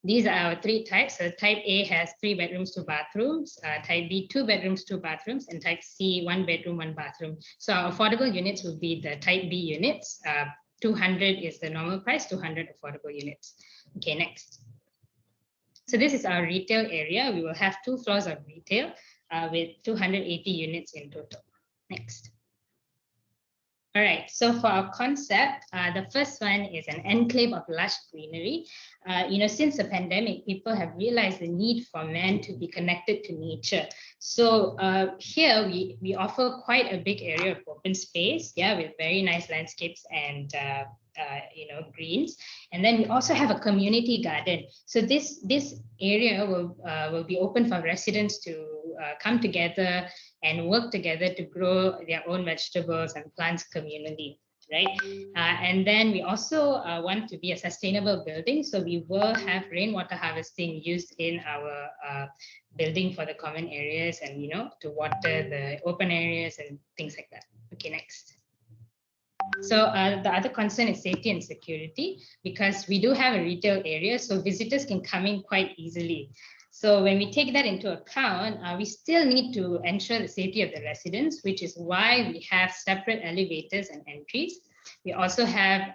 These are our 3 types. So type A has 3 bedrooms, 2 bathrooms, type B 2 bedrooms, 2 bathrooms, and type C 1 bedroom, 1 bathroom. So our affordable units will be the type B units. 200 is the normal price, 200 affordable units. Okay, next. So this is our retail area. We will have 2 floors of retail. with 280 units in total. Next. All right, so for our concept, the first one is an enclave of lush greenery. Since the pandemic, people have realized the need for man to be connected to nature. So here we offer quite a big area of open space, with very nice landscapes and greens. And then we also have a community garden. So this area will be open for residents to come together and work together to grow their own vegetables and plants communally, right? And then we also want to be a sustainable building. So we will have rainwater harvesting used in our building for the common areas and, to water the open areas and things like that. Okay, next. So the other concern is safety and security, because we do have a retail area, so visitors can come in quite easily. So when we take that into account, we still need to ensure the safety of the residents, which is why we have separate elevators and entries. We also have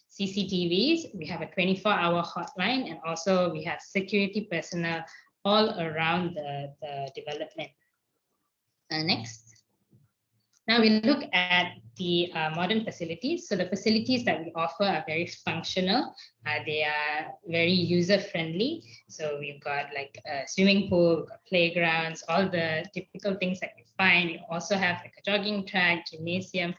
CCTVs, we have a 24-hour hotline, and also we have security personnel all around the development. Next. Now we look at the modern facilities. So the facilities that we offer are very functional. They are very user-friendly. So we've got like a swimming pool, we've got playgrounds, all the typical things that we find. We also have like a jogging track, gymnasium.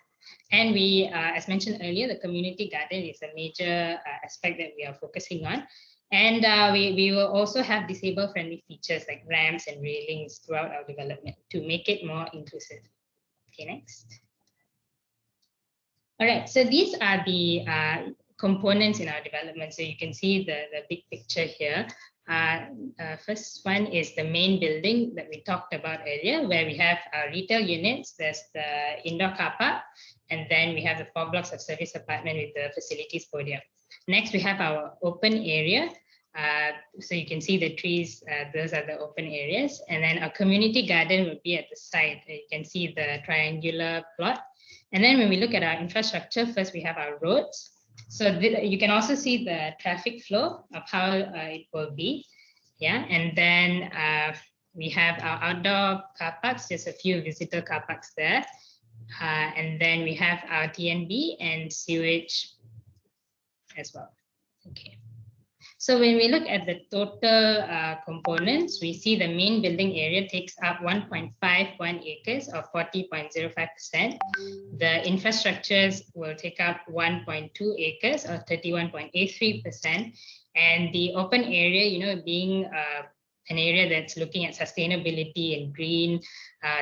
And we, as mentioned earlier, the community garden is a major aspect that we are focusing on. And we will also have disabled-friendly features like ramps and railings throughout our development to make it more inclusive. Okay, next. All right, so these are the components in our development. So you can see the big picture here. First one is the main building that we talked about earlier, where we have our retail units. There's the indoor car park, and then we have the 4 blocks of service apartment with the facilities podium. Next, we have our open area. So you can see the trees, those are the open areas. And then our community garden would be at the side. You can see the triangular plot. And then when we look at our infrastructure, first we have our roads. So you can also see the traffic flow of how it will be. Yeah, and then we have our outdoor car parks, just a few visitor car parks there. And then we have our TNB and sewage as well. Okay. So when we look at the total components, we see the main building area takes up 1.51 acres or 40.05%. The infrastructures will take up 1.2 acres or 31.83%. And the open area, being an area that's looking at sustainability and green,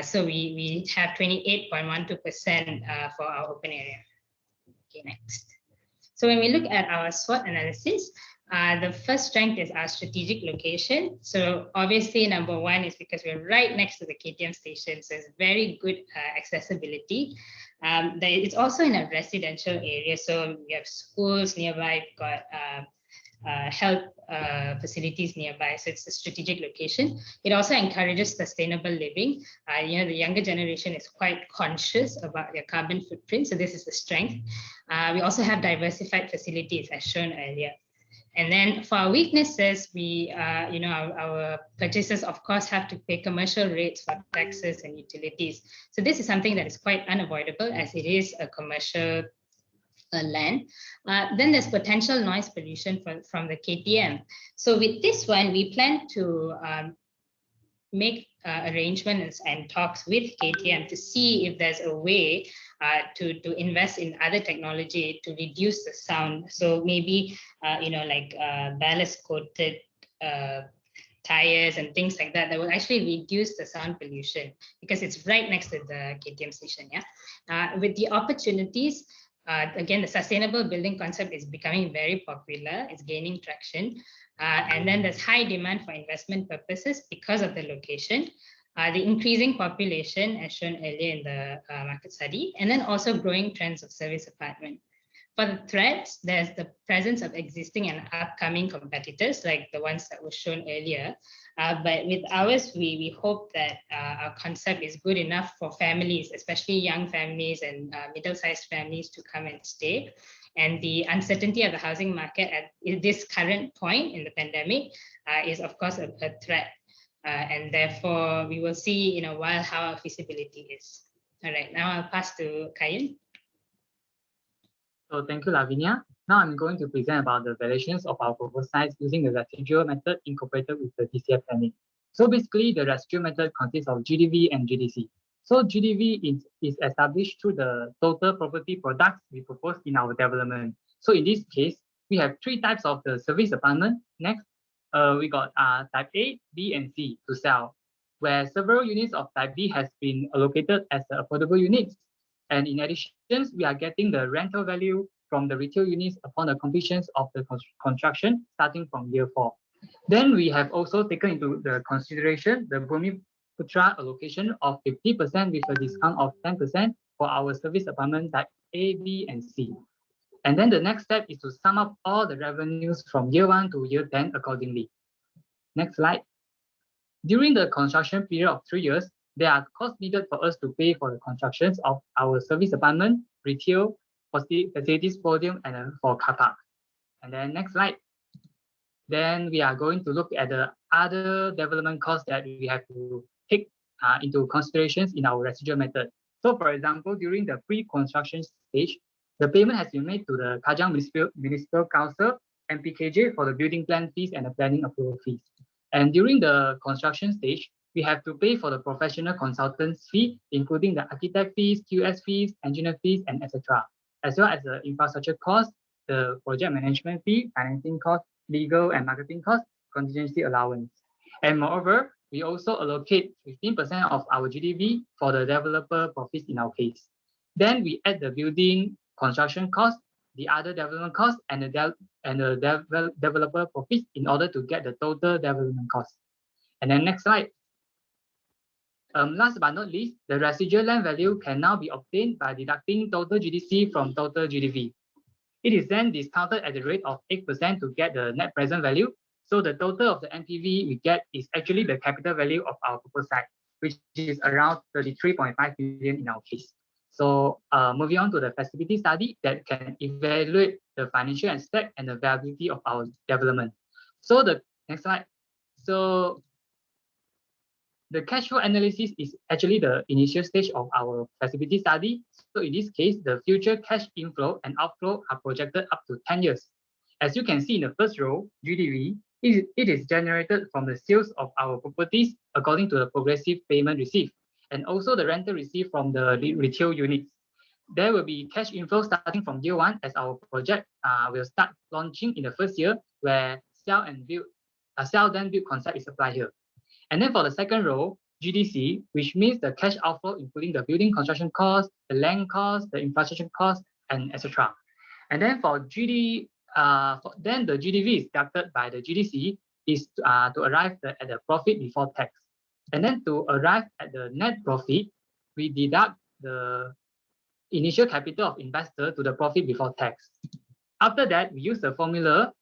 so we have 28.12% for our open area. Okay, next. So when we look at our SWOT analysis, the first strength is our strategic location. So obviously, number one is because we're right next to the KTM station, so it's very good accessibility. It's also in a residential area, so we have schools nearby, we've got health facilities nearby, so it's a strategic location. It also encourages sustainable living. The younger generation is quite conscious about their carbon footprint, so this is a strength. We also have diversified facilities, as shown earlier. And then for our weaknesses, we, our purchasers, of course, have to pay commercial rates for taxes and utilities. So this is something that is quite unavoidable as it is a commercial land. Then there's potential noise pollution from the KTM. So with this one, we plan to make arrangements and talks with KTM to see if there's a way to invest in other technology to reduce the sound. So maybe, ballast coated tires and things like that will actually reduce the sound pollution because it's right next to the KTM station. Yeah, with the opportunities, again, the sustainable building concept is becoming very popular. It's gaining traction. And then there's high demand for investment purposes because of the location, the increasing population as shown earlier in the market study, and then also growing trends of service apartment. For the threats, there's the presence of existing and upcoming competitors like the ones that were shown earlier. But with ours, we hope that our concept is good enough for families, especially young families and middle-sized families to come and stay. And the uncertainty of the housing market at this current point in the pandemic is, of course, a threat. and therefore we will see in a while how our feasibility is. All right, now I'll pass to Kayan. So thank you, Lavinia. Now I'm going to present about the valuations of our proposed sites using the residual method incorporated with the DCF planning. So basically, the residual method consists of GDV and GDC. So GDV is established through the total property products we propose in our development. So in this case, we have three types of the service apartment. Next, we got type A, B, and C to sell, where several units of type B has been allocated as the affordable units. And in addition, we are getting the rental value from the retail units upon the completion of the construction starting from year 4. Then we have also taken into the consideration the Bumiputra allocation of 50% with a discount of 10% for our service apartment type A, B, and C. And then the next step is to sum up all the revenues from year 1 to year 10 accordingly. Next slide. During the construction period of 3 years, there are costs needed for us to pay for the constructions of our service apartment, retail, facilities podium, and for car park. And then next slide. Then we are going to look at the other development costs that we have to take into considerations in our residual method. So for example, during the pre-construction stage, the payment has been made to the Kajang Municipal Council, MPKJ, for the building plan fees and the planning approval fees. And during the construction stage, we have to pay for the professional consultants fee, including the architect fees, QS fees, engineer fees, and etc., as well as the infrastructure costs, the project management fee, financing costs, legal and marketing costs, contingency allowance. And moreover, we also allocate 15% of our GDV for the developer profits in our case. Then we add the building construction cost, the other development costs, and the developer profits in order to get the total development cost. And then next slide. Last but not least, the residual land value can now be obtained by deducting total GDC from total GDV. It is then discounted at the rate of 8% to get the net present value. So the total of the NPV we get is actually the capital value of our proposed site, which is around 33.5 million in our case. So moving on to the feasibility study that can evaluate the financial aspect and the viability of our development. So the next slide. So the cash flow analysis is actually the initial stage of our feasibility study. So in this case, the future cash inflow and outflow are projected up to 10 years. As you can see in the first row, GDV, it is generated from the sales of our properties according to the progressive payment received, and also the rental received from the retail units. There will be cash inflow starting from year 1 as our project will start launching in the first year, where sell then build concept is applied here. And then for the second row, GDC, which means the cash outflow, including the building construction cost, the land cost, the infrastructure cost, and etc. And then for the GDV is deducted by the GDC is to arrive at the profit before tax. And then to arrive at the net profit, we deduct the initial capital of investor to the profit before tax. After that, we use the formula,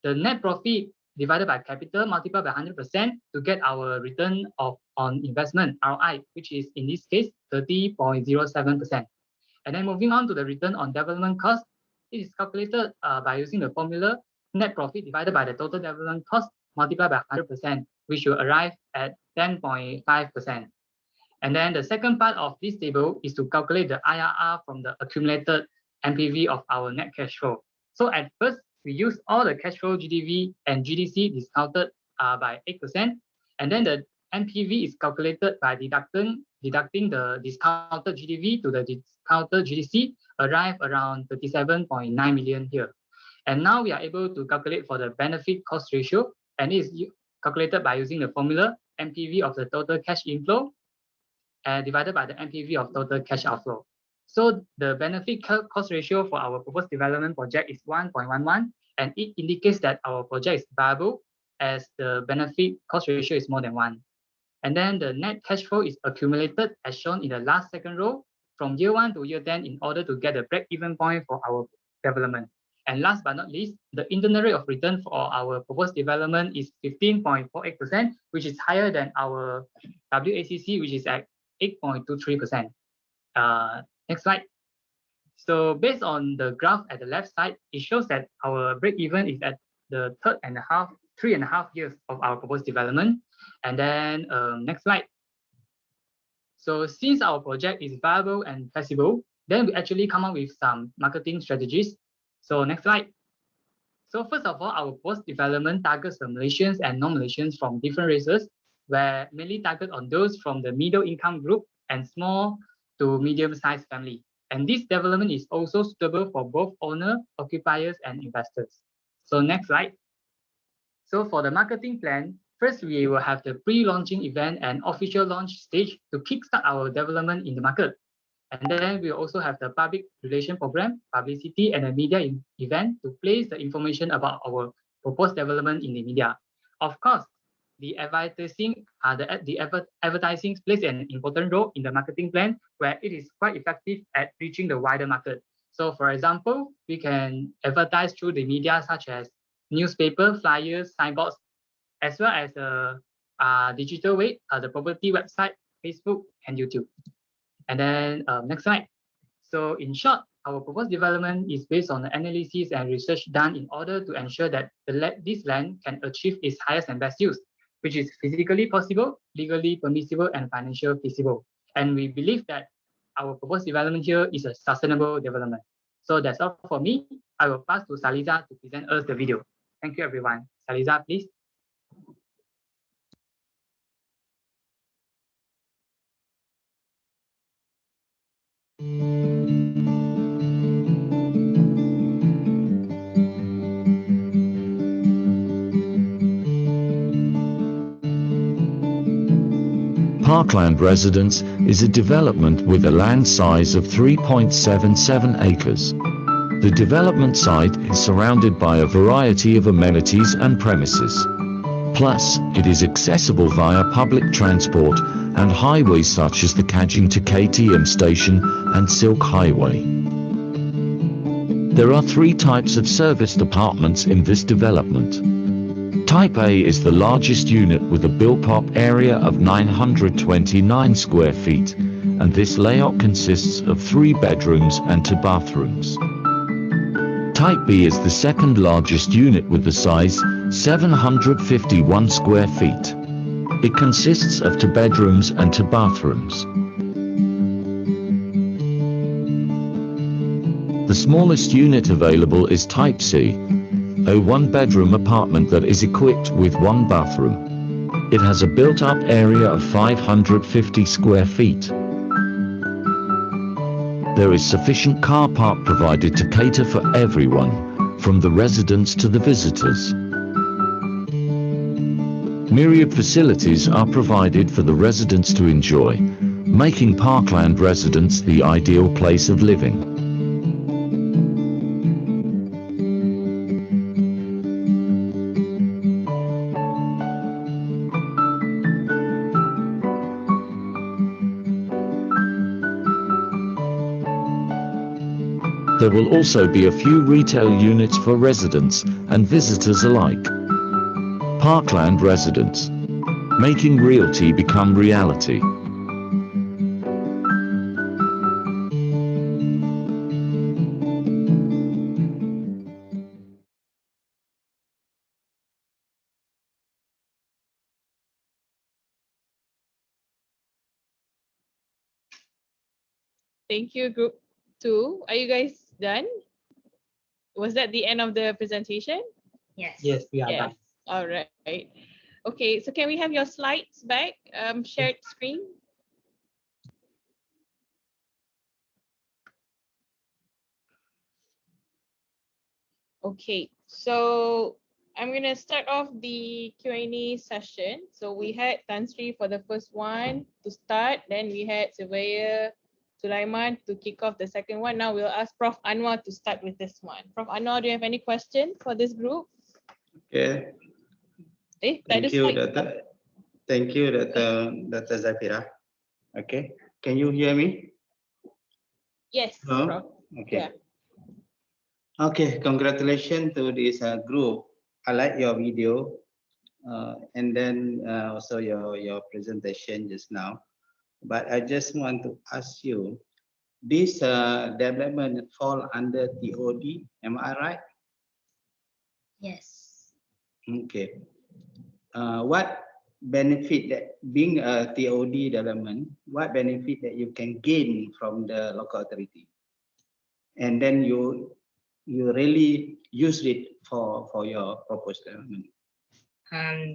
the net profit divided by capital multiplied by 100% to get our return on investment, ROI, which is in this case 30.07%. And then moving on to the return on development cost, it is calculated by using the formula net profit divided by the total development cost multiplied by 100%, which will arrive at 10.5%. And then the second part of this table is to calculate the IRR from the accumulated NPV of our net cash flow. So at first, we use all the cash flow GDV and GDC discounted by 8%. And then the NPV is calculated by deducting the discounted GDV to the discounted GDC, arrive around 37.9 million here. And now we are able to calculate for the benefit cost ratio, and it is calculated by using the formula NPV of the total cash inflow divided by the NPV of total cash outflow. So the benefit cost ratio for our proposed development project is 1.11, and it indicates that our project is viable as the benefit cost ratio is more than 1. And then the net cash flow is accumulated as shown in the last second row from year 1 to year 10 in order to get a break-even point for our development. And last but not least, the internal rate of return for our proposed development is 15.48%, which is higher than our WACC, which is at 8.23%. Next slide. So based on the graph at the left side, it shows that our break-even is at the 3.5 years of our proposed development. And then next slide. So since our project is viable and feasible, then we actually come up with some marketing strategies. So next slide. So first of all, our post development targets the Malaysians and non-Malaysians from different races, where mainly target on those from the middle income group and small to medium-sized family. And this development is also suitable for both owner, occupiers, and investors. So next slide. So for the marketing plan, first we will have the pre-launching event and official launch stage to kickstart our development in the market. And then we also have the public relation program, publicity, and a media event to place the information about our proposed development in the media. Of course, the advertising plays an important role in the marketing plan, where it is quite effective at reaching the wider market. So for example, we can advertise through the media such as newspaper, flyers, signboards, as well as the digital way, the property website, Facebook, and YouTube. And then next slide. So in short, our proposed development is based on the analysis and research done in order to ensure that this land can achieve its highest and best use, which is physically possible, legally permissible, and financially feasible. And we believe that our proposed development here is a sustainable development. So that's all for me. I will pass to Saliza to present us the video. Thank you, everyone. Saliza, please. Parkland Residence is a development with a land size of 3.77 acres. The development site is surrounded by a variety of amenities and premises. Plus, it is accessible via public transport and highways such as the Kajing to KTM station and Silk Highway. There are 3 types of serviced apartments in this development. Type A is the largest unit with a built-up area of 929 square feet, and this layout consists of 3 bedrooms and 2 bathrooms. Type B is the second largest unit with the size 751 square feet. It consists of 2 bedrooms and 2 bathrooms. The smallest unit available is Type C, a 1-bedroom apartment that is equipped with 1 bathroom. It has a built-up area of 550 square feet. There is sufficient car park provided to cater for everyone, from the residents to the visitors. Myriad facilities are provided for the residents to enjoy, making Parkland Residence the ideal place of living. There will also be a few retail units for residents and visitors alike. Parkland Residence, making realty become reality. Thank you, group 2. Are you guys done? Was that the end of the presentation? Yes. Yes, we are done. All right. Okay, so can we have your slides back? Shared screen. Okay, so I'm going to start off the Q&A session. So we had Tan Sri for the first one to start. Then we had Zafirah, Sulaiman to kick off the second one. Now we'll ask Prof Anuar to start with this one. Prof Anuar, do you have any questions for this group? Okay. Thank you, Dr. Thank you, Dr. Zafirah. Okay. Can you hear me? Yes, no? Prof. Okay. Yeah. Okay, congratulations to this group. I like your video and then also your presentation just now. But I just want to ask you, this development fall under TOD, am I right? Yes. Okay. What benefit that being a TOD development, what benefit that you can gain from the local authority, and then you really use it for your proposed development?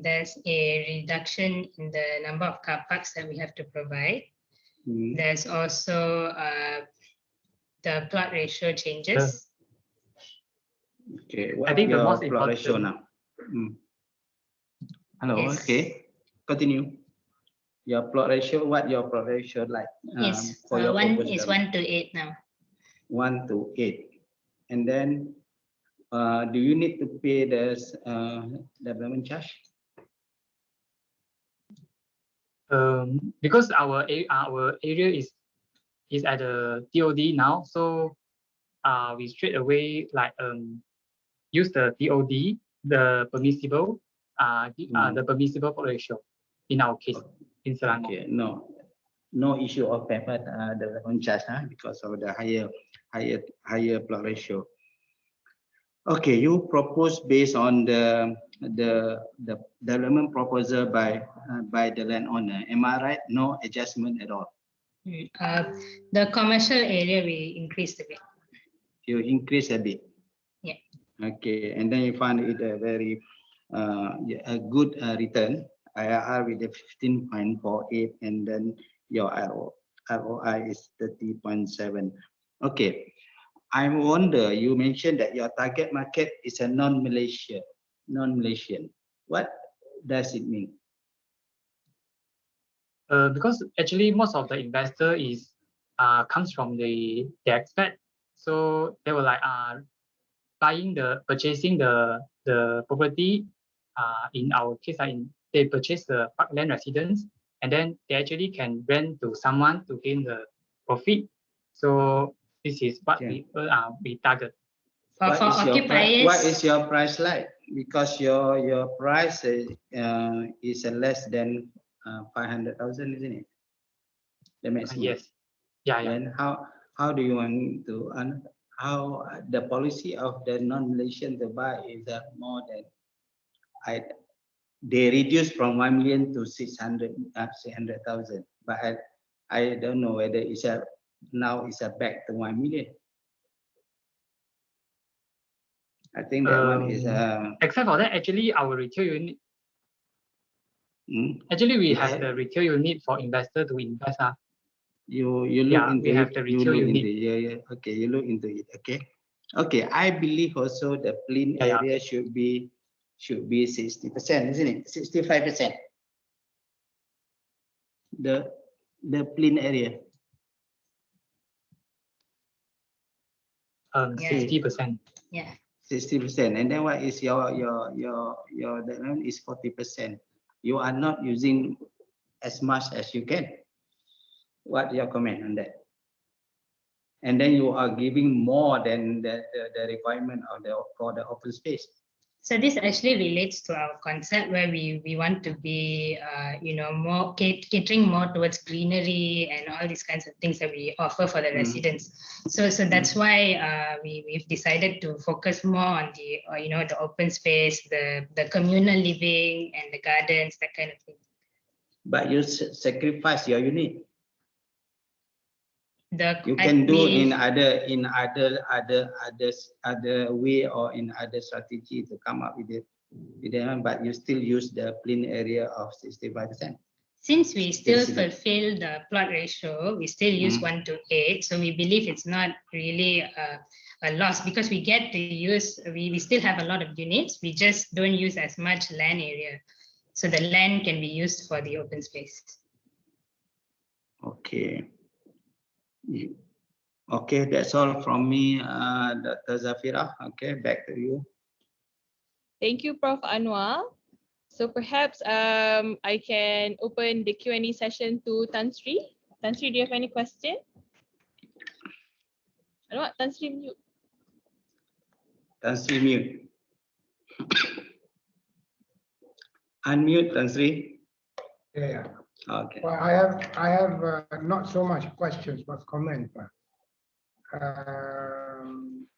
There's a reduction in the number of car parks that we have to provide. There's also the plot ratio changes. Okay, what I think the your most plot important ratio now? Hello, Yes. okay, continue. Your plot ratio, what your plot ratio like? For your One proposed is development? 1:8 now. 1:8, and then do you need to pay the development charge? Because our area is at a TOD now, so we straight away like use the TOD, the permissible plot ratio in our case in Selangor. Okay, no issue of payment development charge, because of the higher plot ratio. Okay, you propose based on the development proposal by the landowner. Am I right? No adjustment at all. The commercial area we increased a bit. You increase a bit. Yeah. Okay, and then you find it a very a good return. IRR with the 15.48, and then your ROI is 30.7. Okay, I wonder, you mentioned that your target market is a non-Malaysian. What does it mean? Because actually most of the investor comes from the expat, so they were like purchasing the property. In our case, they purchase the Parkland Residence, and then they actually can rent to someone to gain the profit. So this is what we target. What is your price like? Because your price is less than 500,000, isn't it? The maximum. Yes. Yeah. And how do you want to how the policy of the non-Malaysian to buy is more than they reduce from 1 million to 600,000, but I don't know whether now it's back to 1 million. I think that one is except for that, actually our retail unit. Actually, we have the retail unit for investor to invest. You look into we have the retail unit. Okay, you look into it. Okay. I believe also the plain area should be 60%, isn't it? 65%. The plain area. 60%. Yeah. 60%, and then what is your development is 40%. You are not using as much as you can. What your comment on that? And then you are giving more than the requirement of for the open space. So this actually relates to our concept where we want to be more catering more towards greenery and all these kinds of things that we offer for the residents. So that's why we've decided to focus more on the the open space, the communal living and the gardens, that kind of thing. But you sacrifice your unit. You can do in other way or in other strategy to come up with it, but you still use the plain area of 65%. Since we still fulfill the plot ratio, we still use 1:8, so we believe it's not really a loss because we get to use. We still have a lot of units. We just don't use as much land area, so the land can be used for the open space. Okay. Okay, that's all from me, Dr. Zafirah. Okay, back to you. Thank you, Prof. Anuar. So perhaps I can open the Q&A session to Tan Sri. Tan Sri, do you have any question? Anuar, Tan Sri mute. Tan Sri mute. Unmute, Tan Sri. Yeah. Okay. Well, I have not so much questions but comment.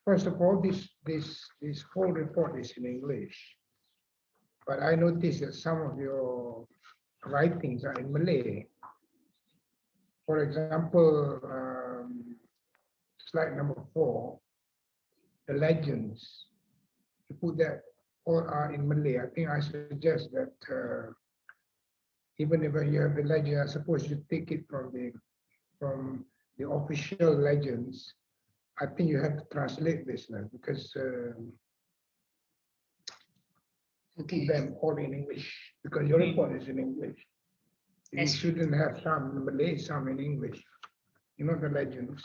First of all, this whole report is in English, but I noticed that some of your writings are in Malay. For example, slide number 4, the legends. You put that all are in Malay. I think I suggest that even if you have the legend, I suppose you take it from the official legends. I think you have to translate this now because them all in English because your report is in English. You shouldn't have some in Malay, some in English. You know the legends.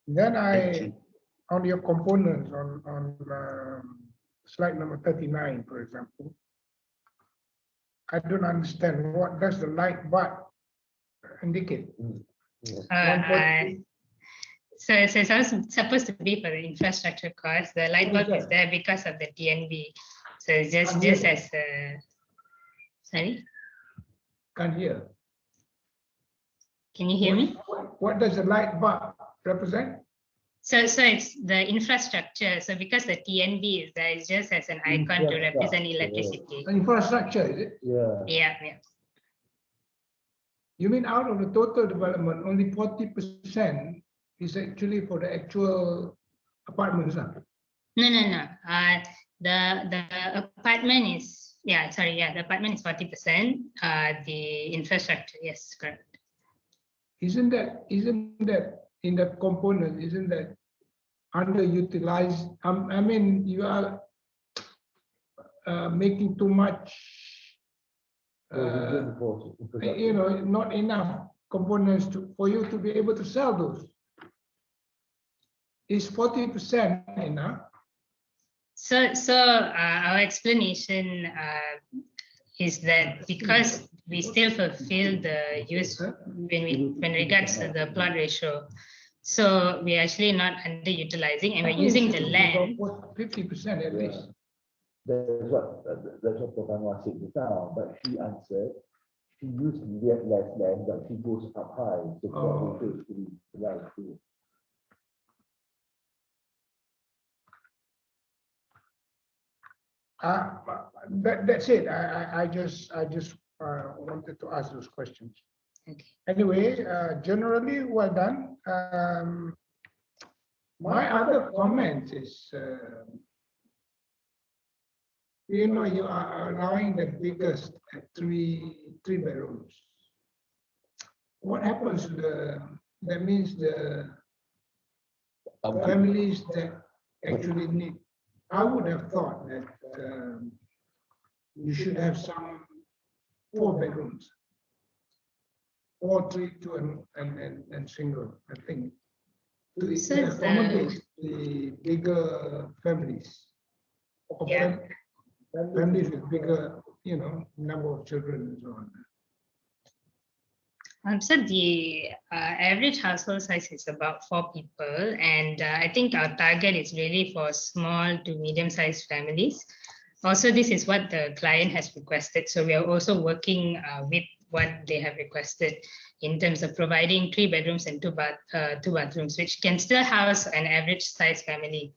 Then on your components on slide number 39, for example, I don't understand what does the light bulb indicate. So it's supposed to be for the infrastructure cost. The light bulb is there because of the TNB. So it's just as sorry? Can't hear. Can you hear me? What does the light bulb represent? So it's the infrastructure. So because the TNB is there, it's just as an icon to represent electricity. Infrastructure, is it? Yeah. You mean out of the total development, only 40% is actually for the actual apartments? Huh? No. The apartment is the apartment is 40%. The infrastructure, yes, correct. Isn't that in that component? Isn't that underutilized? I mean, you are making too much. Not enough components for you to be able to sell those. Is 40% enough? So our explanation is that because we still fulfill the use when regards to the plot ratio, so we're actually not underutilizing and we're using the land. 50% at least. That's what Prof. Anuar said just now, but she answered, she used less land, but she goes up high. So that's it. I just wanted to ask those questions. Okay. Anyway, generally well done. My other comment is, you are allowing the biggest three bedrooms. What happens to that means the families that actually need. I would have thought that you should have some 4 bedrooms, 4, 3, 2, and single. I think to accommodate the bigger families. Families with bigger, number of children and so on. So the average household size is about 4 people, and I think our target is really for small to medium-sized families. Also, this is what the client has requested, so we are also working with what they have requested in terms of providing 3 bedrooms and 2 bathrooms, which can still house an average-sized family.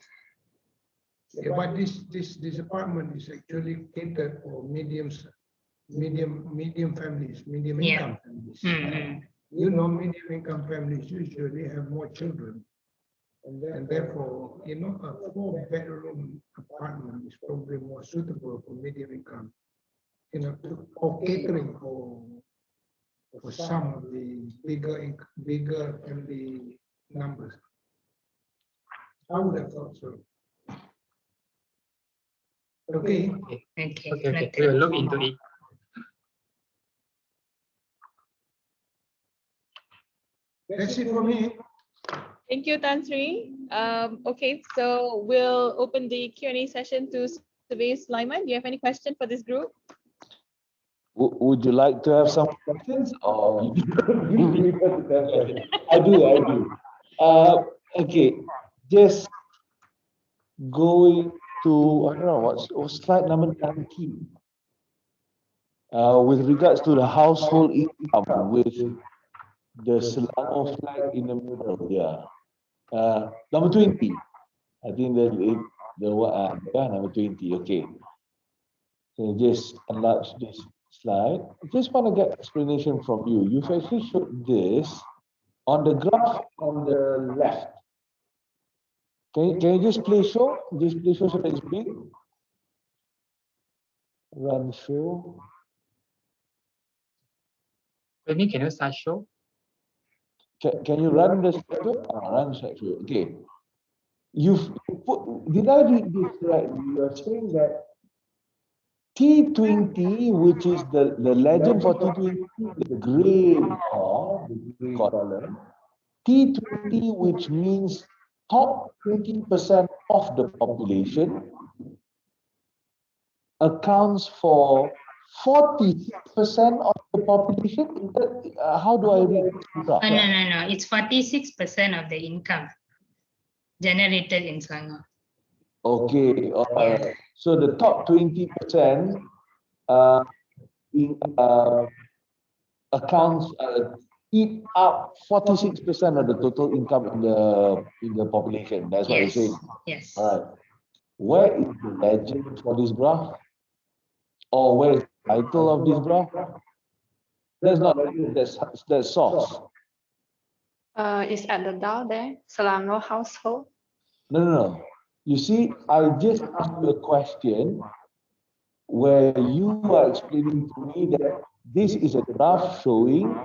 Yeah, but this apartment is actually catered for medium families, medium income families. Medium income families usually have more children, and therefore, a 4-bedroom apartment is probably more suitable for medium income, or catering for some of the bigger family numbers. I would have thought so. Okay. Okay. We will look into it. That's it for me. Thank you, Tan Sri. Okay, so we'll open the Q&A session to Surveyor Sulaiman. Do you have any question for this group? Would you like to have some questions? Or I do. Okay, just going to, I don't know, what's slide number 19. With regards to the household income with the Selangor flag in the middle, number 20. I think the number 20, okay. So just enlarge this slide, I just want to get explanation from you. You've actually showed this on the graph on the left. Can you just play show? Just play show so that it's big. Run show. Maybe can you start show? Can you run the slideshow? Run slideshow. Okay. You've put, did I read this right? You are saying that T20, which is the legend for T20, the gray bar, the gray column. T20, which means top 20% of the population, accounts for 40% of the population. How do I read this? No. It's 46% of the income generated in Selangor. Okay. So the top 20% accounts eat up 46% of the total income in the population. That's what you're saying. Yes. All right. Where is the legend for this graph? Or where is the title of this graph? That's not legend, that's source. It's at the down there, Selangor household. No. You see, I just asked you a question where you are explaining to me that this is a graph showing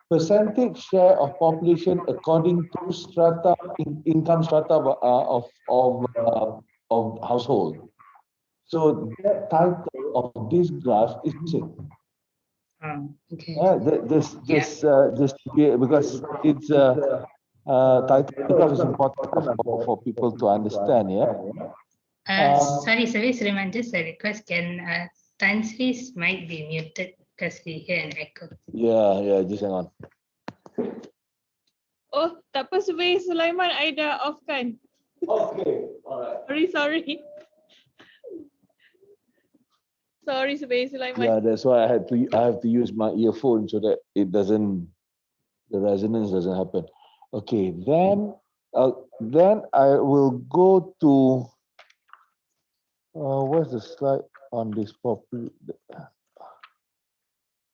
percentage share of population according to strata, income strata of household. So that title of this graph is missing. Okay. Just because it's title of the graph is important for people to understand. Sorry, Sulaiman, just a request. Can Tan Sri's mic be muted because we hear an echo? Yeah, just hang on. Oh, tak apa Sulaiman, I dah off kan. Okay, alright. Sorry. Sorry Sulaiman. Yeah, that's why I have to use my earphone so that the resonance doesn't happen. Okay, then I will go to where's the slide on this property?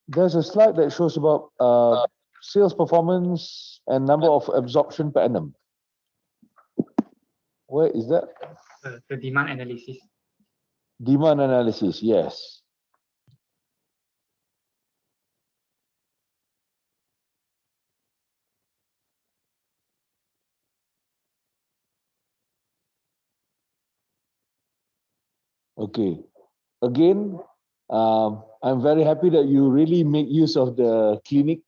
There's a slide that shows about sales performance and number of absorption per annum. Where is that? The demand analysis. Demand analysis, yes. Okay. Again, I'm very happy that you really make use of the clinic.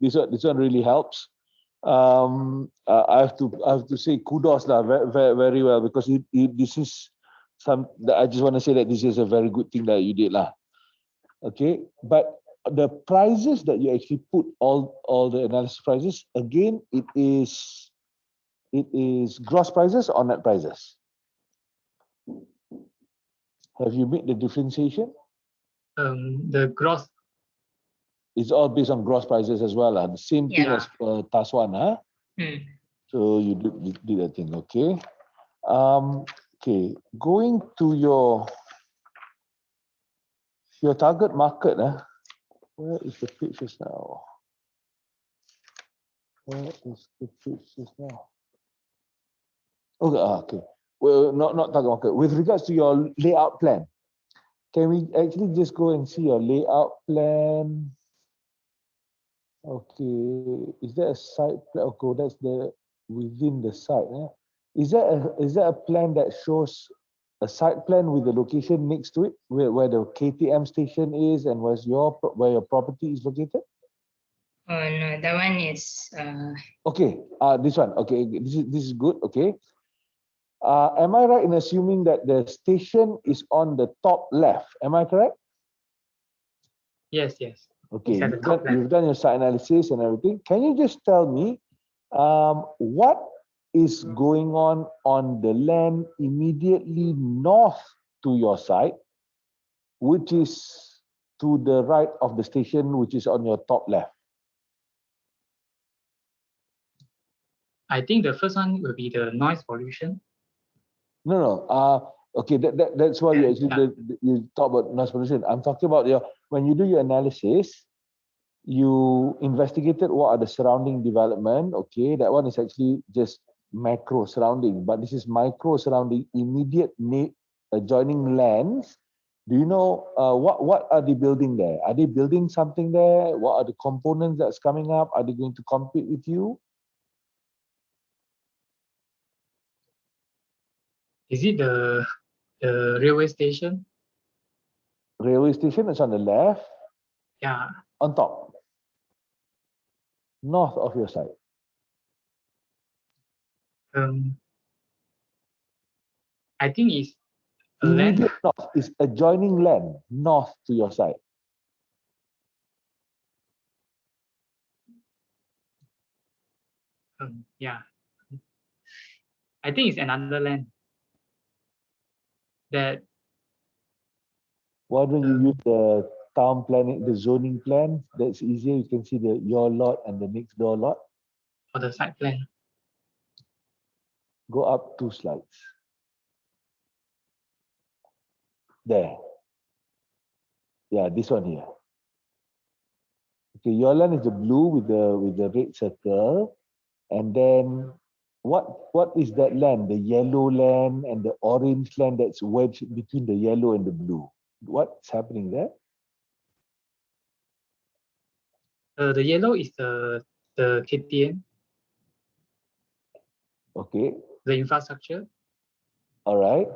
This one really helps. I have to say kudos lah, very well, because this is I just want to say that this is a very good thing that you did lah. Okay, but the prices that you actually put all the analysis prices, again, it is gross prices or net prices? Have you made the differentiation? The gross. It's all based on gross prices as well. The same thing as task one. So you did that thing. Okay. Okay. Going to your target market. Where is the page just now? Where is the page just now? Okay. Okay. Well, not target market. With regards to your layout plan, can we actually just go and see your layout plan? Okay, is there a site plan? Okay, that's within the site. Is there a plan that shows a site plan with the location next to it, where the KTM station is and where your property is located? Oh no, that one is. Okay, this one. Okay, this is good. Okay. Am I right in assuming that the station is on the top left? Am I correct? Yes. Okay, you've done your site analysis and everything. Can you just tell me what is going on the land immediately north to your site, which is to the right of the station, which is on your top left? I think the first one will be the noise pollution. No. Okay, that's why you actually you talk about noise pollution. I'm talking about when you do your analysis, you investigated what are the surrounding development. Okay, that one is actually just macro surrounding, but this is micro surrounding immediate adjoining lands. Do you know what are they building there? Are they building something there? What are the components that's coming up? Are they going to compete with you? Is it the railway station? Railway station is on the left. Yeah. On top. North of your side. I think it's land. Immediate north is adjoining land north to your side. Yeah. I think it's another land. That. Why don't you use the town planning, the zoning plan? That's easier. You can see your lot and the next door lot. For the site plan. Go up 2 slides. There. Yeah, this one here. Okay, your land is the blue with the red circle, and then what is that land? The yellow land and the orange land that's wedged between the yellow and the blue. What's happening there? The yellow is the KTN. Okay. The infrastructure. All right.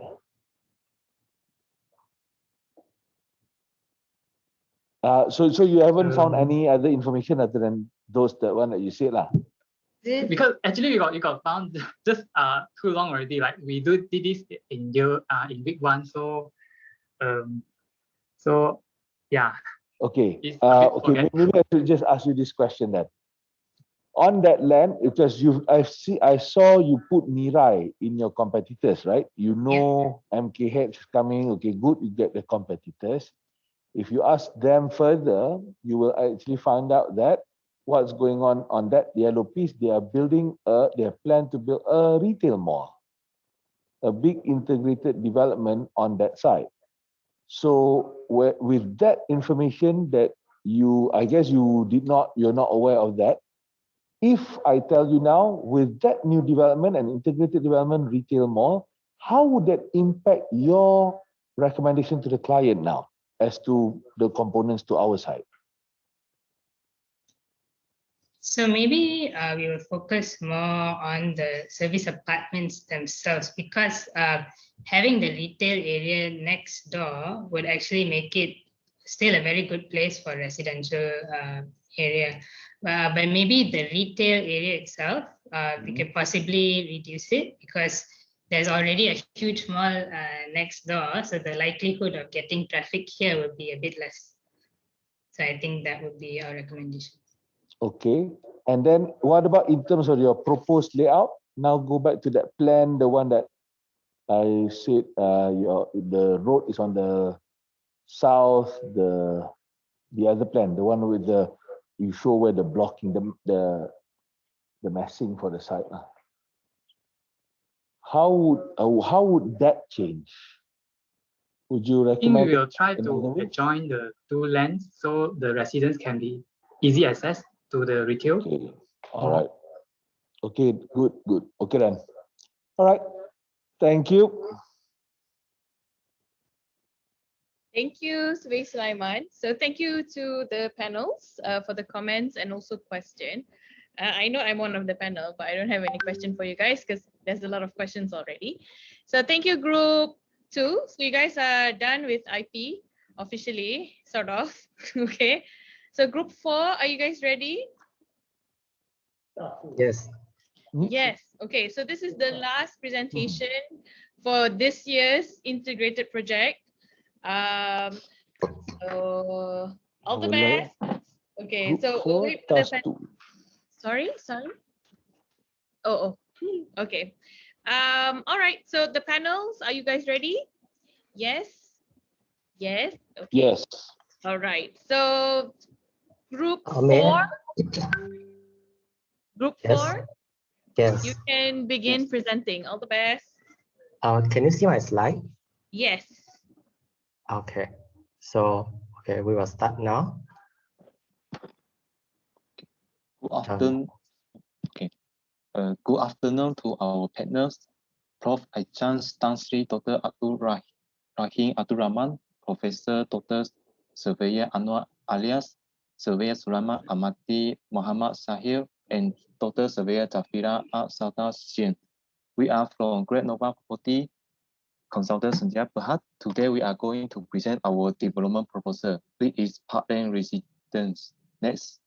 So you haven't found any other information other than the one that you said lah. Because actually we got found just too long already. Like we did this in week 1, so yeah. Okay. Okay. Maybe I should just ask you this question then. On that land, because I saw you put Mirai in your competitors, right? You know MKH is coming. Okay, good. You get the competitors. If you ask them further, you will actually find out that what's going on that yellow piece. They are planned to build a retail mall, a big integrated development on that side. So with that information that I guess you're not aware of that. If I tell you now, with that new development and integrated development retail mall, how would that impact your recommendation to the client now as to the components to our side? So maybe we will focus more on the service apartments themselves, because having the retail area next door would actually make it still a very good place for residential area. But maybe the retail area itself, we can possibly reduce it, because there's already a huge mall next door, so the likelihood of getting traffic here would be a bit less. So I think that would be our recommendation. Okay. And then what about in terms of your proposed layout? Now go back to that plan, the one that I said the road is on the south, the other plan, the one with you show where the blocking, the massing for the site. How would that change? Would you recommend? I think we will try to adjoin the 2 lands so the residents can be easy access to the retail. Okay. All right. Okay, good. Okay then. All right. Thank you. Thank you, Sulaiman. So thank you to the panels for the comments and also question. I know I'm one of the panel, but I don't have any question for you guys because there's a lot of questions already. So thank you, group 2. So you guys are done with IP officially, sort of. Okay. So group 4, are you guys ready? Yes. Yes. Okay. So this is the last presentation for this year's integrated project. So all the best. Okay. So we'll wait for the Sorry. Oh. Okay. All right. So the panels, are you guys ready? Yes. Yes. Okay. Yes. All right. So group 4. Group 4. Yes. You can begin presenting. All the best. Can you see my slide? Yes. Okay. So, Okay, we will start now. Good afternoon. Okay. Good afternoon to our panelists, Prof. Adjunct Tan Sri Dr. Abdul Rahim Rahman, Professor Dr. Zafirah Anuar Alias, Surveyor Sulaiman Akhmady Muhammad Saheh, and Dr. Surveyor Zafirah al-Sadat. We are from Great Nova Property Consultant Zyed. Today we are going to present our development proposal, which is Parkland Residence. Next.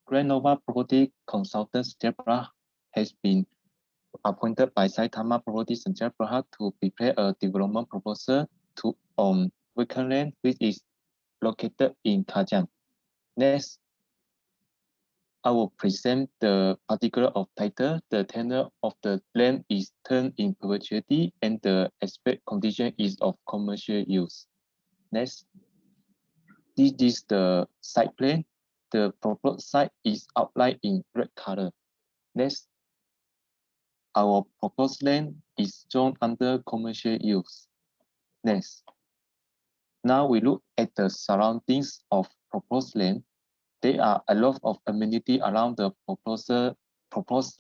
Great Nova Property Consultant Zyed has been appointed by Saitama Property Zyed to prepare a development proposal on vacant land, which is located in Kajang. Next, I will present the particular of title. The tenure of the land is turned in perpetuity, and the aspect condition is of commercial use. Next, this is the site plan. The proposed site is outlined in red color. Next, our proposed land is shown under commercial use. Next, now we look at the surroundings of proposed land. There are a lot of amenities around the proposed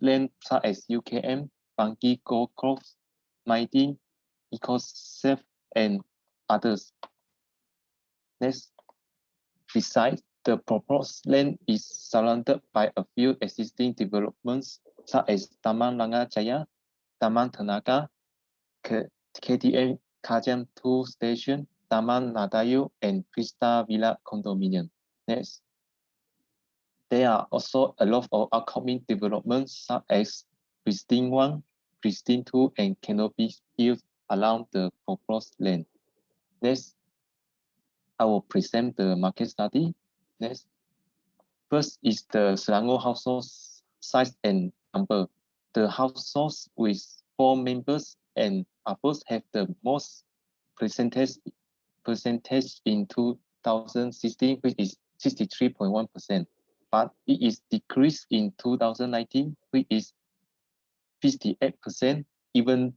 land, such as UKM, Bangki Golf Course, Mighty, EcoSafe, and others. Next, besides, the proposed land is surrounded by a few existing developments, such as Taman Ranga Jaya, Taman Tenaga, KTM Kajang 2 Station, Taman Nadayu, and Vista Villa Condominium. Next, there are also a lot of upcoming developments, such as Pristine 1, Pristine 2, and Canopy Hills around the proposed land. Next, I will present the market study. Next, first is the Selangor household size and number. The households with 4 members and above have the most percentage in 2016, which is 63.1%. But it is decreased in 2019, which is 58%. Even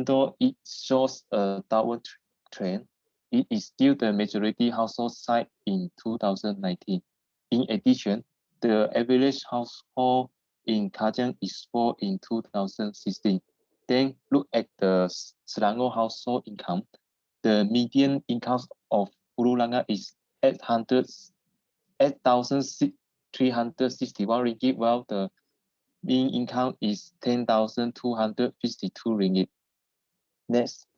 though it shows a downward trend, it is still the majority household size in 2019. In addition, the average household in Kajang is 4 in 2016. Then look at the Selangor household income. The median income of Hulu Langa is 8,361 ringgit, while the mean income is 10,252 ringgit. Next,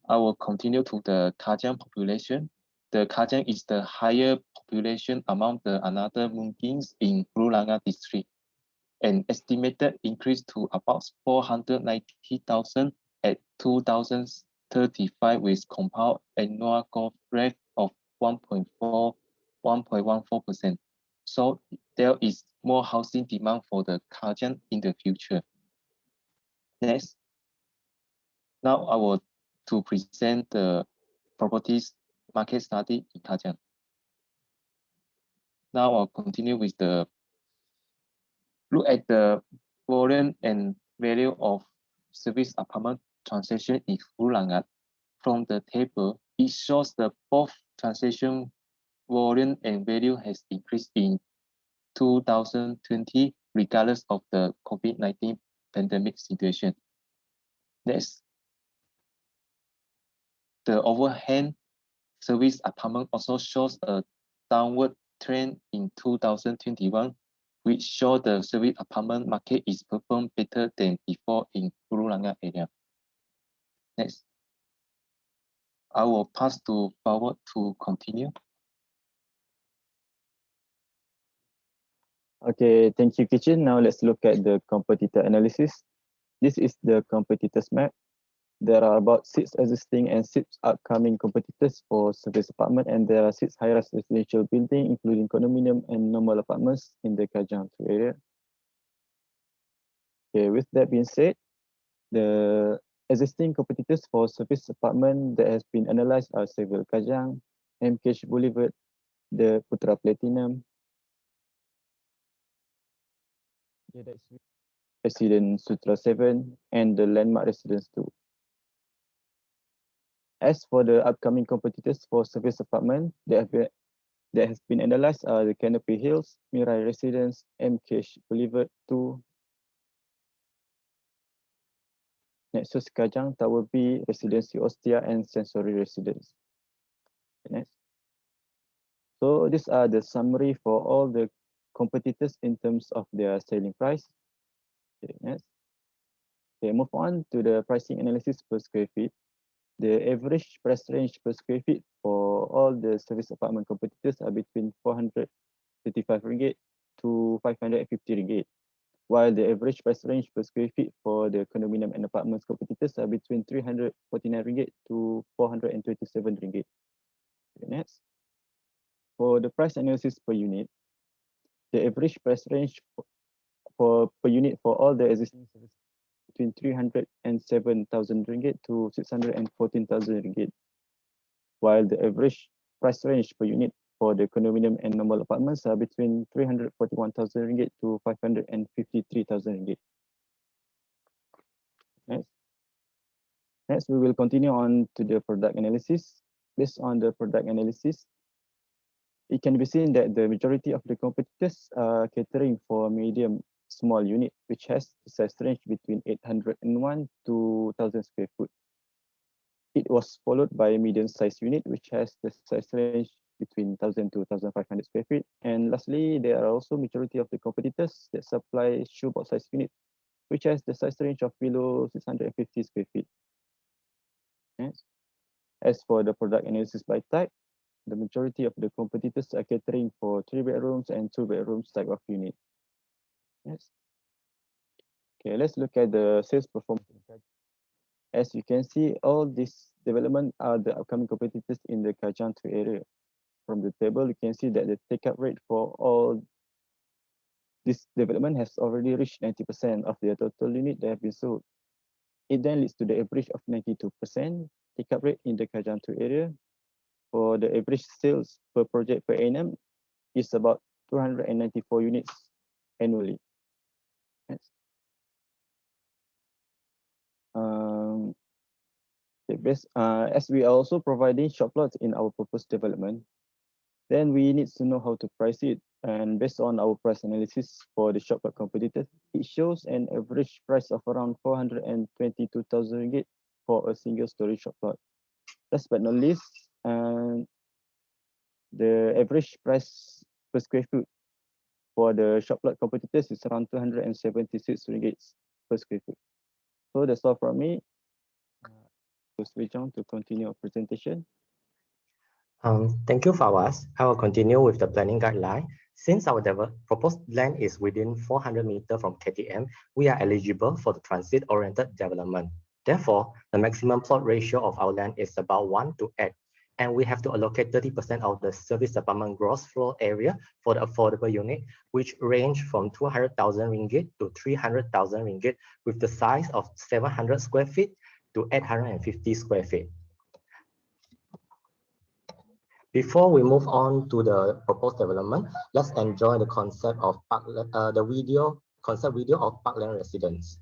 I will continue to the Kajang population. The Kajang is the higher population among the another Mungkins in Hulu Langa district. An estimated increase to about 490,000 at 2035 with compound annual growth rate of 1.14%. So there is more housing demand for the Kajang in the future. Next, now I will to present the properties market study in Kajang. Now I'll continue with the look at the volume and value of service apartment transaction in Hulu Langa. From the table, it shows the both transaction volume and value has increased in 2020, regardless of the COVID-19 pandemic situation. Next, the overhead service apartment also shows a downward trend in 2021, which shows the service apartment market is performed better than before in Hulu Langa area. Next, I will pass forward to continue. Okay, thank you, Kitchen. Now let's look at the competitor analysis. This is the competitors map. There are about 6 existing and 6 upcoming competitors for service apartment, and there are 6 high-rise residential buildings, including condominium and normal apartments in the Kajang area. Okay, with that being said, the existing competitors for service apartment that has been analyzed are Seville Kajang, MKH Boulevard, the Putra Platinum, Resident Sutra 7, and the Landmark Residence 2. As for the upcoming competitors for service apartment that has been analyzed are the Canopy Hills, Mirai Residence, MKH Boulevard 2, Nexus Kajang, Tower B, Residency Ostia, and Sensory Residence. Next. So these are the summary for all the competitors in terms of their selling price. Okay, next. Okay, move on to the pricing analysis per square feet. The average price range per square feet for all the service apartment competitors are between 435 ringgit to 550 ringgit, while the average price range per square feet for the condominium and apartments competitors are between 349 ringgit to 427 ringgit. Okay, next. For the price analysis per unit, the average price range per unit for all the existing services between 307,000 ringgit to 614,000 ringgit, while the average price range per unit for the condominium and normal apartments are between 341,000 ringgit to 553,000 ringgit. Next, we will continue on to the product analysis. Based on the product analysis, it can be seen that the majority of the competitors are catering for medium small unit, which has the size range between 801 to 1,000 square foot. It was followed by a medium size unit, which has the size range between 1,000 to 1,500 square feet. And lastly, there are also majority of the competitors that supply shoebox size unit, which has the size range of below 650 square feet. Yes. As for the product analysis by type, the majority of the competitors are catering for 3 bedrooms and 2 bedrooms type of unit. Yes. Okay, let's look at the sales performance. As you can see, all these development are the upcoming competitors in the Kajang 2 area. From the table, you can see that the take-up rate for all this development has already reached 90% of the total unit that have been sold. It then leads to the average of 92% take-up rate in the Kajang 2 area. For the average sales per project per annum is about 294 units annually. Yes. As we are also providing shop plots in our proposed development, then we need to know how to price it. And based on our price analysis for the shop plot competitors, it shows an average price of around 422,000 ringgit for a single story shop plot. Last but not least, the average price per square foot for the shop plot competitors is around 276 ringgit per square foot. So that's all from me. To switch on to continue our presentation. Thank you, Fawaz. I will continue with the planning guideline. Since our proposed land is within 400 meters from KTM, we are eligible for the transit-oriented development. Therefore, the maximum plot ratio of our land is about 1:8, and we have to allocate 30% of the service apartment gross floor area for the affordable unit, which range from 200,000 ringgit to 300,000 ringgit, with the size of 700 square feet to 850 square feet. Before we move on to the proposed development, let's enjoy the concept of concept video of Parkland Residence.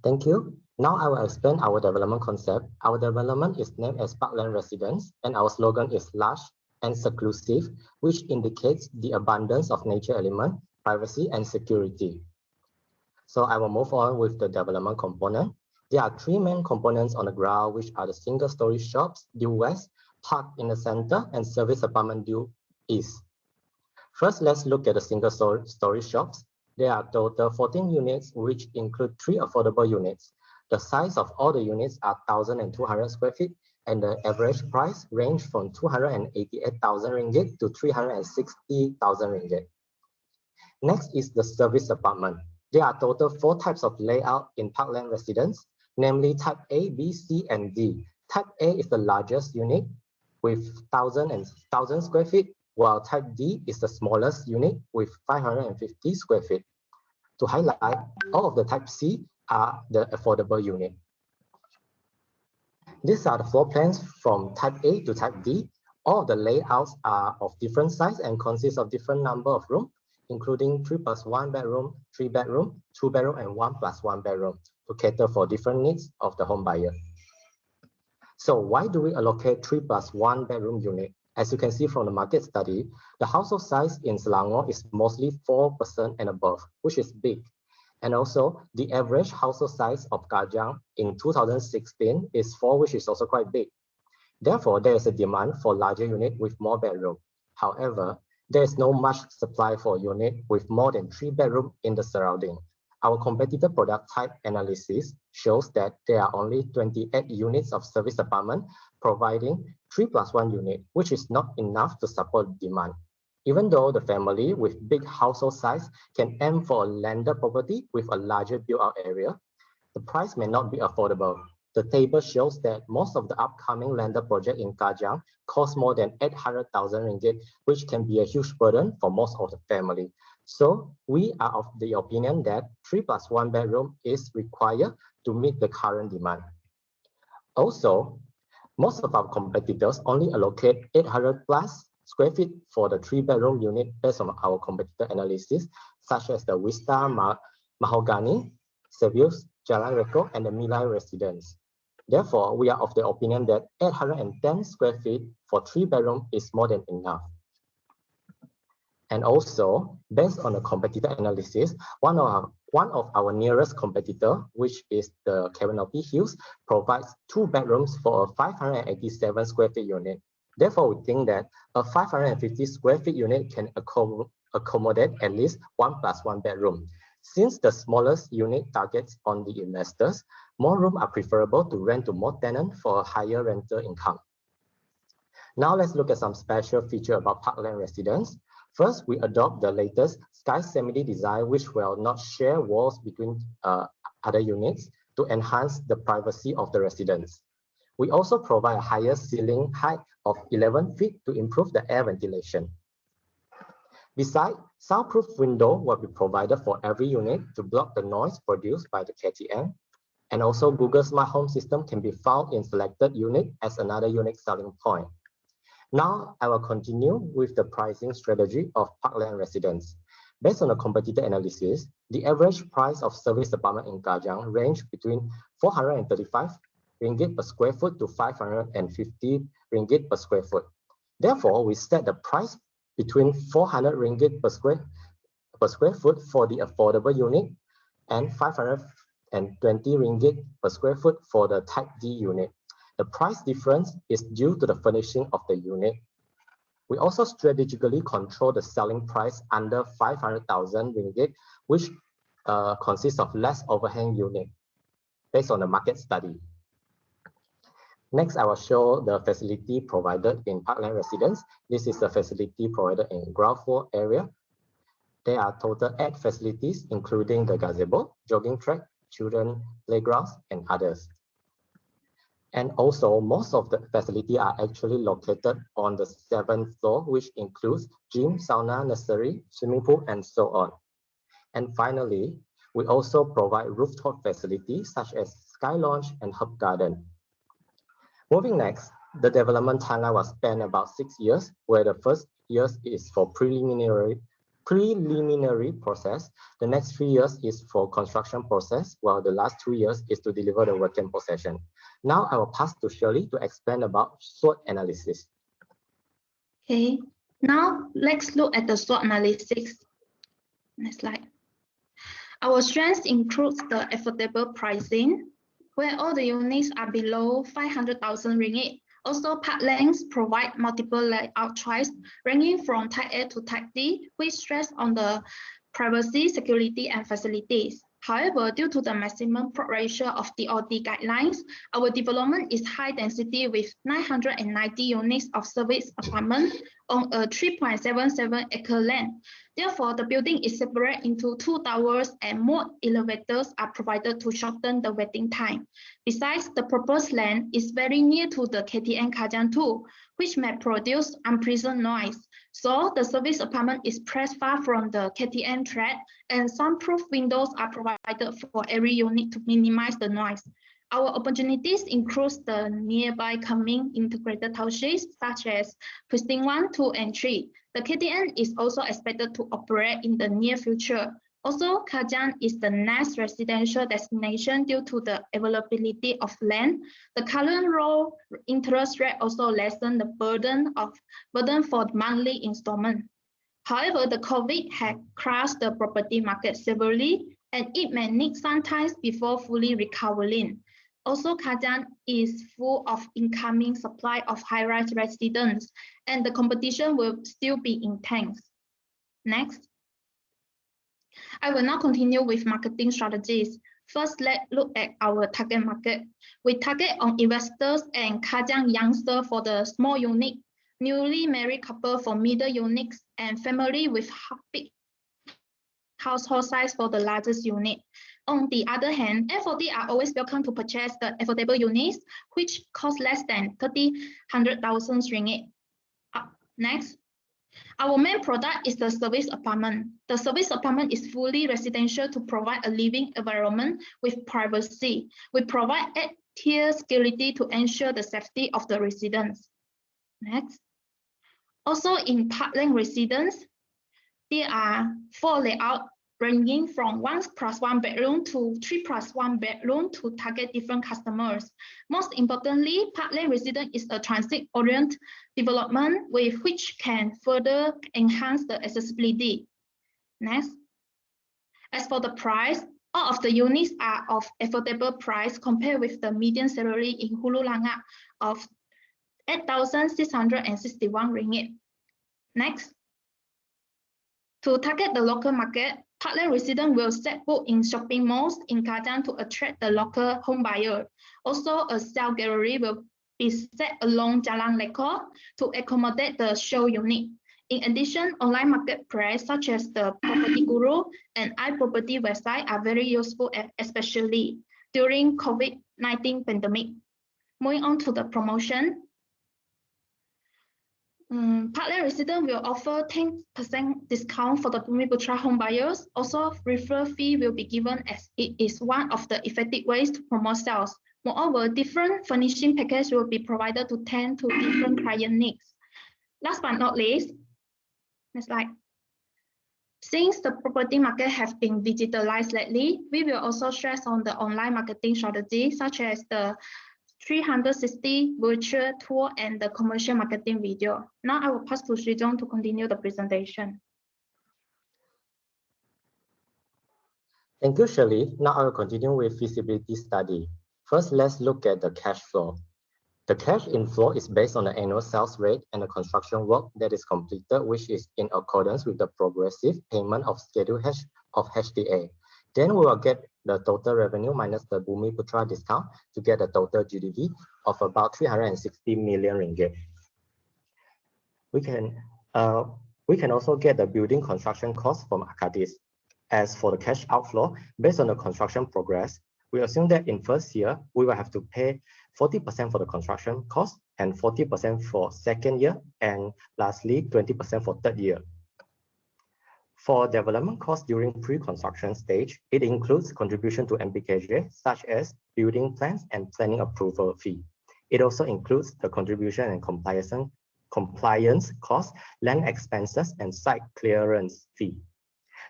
Thank you. Now I will explain our development concept. Our development is named as Parkland Residence, and our slogan is large and seclusive, which indicates the abundance of nature element, privacy, and security. So I will move on with the development component. There are three main components on the ground, which are the single-story shops due west, park in the center, and service apartment due east. First, let's look at the single-story shops. There are total 14 units, which include 3 affordable units. The size of all the units are 1,200 square feet, and the average price range from 288,000 ringgit to 360,000 ringgit. Next is the service apartment. There are total 4 types of layout in Parkland Residence, namely type A, B, C, and D. Type A is the largest unit with 1,000 square feet, while type D is the smallest unit with 550 square feet. To highlight, all of the type C are the affordable unit. These are the floor plans from type A to type D. All the layouts are of different size and consist of different number of rooms, including 3+1 bedroom, 3 bedroom, 2 bedroom, and 1+1 bedroom to cater for different needs of the home buyer. So why do we allocate 3+1 bedroom unit? As you can see from the market study, the household size in Selangor is mostly 4 person and above, which is big. And also, the average household size of Kajang in 2016 is 4, which is also quite big. Therefore, there is a demand for larger unit with more bedroom. However, there is no much supply for a unit with more than 3 bedroom in the surrounding. Our competitor product type analysis shows that there are only 28 units of service apartment providing 3+1 unit, which is not enough to support demand. Even though the family with big household size can aim for a landed property with a larger built-out area, the price may not be affordable. The table shows that most of the upcoming landed project in Kajang cost more than 800,000 ringgit, which can be a huge burden for most of the family. So we are of the opinion that 3+1 bedroom is required to meet the current demand. Also, most of our competitors only allocate 800 plus square feet for the 3-bedroom unit based on our competitor analysis, such as the Vista, Mahogany, Sevius, Jalan Reko, and the Milai Residence. Therefore, we are of the opinion that 810 square feet for 3-bedroom is more than enough. And also, based on the competitor analysis, one of our nearest competitor, which is the Canopy Hills, provides 2 bedrooms for a 587 square feet unit. Therefore, we think that a 550 square feet unit can accommodate at least 1+1 bedroom. Since the smallest unit targets on the investors, more rooms are preferable to rent to more tenants for a higher rental income. Now let's look at some special feature about Parkland Residence. First, we adopt the latest Sky Semidi design, which will not share walls between other units to enhance the privacy of the residents. We also provide a higher ceiling height of 11 feet to improve the air ventilation. Besides, soundproof window will be provided for every unit to block the noise produced by the KTM. And also Google Smart Home System can be found in selected unit as another unique selling point. Now, I will continue with the pricing strategy of Parkland Residence. Based on a competitor analysis, the average price of service apartment in Kajang range between 435 ringgit per square foot to 550 ringgit per square foot. Therefore, we set the price between 400 ringgit per square foot for the affordable unit and 520 ringgit per square foot for the type D unit. The price difference is due to the furnishing of the unit. We also strategically control the selling price under 500,000 ringgit, which consists of less overhang unit based on the market study. Next, I will show the facility provided in Parkland Residence. This is the facility provided in ground floor area. There are total 8 facilities, including the gazebo, jogging track, children playgrounds, and others. And also, most of the facilities are actually located on the 7th floor, which includes gym, sauna, nursery, swimming pool, and so on. And finally, we also provide rooftop facilities such as Sky Lounge and Herb Garden. Moving next, the development timeline was spent about 6 years, where the first year is for preliminary preliminary process. The next 3 years is for construction process, while the last 2 years is to deliver the vacant possession. Now I will pass to Shirley to explain about SWOT analysis. Okay, now let's look at the SWOT analysis. Next slide. Our strengths include the affordable pricing, where all the units are below 500,000 ringgit. Also, Parklands provide multiple layout choice ranging from Type A to Type D, which stress on the privacy, security, and facilities. However, due to the maximum plot ratio of DOD guidelines, our development is high density with 990 units of service apartment on a 3.77 acre land. Therefore, the building is separated into 2 towers and more elevators are provided to shorten the waiting time. Besides, the proposed land is very near to the KTN Kajang 2, which may produce unpleasant noise. So the service apartment is placed far from the KTN thread, and soundproof windows are provided for every unit to minimize the noise. Our opportunities include the nearby coming integrated townships such as Precinct 1, 2, and 3. The KTN is also expected to operate in the near future. Also, Kajang is the next residential destination due to the availability of land. The current low interest rate also lessen the burden for monthly installment. However, the COVID had crashed the property market severely, and it may need some time before fully recovering. Also, Kajang is full of incoming supply of high-rise residents, and the competition will still be intense. Next. I will now continue with marketing strategies. First, let's look at our target market. We target on investors and Kajang youngsters for the small unit, newly married couple for middle units, and family with big household size for the largest unit. On the other hand, F40 are always welcome to purchase the affordable units, which cost less than 100,000 ringgit. Next. Our main product is the service apartment. The service apartment is fully residential to provide a living environment with privacy. We provide 8-tier security to ensure the safety of the residents. Next. Also in Parkland Residence, there are 4 layouts ranging from 1+1 bedroom to 3+1 bedroom to target different customers. Most importantly, Parkland Residence is a transit-oriented development with which can further enhance the accessibility. Next. As for the price, all of the units are of affordable price compared with the median salary in Hulu Langat of 8,661 ringgit. Next. To target the local market, Parkland Residence will set foot in shopping malls in Kajang to attract the local home buyer. Also, a sale gallery will be set along Jalan Reko to accommodate the show unit. In addition, online marketplace such as the Property Guru and iProperty website are very useful, especially during COVID-19 pandemic. Moving on to the promotion. Parkland Residence will offer 10% discount for the Bumiputra home buyers. Also, referral fee will be given as it is one of the effective ways to promote sales. Moreover, different furnishing packages will be provided to tend to different client needs. Last but not least, next slide. Since the property market has been digitalized lately, we will also stress on the online marketing strategy such as the 360 virtual tour and the commercial marketing video. Now I will pass to Srijong to continue the presentation. Thank you, Shirley. Now I will continue with feasibility study. First, let's look at the cash flow. The cash inflow is based on the annual sales rate and the construction work that is completed, which is in accordance with the progressive payment of Schedule H of HDA. Then we will get the total revenue minus the Bumiputra discount to get a total GDV of about 360 million ringgit. We can also get the building construction cost from Akhmady. As for the cash outflow, based on the construction progress, we assume that in first year, we will have to pay 40% for the construction cost and 40% for second year, and lastly, 20% for third year. For development costs during pre-construction stage, it includes contribution to MPKJ, such as building plans and planning approval fee. It also includes the contribution and compliance costs, land expenses, and site clearance fee.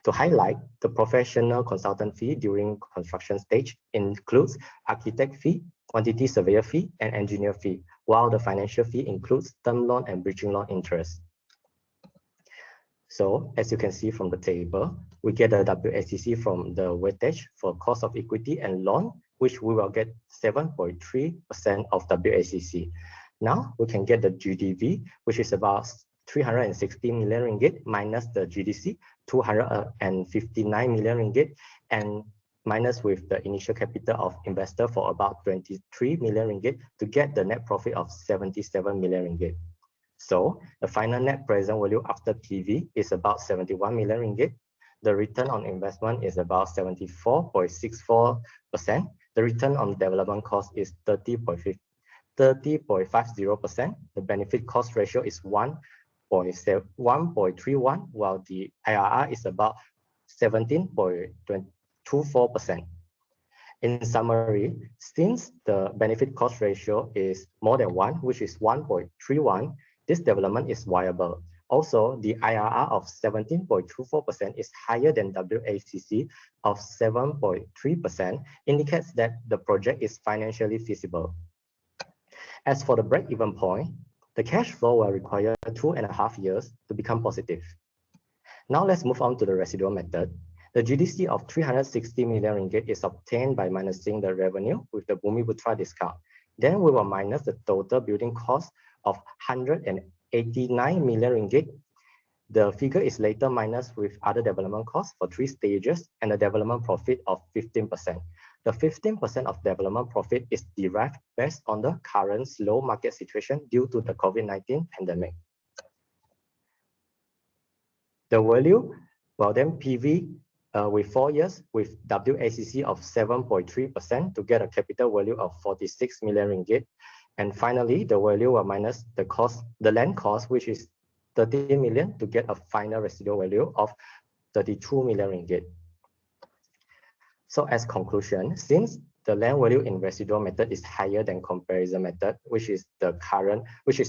To highlight, the professional consultant fee during construction stage includes architect fee, quantity surveyor fee, and engineer fee, while the financial fee includes term loan and bridging loan interest. So as you can see from the table, we get the WACC from the weightage for cost of equity and loan, which we will get 7.3% of WACC. Now we can get the GDV, which is about 360 million ringgit minus the GDC, 259 million ringgit, and minus with the initial capital of investor for about 23 million ringgit to get the net profit of 77 million ringgit. So the final net present value after PV is about 71 million ringgit. The return on investment is about 74.64%. The return on development cost is 30.50%. The benefit cost ratio is 1.31, while the IRR is about 17.24%. In summary, since the benefit cost ratio is more than 1, which is 1.31, this development is viable. Also, the IRR of 17.24% is higher than WACC of 7.3%, indicates that the project is financially feasible. As for the break-even point, the cash flow will require 2.5 years to become positive. Now let's move on to the residual method. The GDC of 360 million ringgit is obtained by minusing the revenue with the Bumiputra discount. Then we will minus the total building cost of 189 million ringgit. The figure is later minus with other development costs for 3 stages and a development profit of 15%. The 15% of development profit is derived based on the current slow market situation due to the COVID-19 pandemic. The value, well then PV with 4 years with WACC of 7.3% to get a capital value of 46 million ringgit. And finally, the value will minus the cost, the land cost, which is 30 million to get a final residual value of 32 million ringgit. So as conclusion, since the land value in residual method is higher than comparison method, which is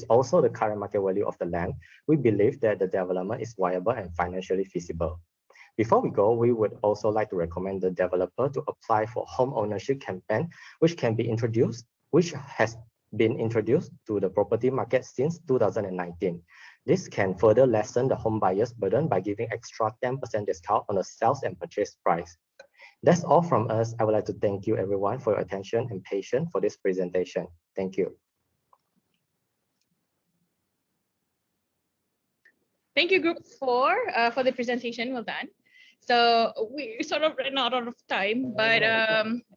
also the current market value of the land, we believe that the development is viable and financially feasible. Before we go, we would also like to recommend the developer to apply for home ownership campaign, which has been introduced to the property market since 2019. This can further lessen the home buyers' burden by giving extra 10% discount on the sales and purchase price. That's all from us. I would like to thank you everyone for your attention and patience for this presentation. Thank you. Thank you, Group 4, for the presentation. Well done. So we sort of ran out of time, but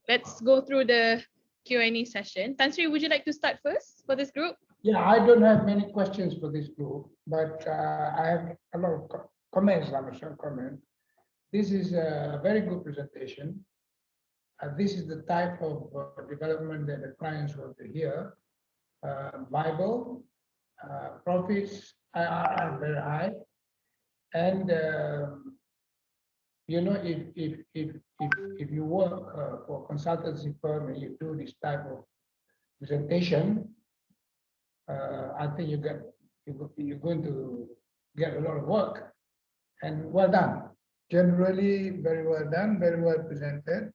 let's go through the Q&A session. Tan Sri, would you like to start first for this group? Yeah, I don't have many questions for this group, but I have a lot of comments. I'm a short comment. This is a very good presentation. This is the type of development that the clients want to hear. Viable, profits are very high, and you know, if you work for a consultancy firm and you do this type of presentation, I think you're going to get a lot of work. And well done. Generally, very well done, very well presented,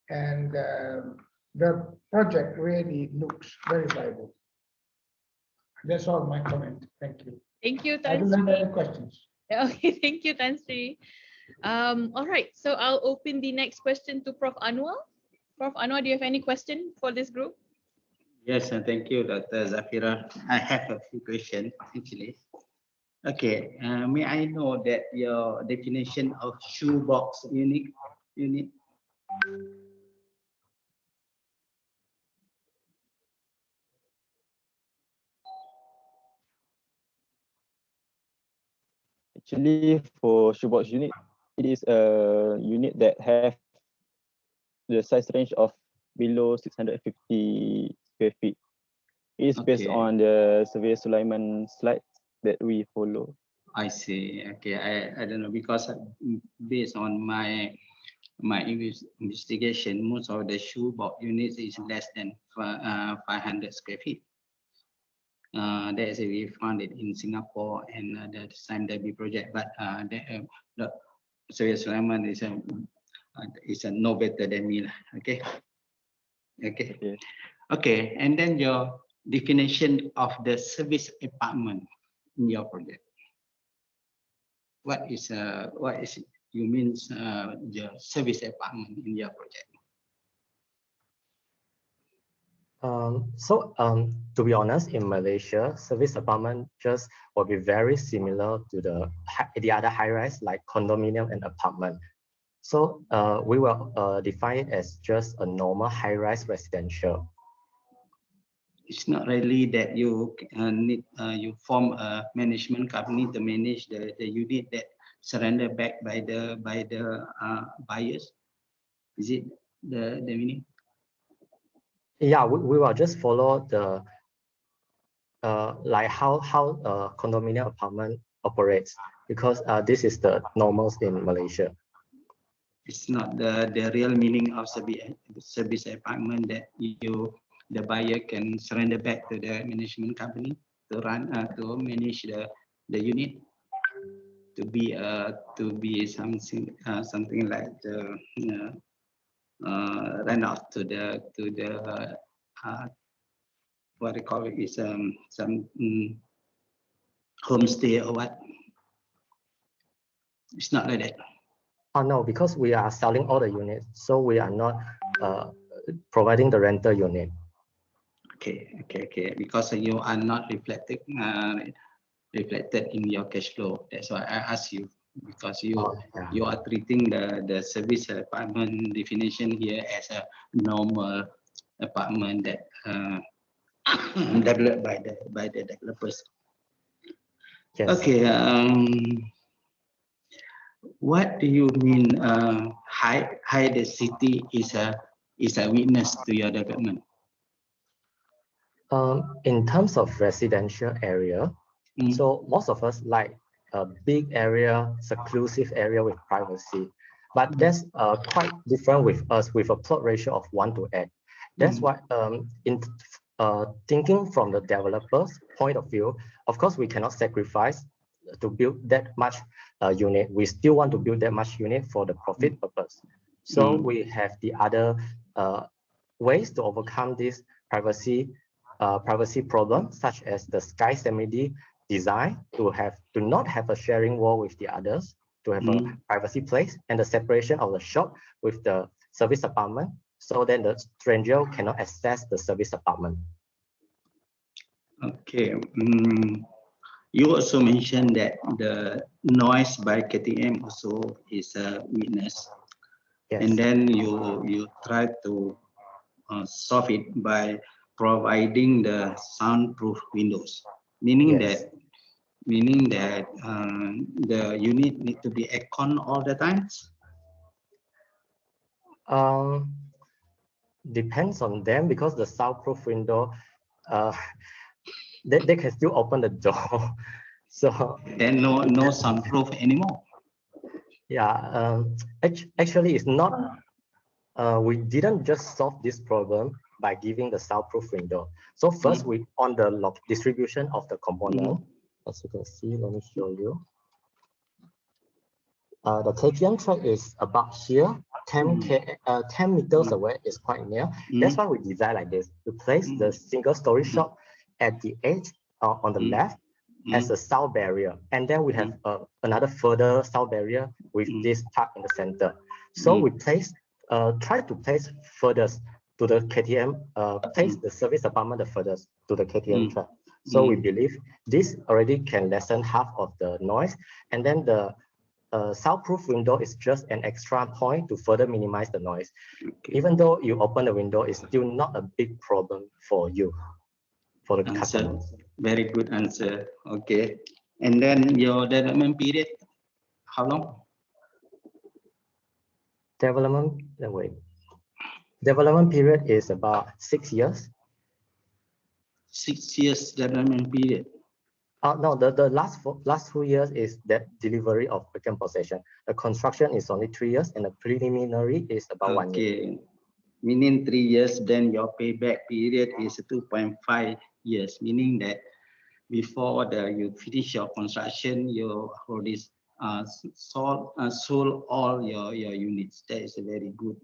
and the project really looks very viable. That's all my comment. Thank you. Thank you, I Tan don't have Sri. any questions. Okay, thank you, Tan Sri. All right, so I'll open the next question to Prof. Anuar. Prof. Anuar, do you have any question for this group? Yes, and thank you, Dr. Zafirah. I have a few questions actually. Okay, may I know that your definition of shoebox unit? Actually, for shoebox unit, it is a unit that have the size range of below 650 square feet. It is based on the surveyor Sulaiman slides that we follow. I see. Okay, I don't know, because based on my investigation, most of the shoebox units is less than 500 square feet. That's we found it in Singapore and the San Debbie project. But Sulaiman is a no better than me, okay? Okay. And then your definition of the service apartment in your project. What is you means the service apartment in your project? To be honest, in Malaysia, service apartment just will be very similar to the other high-rise like condominium and apartment. So we will define it as just a normal high-rise residential. It's not really that you need you form a management company to manage the unit that surrender back by the buyers. Is it the meaning? Yeah, we will just follow the like how condominium apartment operates, because this is the normals in Malaysia. It's not the real meaning of service apartment that the buyer can surrender back to the management company to run to manage the unit, to be something like the rent out to the what they call it is some homestay or what. It's not like that. Oh no, because we are selling all the units, so we are not providing the rental unit. Okay. Because you are not reflected in your cash flow. That's why I ask you, because you are treating the service apartment definition here as a normal apartment that developed by the developers. Yes. Okay. What do you mean? How the city is a witness to your development? In terms of residential area, so most of us like a big area, seclusive area with privacy, but that's quite different with us with a plot ratio of 1:8. That's why in thinking from the developer's point of view, of course we cannot sacrifice to build that much unit. We still want to build that much unit for the profit purpose. So we have the other ways to overcome this privacy problem, such as the sky semi design, to not have a sharing wall with the others, to have a privacy place, and the separation of the shop with the service apartment, so then the stranger cannot access the service apartment. Okay. You also mentioned that the noise by KTM also is a witness. Yes. And then you try to solve it by providing the soundproof windows, meaning that the unit need to be aircon all the times. Depends on them, because the soundproof window, they can still open the door. So then no soundproof anymore. Yeah, actually it's not. We didn't just solve this problem by giving the soundproof window. So first we on the distribution of the component. As you can see, let me show you. The KTM track is about here, 10 meters away, is quite near. That's why we design like this. We place the single-story shop at the edge on the left as a sound barrier, and then we have another further sound barrier with this part in the center. So we place, try to place furthest to the KTM, place the service apartment the furthest to the KTM track. So we believe this already can lessen half of the noise, and then the soundproof window is just an extra point to further minimize the noise. Even though you open the window, it's still not a big problem for you, for the customers. Very good answer. Okay. And then your development period, how long? Development period is about 6 years. 6 years development period. No, the last 2 years is that delivery of vacant possession. The construction is only 3 years, and the preliminary is about 1 year. Meaning 3 years, then your payback period is 2.5 years, meaning that before you finish your construction, you already sold all your units. That is a very good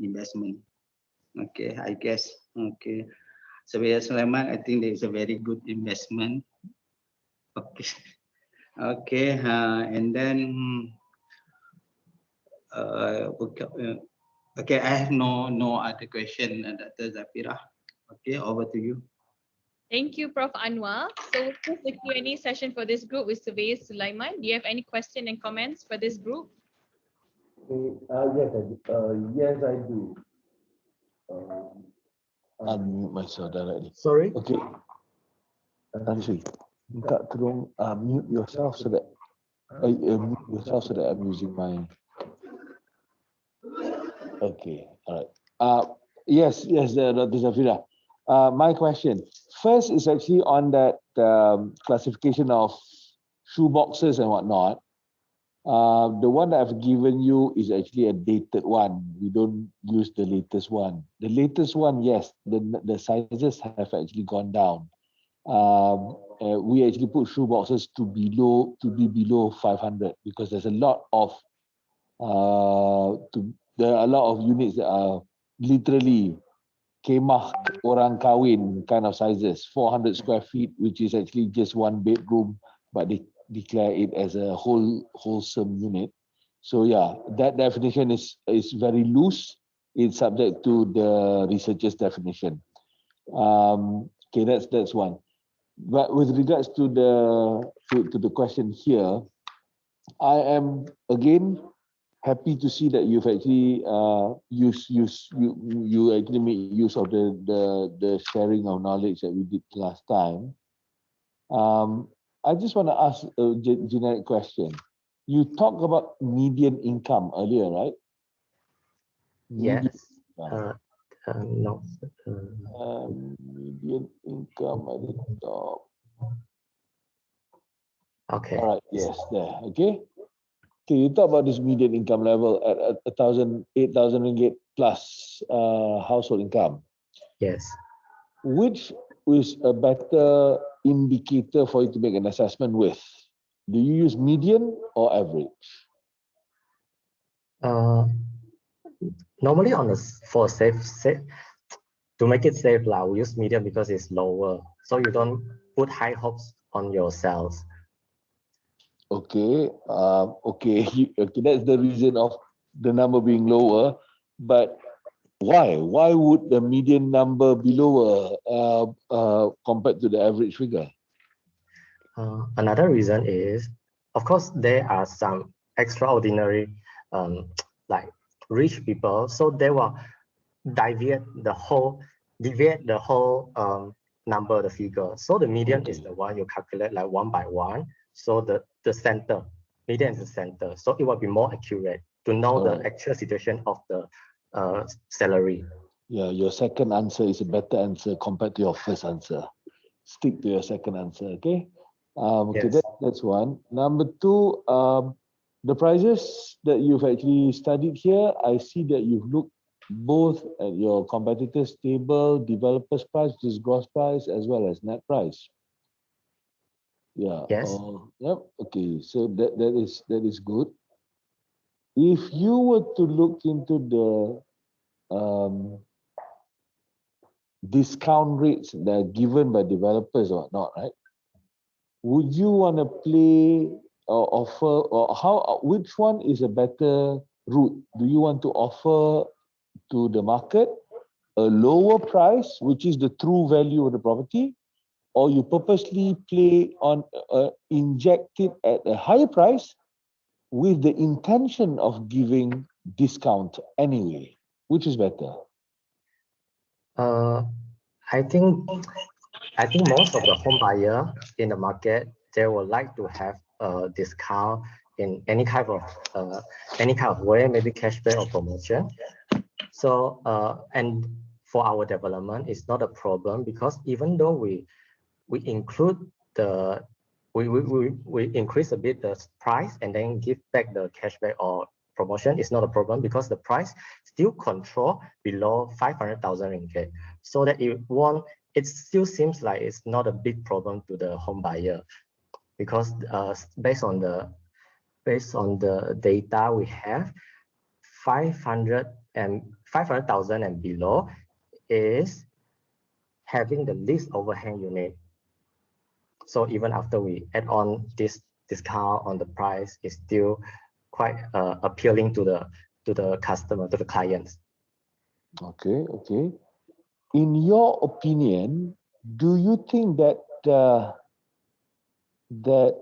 investment. Okay, I guess. Okay, so Sulaiman, I think that is a very good investment. Okay, okay, and then okay, I have no other question, Dr. Zafirah. Okay, over to you. Thank you, Prof. Anuar. So we'll close the Q&A session for this group with Surveyor Sulaiman. Do you have any question and comments for this group? Yes, I do. Unmute myself directly. Sorry. Okay. Answer. Minta tolong mute yourself so that I'm using my. Okay. All right. Yes, Dr. Zafirah. My question first is actually on that classification of shoe boxes and whatnot. The one that I've given you is actually a dated one. We don't use the latest one. The latest one, yes, the sizes have actually gone down. We actually put shoe boxes to be below 500 because there's a lot of there are a lot of units that are literally kemah orang kahwin kind of sizes, 400 square feet, which is actually just one bedroom, but they declare it as a wholesome unit. So yeah, that definition is very loose. It's subject to the researcher's definition. Okay, that's one. But with regards to the question here, I am again happy to see that you've actually you actually made use of the sharing of knowledge that we did last time. I just want to ask a generic question. You talked about median income earlier, right? Yes. No. Median income at the top. Okay. All right. Yes. There. Okay. Okay. You talk about this median income level at 8,000 ringgit plus household income. Yes. Which is a better indicator for you to make an assessment with? Do you use median or average? Normally for safe to make it safe, we use median because it's lower, so you don't put high hopes on yourselves. Okay. Okay. Okay. That's the reason of the number being lower, but why? Why would the median number be lower compared to the average figure? Another reason is, of course, there are some extraordinary, like rich people, so they will deviate the whole number, the figure. So the median is the one you calculate like one by one. So the center, median is the center. So it will be more accurate to know the actual situation of the salary. Yeah, your second answer is a better answer compared to your first answer. Stick to your second answer, okay? Okay, Yes. that's one. Number two, the prices that you've actually studied here, I see that you've looked both at your competitors' table, developers' price, which is gross price, as well as net price. Yeah. Yes. Yep. Okay. So that is good. If you were to look into the discount rates that are given by developers or not, right? Would you want to play or offer, or how? Which one is a better route? Do you want to offer to the market a lower price, which is the true value of the property, or you purposely play on inject it at a higher price with the intention of giving discount anyway? Which is better? I think most of the home buyer in the market, they would like to have a discount in any kind of way, maybe cashback or promotion. So and for our development, it's not a problem because even though we include we increase a bit the price and then give back the cashback or promotion is not a problem because the price still control below 500,000 ringgit. So that it still seems like it's not a big problem to the home buyer, because based on the data we have, 500,000 and below is having the least overhang unit. So even after we add on this discount on the price, it's still quite appealing to the customer, to the clients. Okay, okay. In your opinion, do you think that that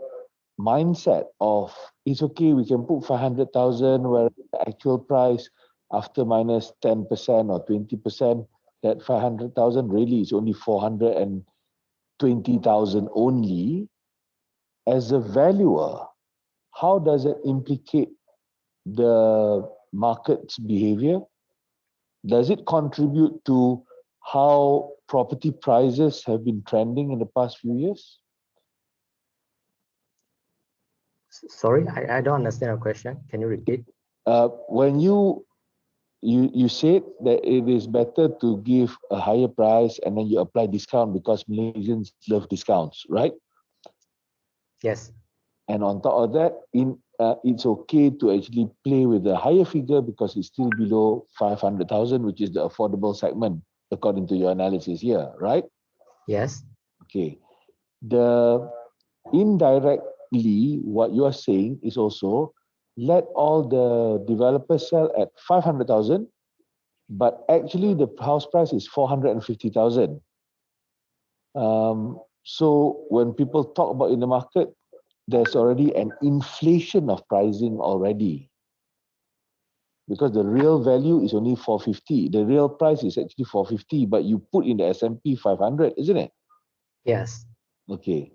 mindset of it's okay, we can put 500,000 where the actual price after minus 10% or 20%, that 500,000 really is only 420,000 only. As a valuer, how does it implicate the market's behavior? Does it contribute to how property prices have been trending in the past few years? Sorry, I don't understand your question. Can you repeat? When you said that it is better to give a higher price and then you apply discount because Malaysians love discounts, right? Yes. And on top of that, it's okay to actually play with a higher figure because it's still below 500,000, which is the affordable segment, according to your analysis here, right? Yes. Okay. Indirectly, what you are saying is also let all the developers sell at 500,000, but actually the house price is 450,000. So when people talk about in the market, there's already an inflation of pricing already, because the real value is only 450. The real price is actually 450, but you put in the S&P 500, isn't it? Yes. Okay.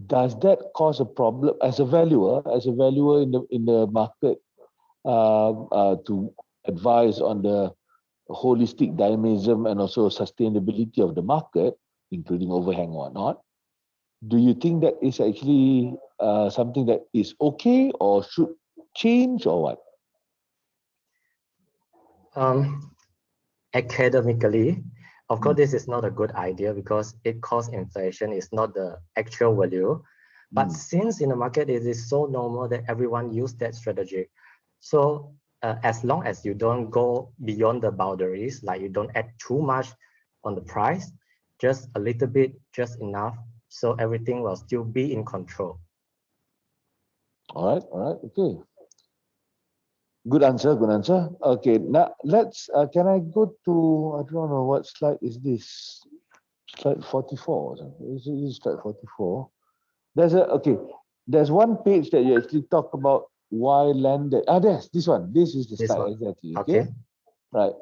Does that cause a problem as a valuer in the market to advise on the holistic dynamism and also sustainability of the market, including overhang or not? Do you think that is actually something that is okay or should change or what? Academically, of course, this is not a good idea because it causes inflation. It's not the actual value. But since in the market it is so normal that everyone use that strategy, so as long as you don't go beyond the boundaries, like you don't add too much on the price, just a little bit, just enough, so everything will still be in control. All right, okay. Good answer, good answer. Okay, now let's, can I go to, I don't know what slide is this? Slide 44 or something. Is it slide 44? There's one page that you actually talk about why landed. There's this one. This is the slide exactly. Okay. Right.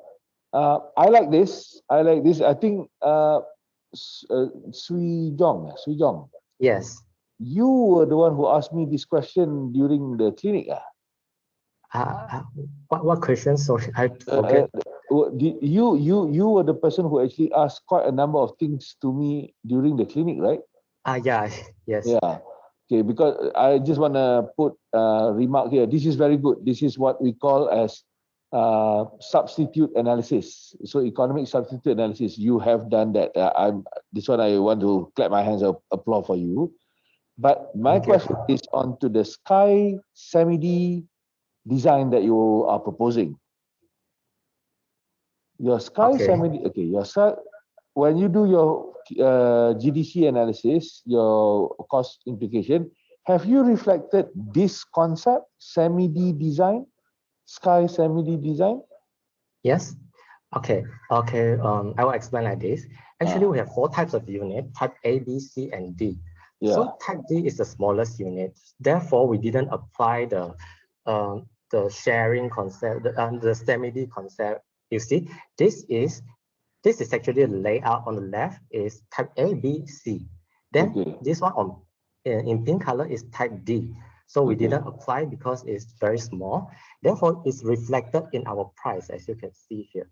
I like this. I think Sui Jong. Yes. You were the one who asked me this question during the clinic. What question? Sorry, I forget. You were the person who actually asked quite a number of things to me during the clinic, right? Yeah, yes. Yeah. Okay, because I just want to put a remark here. This is very good. This is what we call as substitute analysis. So economic substitute analysis. You have done that. This one I want to clap my hands up, applaud for you. But my question is on to the Sky Semi-D design that you are proposing. Your Sky Semi-D, when you do your GDC analysis, your cost implication, have you reflected this concept, Semi-D design, Sky Semi-D design? Yes. Okay. I will explain like this. Actually, we have 4 types of unit: type A, B, C, and D. Yeah. So type D is the smallest unit. Therefore, we didn't apply the sharing concept, the Semi-D concept. You see, this is actually the layout on the left is type A, B, C. Then this one on in pink color is type D. So we didn't apply because it's very small. Therefore, it's reflected in our price, as you can see here.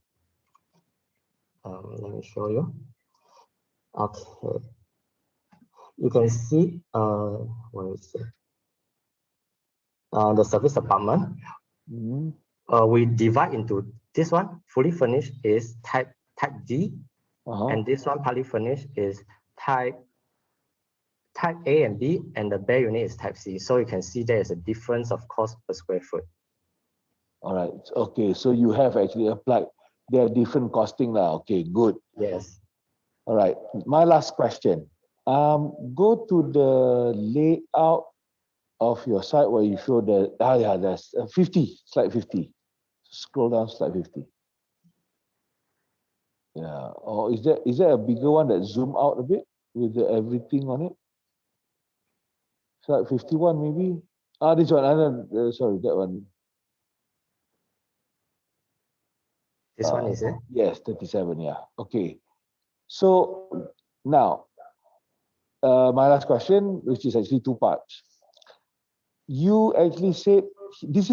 Let me show you. Okay. You can see, what is it? The service apartment. We divide into this one, fully furnished is type D, and this one partly furnished is type A and B, and the bare unit is type C. So you can see there is a difference of cost per square foot. All right. Okay. So you have actually applied. There are different costing now. Okay. Good. Yes. All right. My last question. Go to the layout of your site where you show the that's 50, slide 50. Scroll down, slide 50. Yeah. Or is there a bigger one that zoom out a bit with everything on it? Slide 51 maybe. This one. Sorry, that one. This one is it? Yes, 37. Yeah. Okay. So now, my last question, which is actually two parts. You actually said this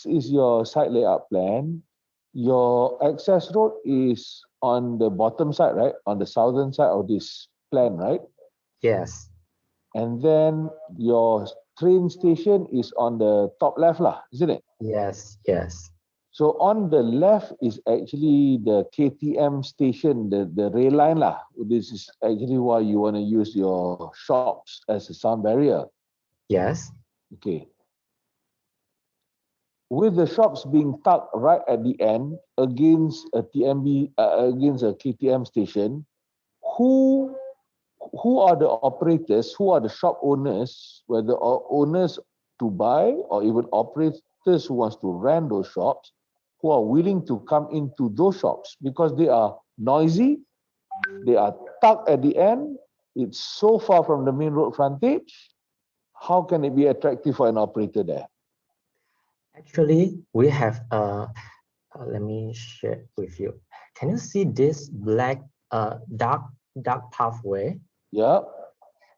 is your site layout plan. Your access road is on the bottom side, right? On the southern side of this plan, right? Yes. And then your train station is on the top left, isn't it? Yes. Yes. So on the left is actually the KTM station, the rail line . This is actually why you want to use your shops as a sound barrier. Yes. Okay. With the shops being tucked right at the end against a against a KTM station, who are the operators, who are the shop owners, whether owners to buy or even operators who wants to rent those shops, who are willing to come into those shops because they are noisy, they are tucked at the end, it's so far from the main road frontage. How can it be attractive for an operator there? Actually, we have let me share with you. Can you see this black dark pathway? Yeah.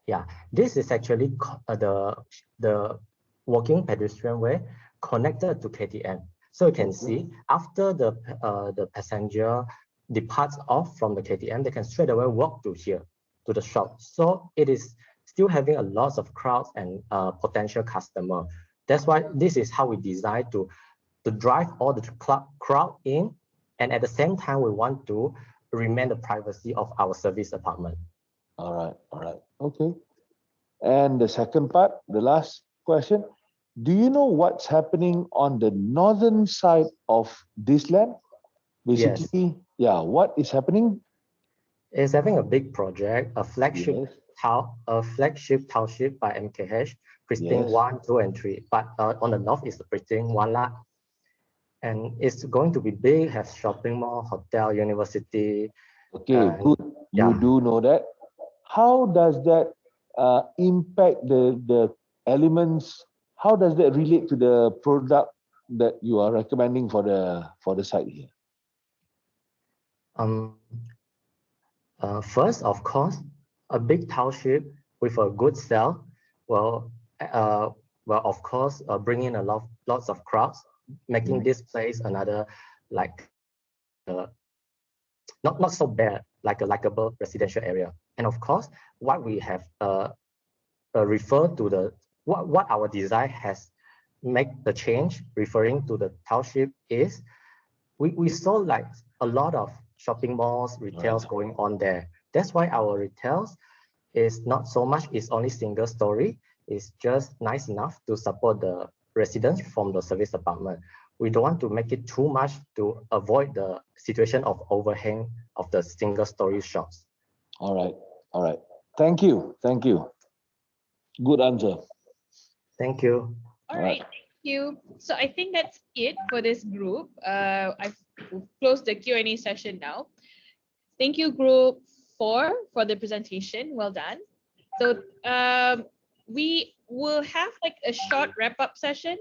Yeah, this is actually the walking pedestrian way connected to KTM. So you can see after the passenger departs off from the KTM, they can straight away walk to here, to the shop. So it is still having a lot of crowds and potential customer. That's why this is how we decide to drive all the crowd in, and at the same time we want to remain the privacy of our service apartment. All right. Okay. And the second part, the last question, do you know what's happening on the northern side of this land? Basically, yeah, what is happening? It's having a big project, a flagship township by MKH, Precinct 1, 2, and 3. But on the north is the Precinct 1 lot. And it's going to be big, have shopping mall, hotel, university. Okay, good. You do know that. How does that impact the elements? How does that relate to the product that you are recommending for the site here? First, of course, a big township with a good sale will of course bring in lots of crowds, making this place another not so bad, like a likable residential area. And of course, what we have referred to what our design has make the change referring to the township is we saw like a lot of shopping malls, retails going on there. That's why our retails is not so much, it's only single story. It's just nice enough to support the residents from the service apartment. We don't want to make it too much to avoid the situation of overhang of the single story shops. All right. Thank you. Good answer. Thank you. All right, thank you. So I think that's it for this group. I've closed the Q&A session now. Thank you, group 4, for the presentation. Well done. So we will have like a short wrap-up session,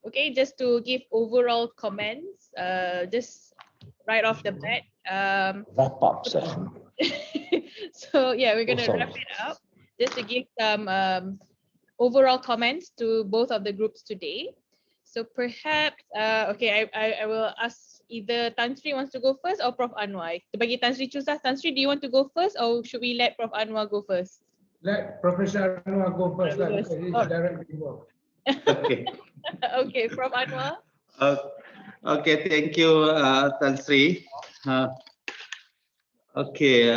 okay, just to give overall comments, just right off the bat. Wrap-up session. So yeah, we're gonna wrap it up just to give some overall comments to both of the groups today. So perhaps, okay, I will ask either Tan Sri wants to go first or Prof Anuar. To bagi Tan Sri choose lah. Tan Sri, do you want to go first or should we let Prof Anuar go first? Let Professor Anuar go first because he's directly involved. Okay. Okay, Prof. Anuar. Okay, thank you, Tan Sri. Okay,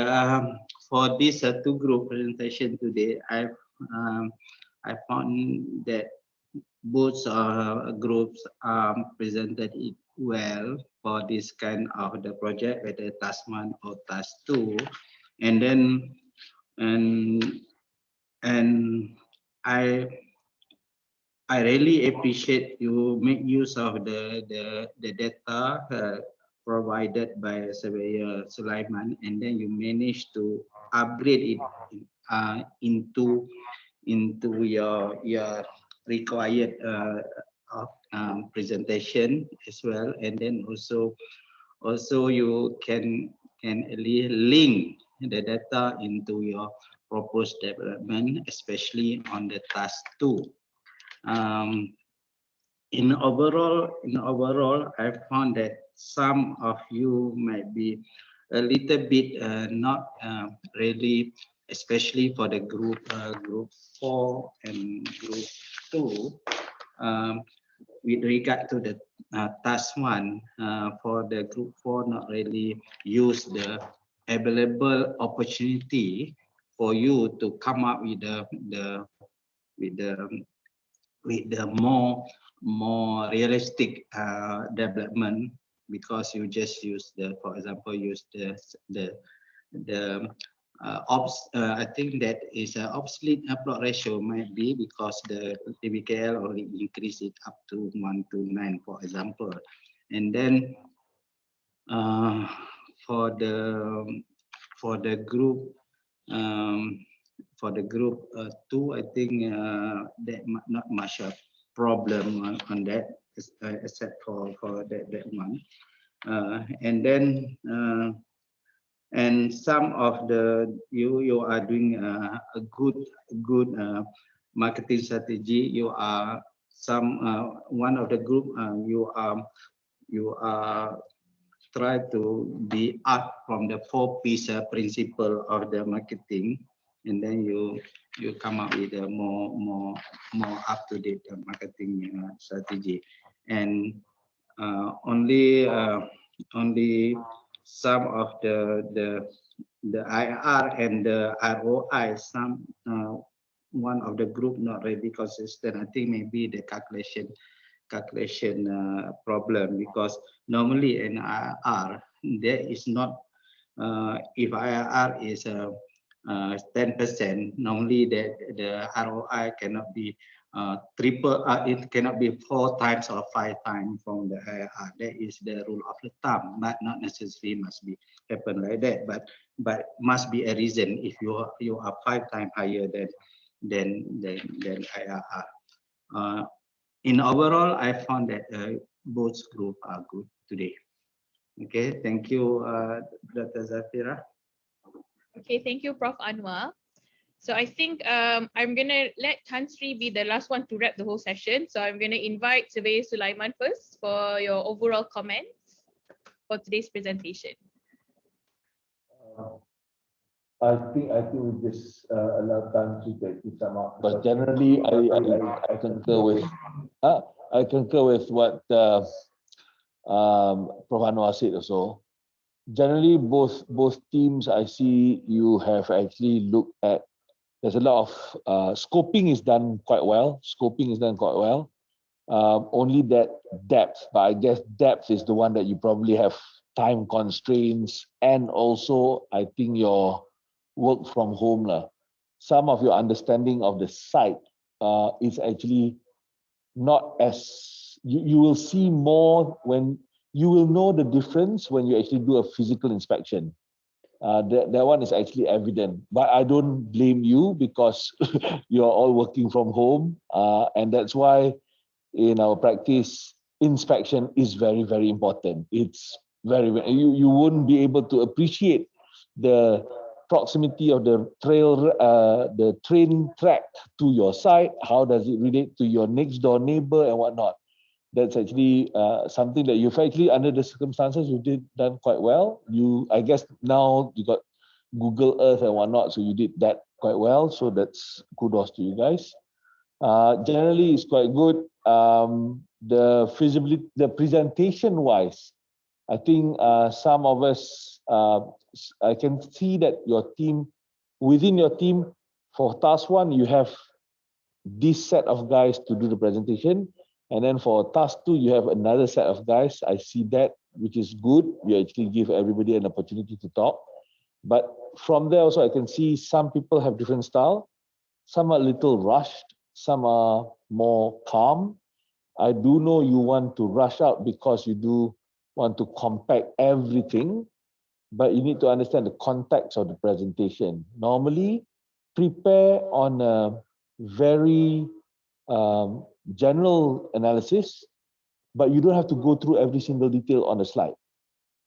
for this two group presentation today, I found that both groups presented it well for this kind of the project, whether task 1 or task 2, and then and I really appreciate you make use of the data provided by Surveyor Sulaiman, and then you manage to upgrade it into your required presentation as well, and then also you can link the data into your proposed development, especially on the task 2. In overall, I found that some of you might be a little bit not really, especially for the group 4 and group 2, with regard to the task 1, for the group 4, not really use the available opportunity for you to come up with the more realistic development, because you just use for example, use the I think that is obsolete plot ratio might be because the TBKL only increase it up to 1 to 9, for example, and then for the group 2, I think that not much of problem on that, except for that one, and then and some of the you are doing a good marketing strategy. You are one of the group you are try to be out from the 4P's principle of the marketing, and then you come up with a more up-to-date marketing strategy, and only some of the IR and the ROI, one of the group not really consistent. I think maybe the calculation problem, because normally in IR there is not if IR is 10%, normally the ROI cannot be triple, it cannot be 4 times or 5 times from the IR. That is the rule of the thumb, but not necessarily must be happen like that, but must be a reason if you are 5 times higher than IRR. In overall, I found that both groups are good today. Okay, thank you, Dr. Zafirah. Okay, thank you, Prof. Anuar. So I think I'm gonna let Tan Sri be the last one to wrap the whole session. So I'm gonna invite Surveyor Sulaiman first for your overall comments for today's presentation. I think we just allow time to sum up. But generally, I concur with what Prof. Anuar said also. Generally, both teams, I see you have actually looked at. There's a lot of scoping is done quite well. Only that depth, but I guess depth is the one that you probably have time constraints, and also I think your work from home. Some of your understanding of the site is actually not as, you will see more when you will know the difference when you actually do a physical inspection. That one is actually evident, but I don't blame you because you're all working from home, and that's why in our practice, inspection is very, very important. It's you wouldn't be able to appreciate the proximity of the train track to your site. How does it relate to your next door neighbor and whatnot? That's actually something that you've actually, under the circumstances, you did done quite well. I guess now you got Google Earth and whatnot, so you did that quite well. So that's kudos to you guys. Generally, it's quite good. The feasibility, the presentation wise, I think some of us, I can see that your team, within your team, for task 1, you have this set of guys to do the presentation. And then for task 2, you have another set of guys. I see that, which is good. You actually give everybody an opportunity to talk. But from there also, I can see some people have different style. Some are a little rushed. Some are more calm. I do know you want to rush out because you do want to compact everything, but you need to understand the context of the presentation. Normally, prepare on a very general analysis, but you don't have to go through every single detail on the slide.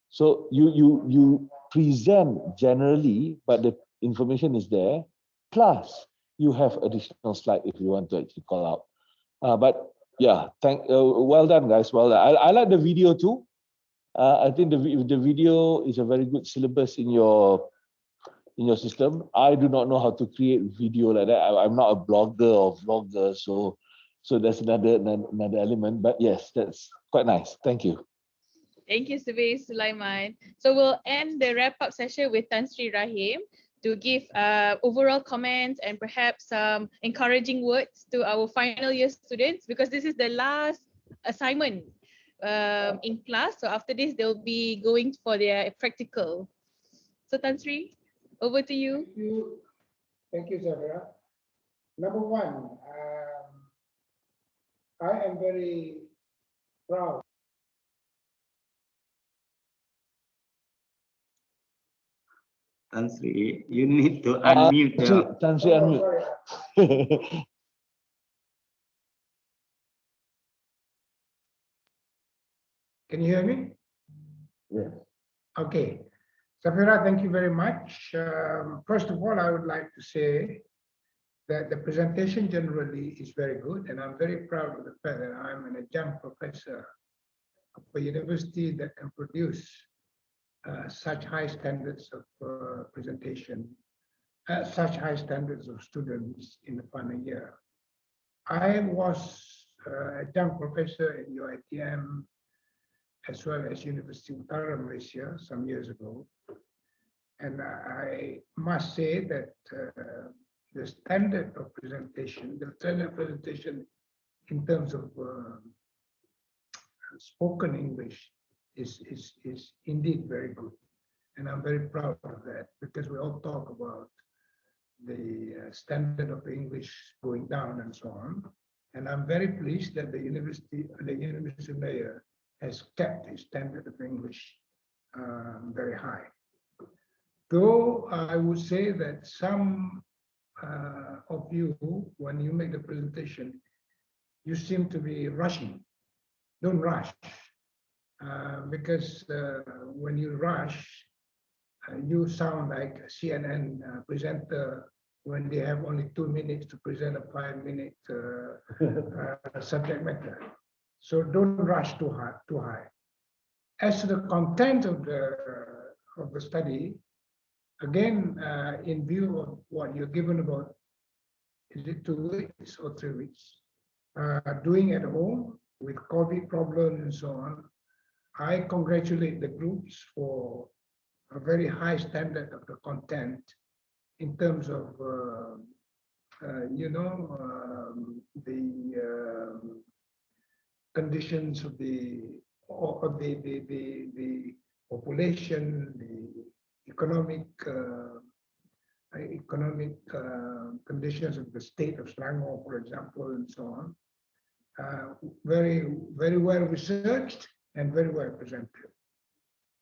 So you present generally, but the information is there. Plus, you have additional slide if you want to actually call out. But yeah, well done, guys. Well done. I like the video too. I think the video is a very good syllabus in your system. I do not know how to create video like that. I'm not a blogger or vlogger, so that's another element. But yes, that's quite nice. Thank you. Thank you, Sulaiman. So we'll end the wrap-up session with Tan Sri Rahim to give overall comments and perhaps some encouraging words to our final year students, because this is the last assignment in class. So after this, they'll be going for their practical. So Tan Sri, over to you. Thank you, Zafirah. Number one, I am very proud. Tan Sri, you need to unmute. Tan Sri, unmute. Can you hear me? Yes. Okay. Zafirah, thank you very much. First of all, I would like to say that the presentation generally is very good, and I'm very proud of the fact that I'm an adjunct professor of a university that can produce such high standards of presentation, such high standards of students in the final year. I was adjunct professor in UiTM as well as University of Utara Malaysia some years ago. And I must say that the standard of presentation, in terms of spoken English is indeed very good. And I'm very proud of that, because we all talk about the standard of English going down and so on. And I'm very pleased that the University of Malaya has kept its standard of English very high. Though I would say that some of you, when you make the presentation, you seem to be rushing. Don't rush, because when you rush, you sound like a CNN presenter when they have only 2 minutes to present a 5-minute subject matter. So don't rush too high. As to the content of the study, again, in view of what you're given about, is it 2 weeks or 3 weeks? Doing at home with COVID problems and so on, I congratulate the groups for a very high standard of the content in terms of, the conditions of the population, the economic conditions of the state of Selangor, for example, and so on. Very, very well researched and very well presented.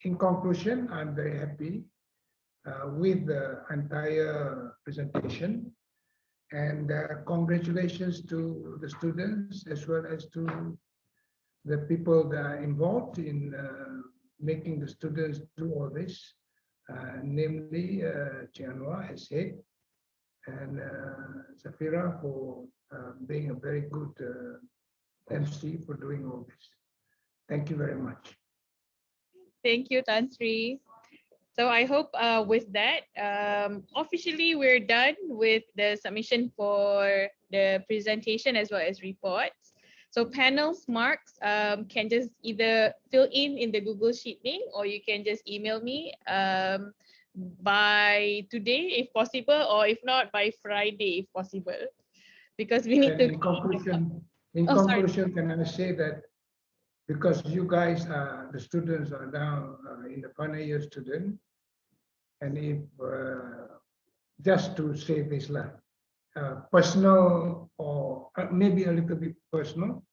In conclusion, I'm very happy with the entire presentation, and congratulations to the students as well as to the people that are involved in making the students do all this, namely Anuar as head, and Zafirah for being a very good MC for doing all this. Thank you very much. Thank you, Tan Sri. So I hope with that, officially we're done with the submission for the presentation as well as reports. So panels marks can just either fill in the Google Sheet link, or you can just email me by today if possible, or if not by Friday if possible, because we need to. In conclusion, can I say that because you guys are the students are now in the final year student, and if just to say this personal or maybe a little bit personal,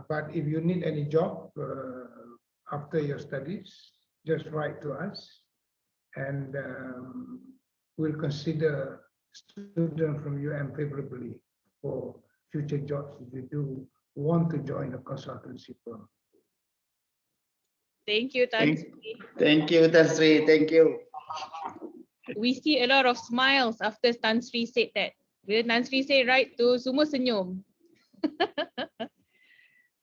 but if you need any job after your studies, just write to us, and we'll consider students from UM favorably for future jobs if you do want to join a consultancy firm. Thank you, Tan Sri. Thank you, Tan Sri. Thank you. We see a lot of smiles after Tan Sri said that. Bila Tan Sri say right tu, semua senyum.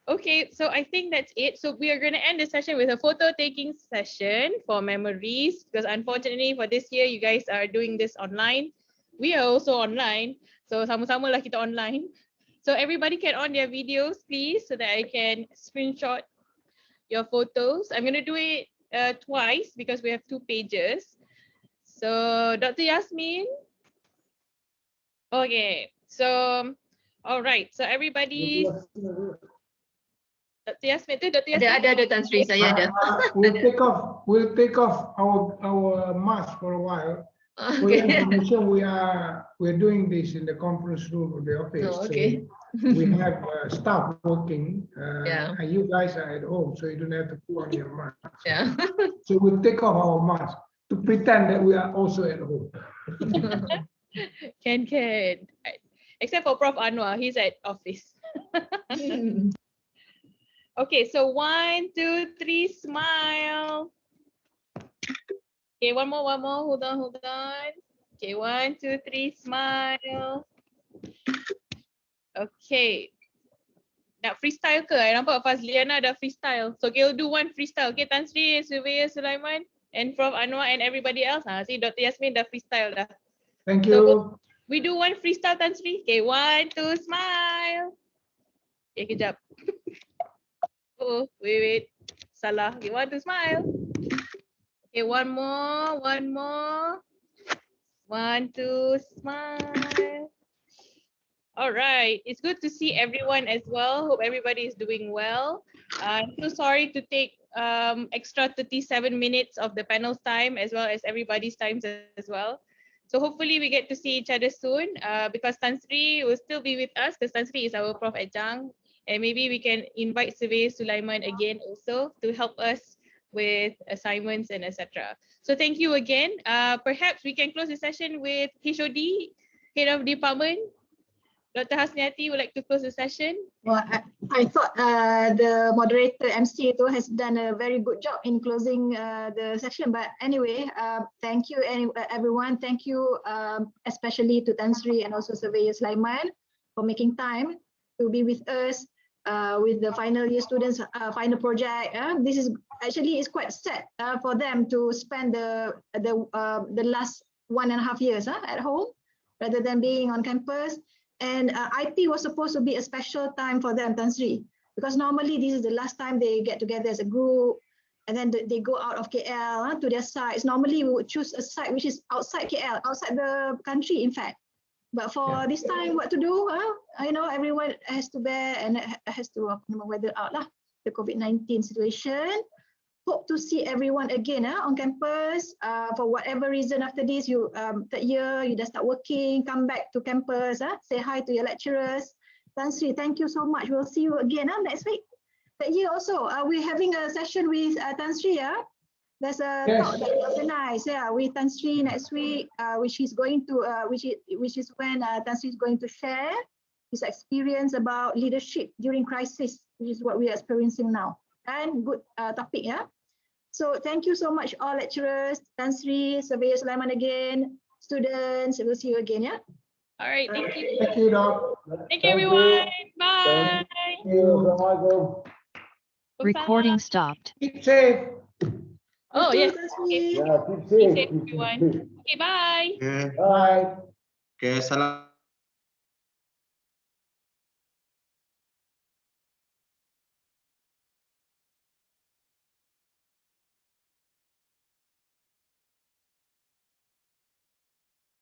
Okay, so I think that's it. So we are going to end the session with a photo taking session for memories, because unfortunately for this year, you guys are doing this online. We are also online. So sama-sama lah kita online. So everybody can on their videos, please, so that I can screenshot your photos. I'm going to do it twice because we have 2 pages. So Dr. Yasmin. Okay, so all right. So everybody. Dr. Yasmin tu, Dr. Yasmin. Ada Tan Sri, saya ada. We'll take off our mask for a while. For your information, we're doing this in the conference room of the office. Oh, okay. So we have staff working, and you guys are at home, so you don't have to put on your mask. Yeah. So we'll take off our mask to pretend that we are also at home. Can. Except for Prof Anuar, he's at office. Okay, so 1, 2, 3, smile. Okay, one more, hold on. Okay, 1, 2, 3, smile. Okay. Nak freestyle ke? I nampak Fazliana dah freestyle. So okay, we'll do one freestyle. Okay, Tan Sri, Surveyor Sulaiman, and Prof Anuar and everybody else. See, Dr. Yasmin dah freestyle dah. Thank you. So, we do one freestyle, Tan Sri. Okay, 1, 2, smile. Okay, kejap. Oh, wait. Salah. Okay, 1, 2, smile. Okay, one more. 1, 2, smile. All right. It's good to see everyone as well. Hope everybody is doing well. I'm so sorry to take extra 37 minutes of the panel's time as well as everybody's time as well. So hopefully we get to see each other soon because Tan Sri will still be with us because Tan Sri is our Prof Adjunct. And maybe we can invite Surveyor Sulaiman again also to help us with assignments and etc. So thank you again. Perhaps we can close the session with HOD, Head of Department. Dr. Hasniati would like to close the session. Well, I thought the moderator MC too has done a very good job in closing the session. But anyway, thank you everyone. Thank you especially to Tan Sri and also Surveyor Sulaiman for making time to be with us. With the final year students final project. This is actually is quite sad for them to spend the last 1.5 years at home rather than being on campus. And IP was supposed to be a special time for them, Tan Sri, because normally this is the last time they get together as a group, and then they go out of KL to their sites. Normally we would choose a site which is outside KL, outside the country, in fact. But for this time, what to do? You know, everyone has to bear and has to weather out lah the COVID-19 situation. Hope to see everyone again on campus. For whatever reason, after this, you third year, you just start working, come back to campus, say hi to your lecturers. Tan Sri, thank you so much. We'll see you again next week. That year also, we're having a session with Tan Sri. There's a talk that we organize with Tan Sri next week, which is going to which is when Tan Sri is going to share his experience about leadership during crisis, which is what we are experiencing now. And good topic, So thank you so much, all lecturers, Tan Sri, Surveyor Sulaiman again, students. We'll see you again, All right, thank you. Thank you, Doc. Thank you, everyone. Bye. Thank you. Recording stopped. Keep safe. Oh, yes. Okay. Yeah, keep Be safe. safe, everyone. Okay, bye. Bye. Okay, salam.